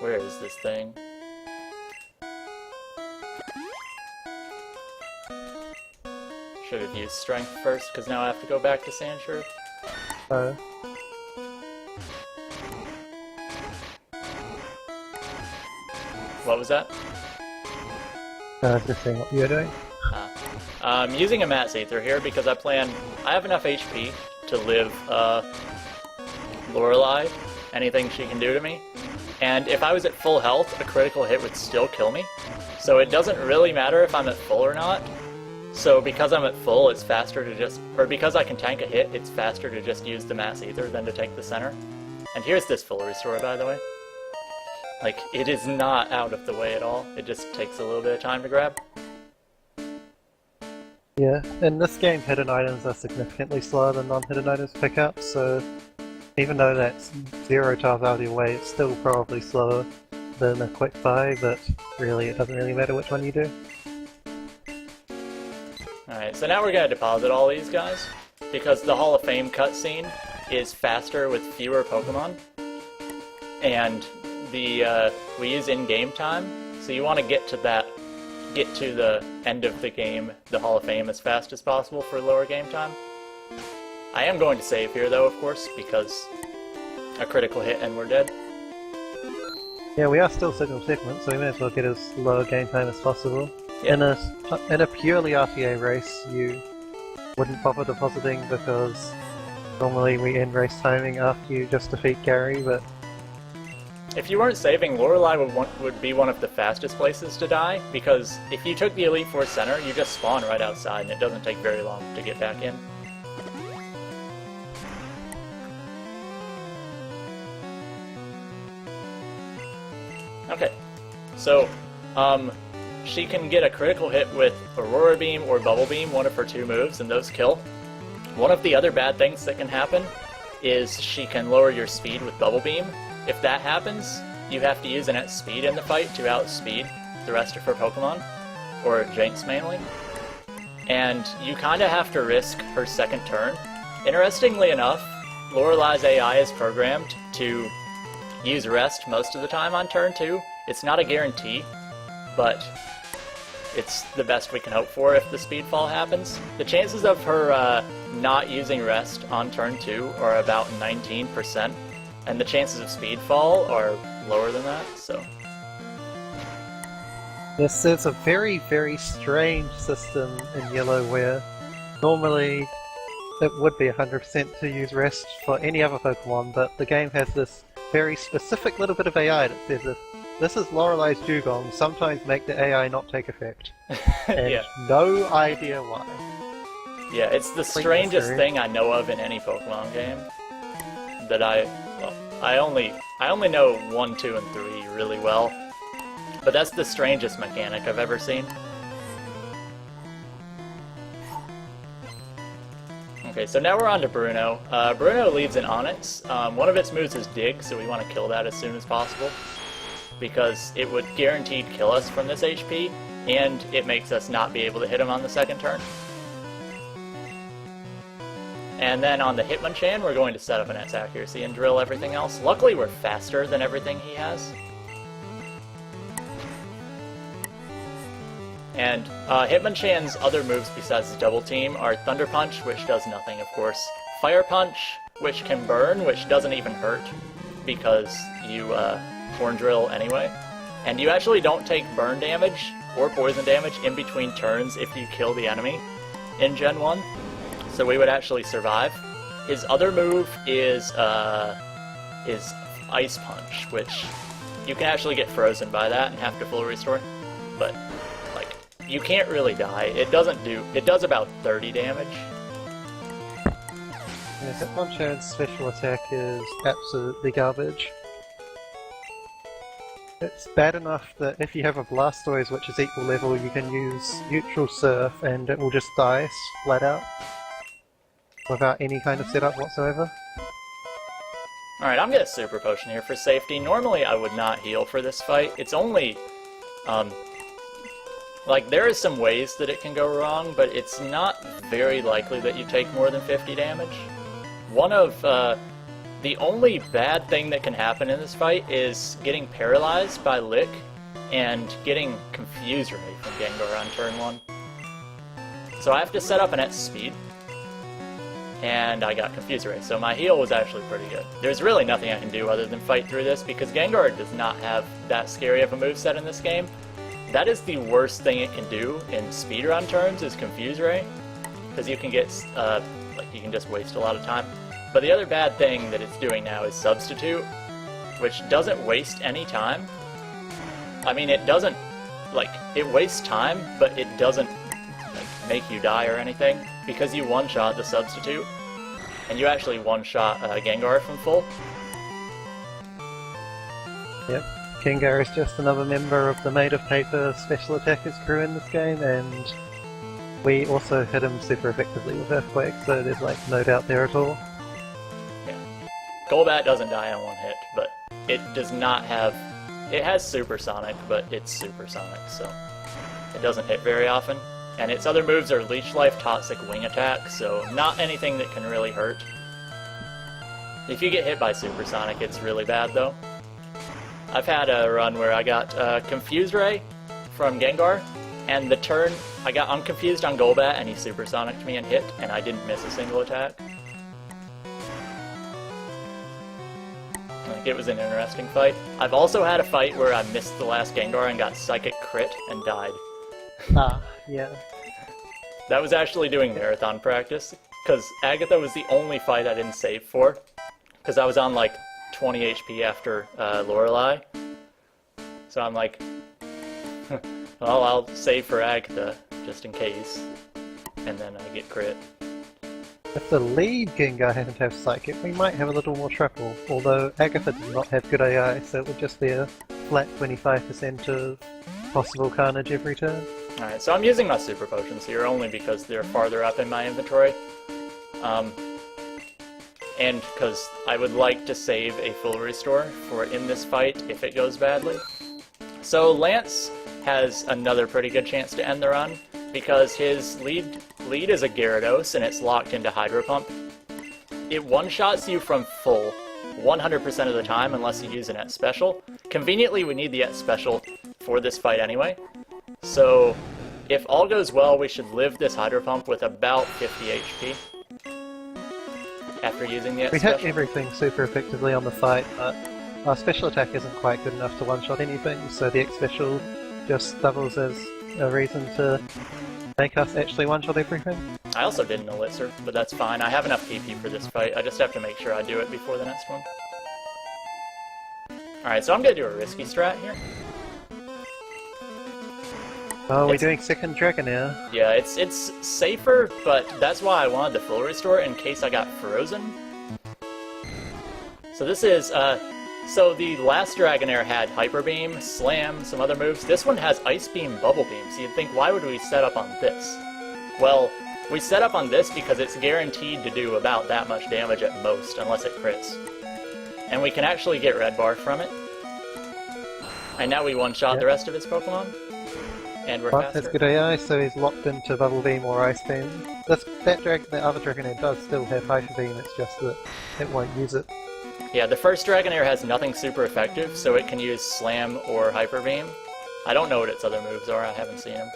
Where is this thing? Should have used strength first, because now I have to go back to Sandshrew. What was that? Just saying what you're doing. I'm using a Mass Aether here because I have enough HP to live Lorelei, anything she can do to me. And if I was at full health, a critical hit would still kill me. So it doesn't really matter if I'm at full or not. So because I'm at full, it's faster to just, or because I can tank a hit, it's faster to just use the Mass Aether than to take the center. And here's this full restore, by the way. Like, it is not out of the way at all. It just takes a little bit of time to grab. Yeah, in this game hidden items are significantly slower than non-hidden items pickup, so even though that's 0 tiles out of your way, it's still probably slower than a quick buy, but really it doesn't really matter which one you do. Alright, so now we're going to deposit all these guys, because the Hall of Fame cutscene is faster with fewer Pokemon, and we use in-game time, so you want to get to the end of the game, the Hall of Fame, as fast as possible for lower game time. I am going to save here though, of course, because a critical hit and we're dead. Yeah, we are still signal segment, so we may as well get as low game time as possible. Yeah. In a purely RTA race, you wouldn't bother depositing because normally we end race timing after you just defeat Gary, but if you weren't saving, Lorelei would be one of the fastest places to die, because if you took the Elite Four Center, you just spawn right outside and it doesn't take very long to get back in. Okay, so, she can get a critical hit with Aurora Beam or Bubble Beam, one of her two moves, and those kill. One of the other bad things that can happen is she can lower your speed with Bubble Beam. If that happens, you have to use Annette's speed in the fight to outspeed the rest of her Pokemon, or Jinx mainly. And you kind of have to risk her second turn. Interestingly enough, Lorelei's AI is programmed to use Rest most of the time on turn 2. It's not a guarantee, but it's the best we can hope for if the speed fall happens. The chances of her not using Rest on turn 2 are about 19%. And the chances of speed fall are lower than that, so. Yes, there's a very, very strange system in Yellow where normally it would be 100% to use Rest for any other Pokemon, but the game has this very specific little bit of AI that says if this is Lorelei's Dugong, sometimes make the AI not take effect. And Yeah. No idea why. Yeah, it's the strangest thing I know of in any Pokemon game. that I only know 1, 2, and 3 really well, but that's the strangest mechanic I've ever seen. Okay, so now we're on to Bruno. Bruno leads an Onyx. One of its moves is Dig, so we want to kill that as soon as possible, because it would guaranteed kill us from this HP, and it makes us not be able to hit him on the second turn. And then on the Hitmonchan, we're going to set up an X accuracy and drill everything else. Luckily, we're faster than everything he has. And Hitmonchan's other moves besides the Double Team are Thunder Punch, which does nothing, of course. Fire Punch, which can burn, which doesn't even hurt, because you Horn Drill anyway. And you actually don't take burn damage or poison damage in between turns if you kill the enemy in Gen 1. So we would actually survive. His other move is Ice Punch, which you can actually get frozen by that and have to full restore. But like, you can't really die. It does about 30 damage. Yeah, Hitmonchan's special attack is absolutely garbage. It's bad enough that if you have a Blastoise which is equal level, you can use Neutral Surf and it will just die flat out, without any kind of setup whatsoever. Alright, I'm gonna Super Potion here for safety. Normally I would not heal for this fight. It's only, like, there is some ways that it can go wrong, but it's not very likely that you take more than 50 damage. One of, the only bad thing that can happen in this fight is getting paralyzed by Lick and getting Confuse Ray from Gengar on turn 1. So I have to set up an at speed, and I got Confuse Ray, so my heal was actually pretty good. There's really nothing I can do other than fight through this, because Gengar does not have that scary of a moveset in this game. That is the worst thing it can do in speedrun terms, is Confuse Ray, because you can get, like, you can just waste a lot of time. But the other bad thing that it's doing now is Substitute, which doesn't waste any time. I mean, it doesn't, like, it wastes time, but it doesn't, like, make you die or anything, because you one-shot the Substitute, and you actually one-shot Gengar from full. Yep, Gengar is just another member of the Made of Paper Special Attackers crew in this game, and we also hit him super effectively with Earthquake, so there's like no doubt there at all. Golbat doesn't die on one hit, but it does not have... It has Supersonic, but it's Supersonic, so it doesn't hit very often. And its other moves are Leech Life, Toxic, Wing Attack, so not anything that can really hurt. If you get hit by Supersonic, it's really bad, though. I've had a run where I got Confuse Ray from Gengar, and the turn I got unconfused on Golbat, and he Supersonicked me and hit, and I didn't miss a single attack. Like, it was an interesting fight. I've also had a fight where I missed the last Gengar and got Psychic Crit and died. Ah, yeah. That was actually doing marathon practice, because Agatha was the only fight I didn't save for, because I was on like 20 HP after Lorelei. So I'm like, well, I'll save for Agatha, just in case, and then I get crit. If the lead Gengar hadn't have Psychic, we might have a little more trouble, although Agatha does not have good AI, so it would just be a flat 25% of possible carnage every turn. Alright, so I'm using my Super Potions here only because they're farther up in my inventory. And because I would like to save a full restore for in this fight if it goes badly. So Lance has another pretty good chance to end the run, because his lead is a Gyarados and it's locked into Hydro Pump. It one-shots you from full 100% of the time unless you use an Et Special. Conveniently, we need the Et Special for this fight anyway. So if all goes well, we should live this Hydro Pump with about 50 HP after using the Et Special. We hit everything super effectively on the fight, but our special attack isn't quite good enough to one-shot anything, so the X Special just doubles as a reason to make us actually one-shot everything. I also did an Elixir, but that's fine. I have enough PP for this fight. I just have to make sure I do it before the next one. Alright, so I'm gonna do a risky strat here. Oh, we're doing second Dragonair. Yeah, it's safer, but that's why I wanted the full restore in case I got frozen. So this is, so the last Dragonair had Hyper Beam, Slam, some other moves. This one has Ice Beam, Bubble Beam, so you'd think, why would we set up on this? Well, we set up on this because it's guaranteed to do about that much damage at most, unless it crits. And we can actually get Red Bar from it. And now we one-shot the rest of his Pokemon. And we're faster. That's good AI, so he's locked into Bubble Beam or Ice Beam. The other Dragonair does still have Hyper Beam, it's just that it won't use it. Yeah, the first Dragonair has nothing super effective, so it can use Slam or Hyper Beam. I don't know what its other moves are, I haven't seen them.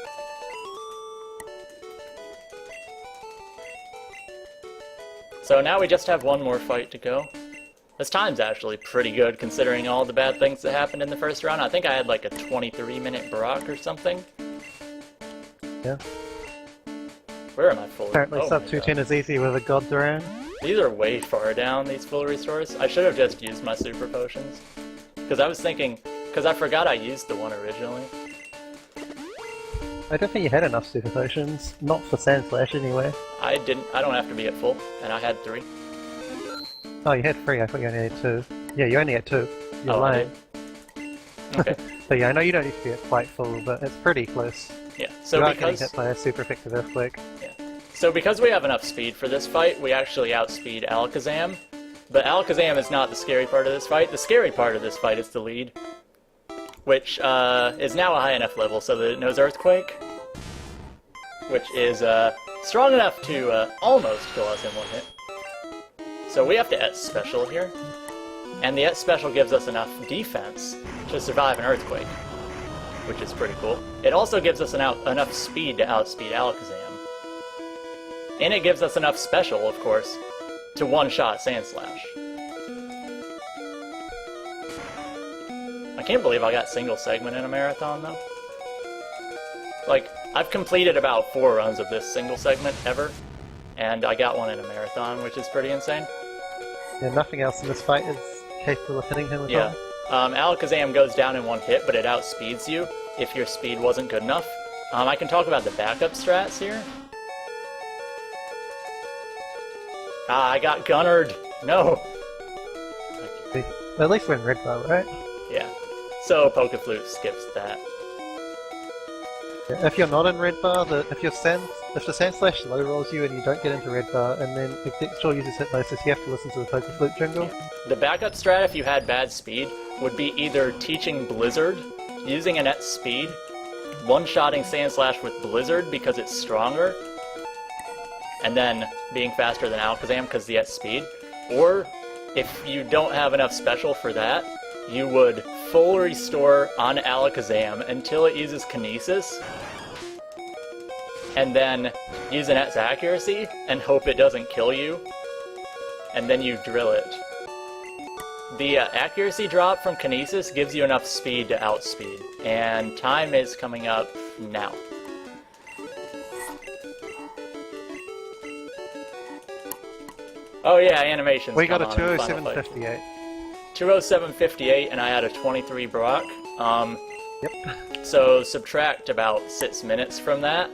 So now we just have one more fight to go. This time's actually pretty good considering all the bad things that happened in the first round. I think I had like a 23-minute Brock or something. Yeah. Where am I full? Apparently sub 210 is easy with a God Duran. These are way far down, these full restores. I should have just used my super potions. Because I was thinking, because I forgot I used the one originally. I don't think you had enough super potions. Not for Sand Slash anyway. I don't have to be at full, and I had 3. Oh, you had 3, I thought you only had 2. Yeah, you only had 2. You're lying. Okay. So yeah, I know you don't need to be at quite full, but it's pretty close. Yeah, so you are because... getting hit by a super effective Earthquake. Yeah. So because we have enough speed for this fight, we actually outspeed Alakazam. But Alakazam is not the scary part of this fight. The scary part of this fight is the lead, which is now a high enough level so that it knows Earthquake, which is strong enough to almost kill us in one hit. So we have to Et Special here, and the Et Special gives us enough defense to survive an Earthquake, which is pretty cool. It also gives us enough speed to outspeed Alakazam. And it gives us enough special, of course, to one-shot Sand Slash. I can't believe I got single segment in a marathon, though. Like, I've completed about 4 runs of this single segment ever, and I got one in a marathon, which is pretty insane. Yeah, nothing else in this fight is capable of hitting him at Yeah. all. Alakazam goes down in one hit, but it outspeeds you if your speed wasn't good enough. I can talk about the backup strats here. Ah, I got gunnered! No! At least we're in Red Bar, right? Yeah. So Pokeflute skips that. Yeah, if you're not in Red Bar, if the Sand Slash low rolls you and you don't get into Red Bar, and then if the still uses Hypnosis, you have to listen to the Pokeflute jingle. Yeah. The backup strat, if you had bad speed, would be either teaching Blizzard, using an Et speed, one-shotting Sand Slash with Blizzard because it's stronger, and then being faster than Alakazam because the Et speed, or if you don't have enough special for that, you would full restore on Alakazam until it uses Kinesis, and then use an Et's accuracy and hope it doesn't kill you, and then you drill it. The accuracy drop from Kinesis gives you enough speed to outspeed, and time is coming up now. Oh yeah, animations. We got a come on in the final fight. 207.58. 207.58, and I had a 23 Brock. Yep. So subtract about 6 minutes from that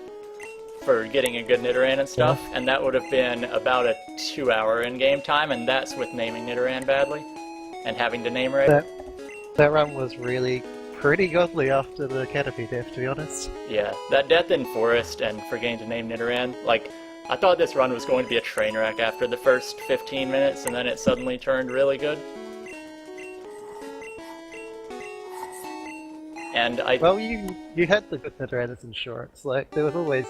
for getting a good Nidoran and stuff, and that would have been about a 2-hour in-game time, and that's with naming Nidoran badly and having to name right. That run was really pretty godly after the Caterpie death, to be honest. Yeah, that death in Forest and forgetting to name Nidoran, like, I thought this run was going to be a train wreck after the first 15 minutes, and then it suddenly turned really good. And Well, you had the good Nidoran as insurance. Like, there was always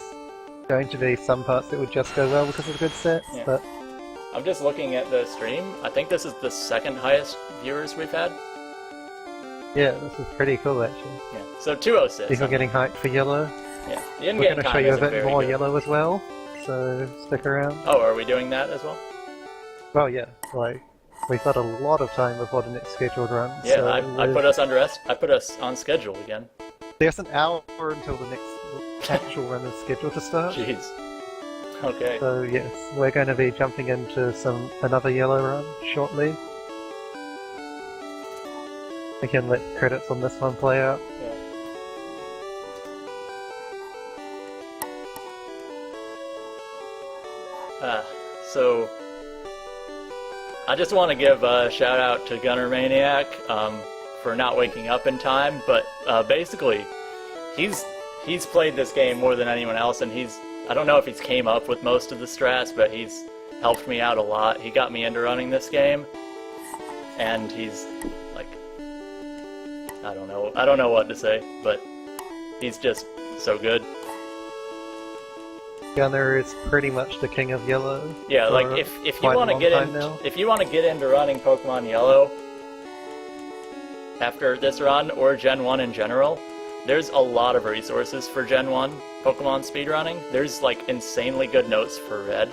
going to be some parts that would just go well because of the good sets, Yeah. but... I'm just looking at the stream. I think this is the second highest viewers we've had. Yeah, this is pretty cool, actually. Yeah, so 206. People getting hyped for yellow. Yeah, the We're in-game going to show time you a isn't bit very more good. yellow as well, so stick around. Oh, are we doing that as well? Well, yeah, like, we've got a lot of time before the next scheduled run. Yeah, so I put us on schedule again. There's an hour until the next actual run is scheduled to start. Jeez. Okay. So yes, we're going to be jumping into another yellow run shortly. We can let credits on this one play out. So I just want to give a shout out to Gunner Maniac for not waking up in time, but basically, he's played this game more than anyone else, and I don't know if he's came up with most of the strats, but he's helped me out a lot. He got me into running this game, and he's like, I don't know what to say, but he's just so good. Gunner is pretty much the king of yellow. Yeah, like if you want to get into running Pokemon Yellow after this run, or Gen 1 in general, there's a lot of resources for Gen 1 Pokemon speedrunning. There's like insanely good notes for Red.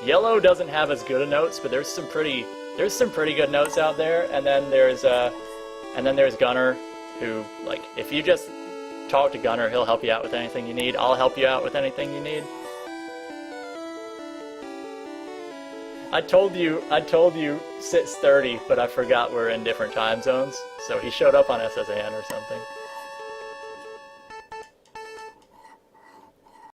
Yellow doesn't have as good a notes, but there's some pretty good notes out there. And then there's Gunner, who, like, if you just talk to Gunner, he'll help you out with anything you need. I'll help you out with anything you need. I told you 6:30, but I forgot we're in different time zones, so he showed up on SSAN or something.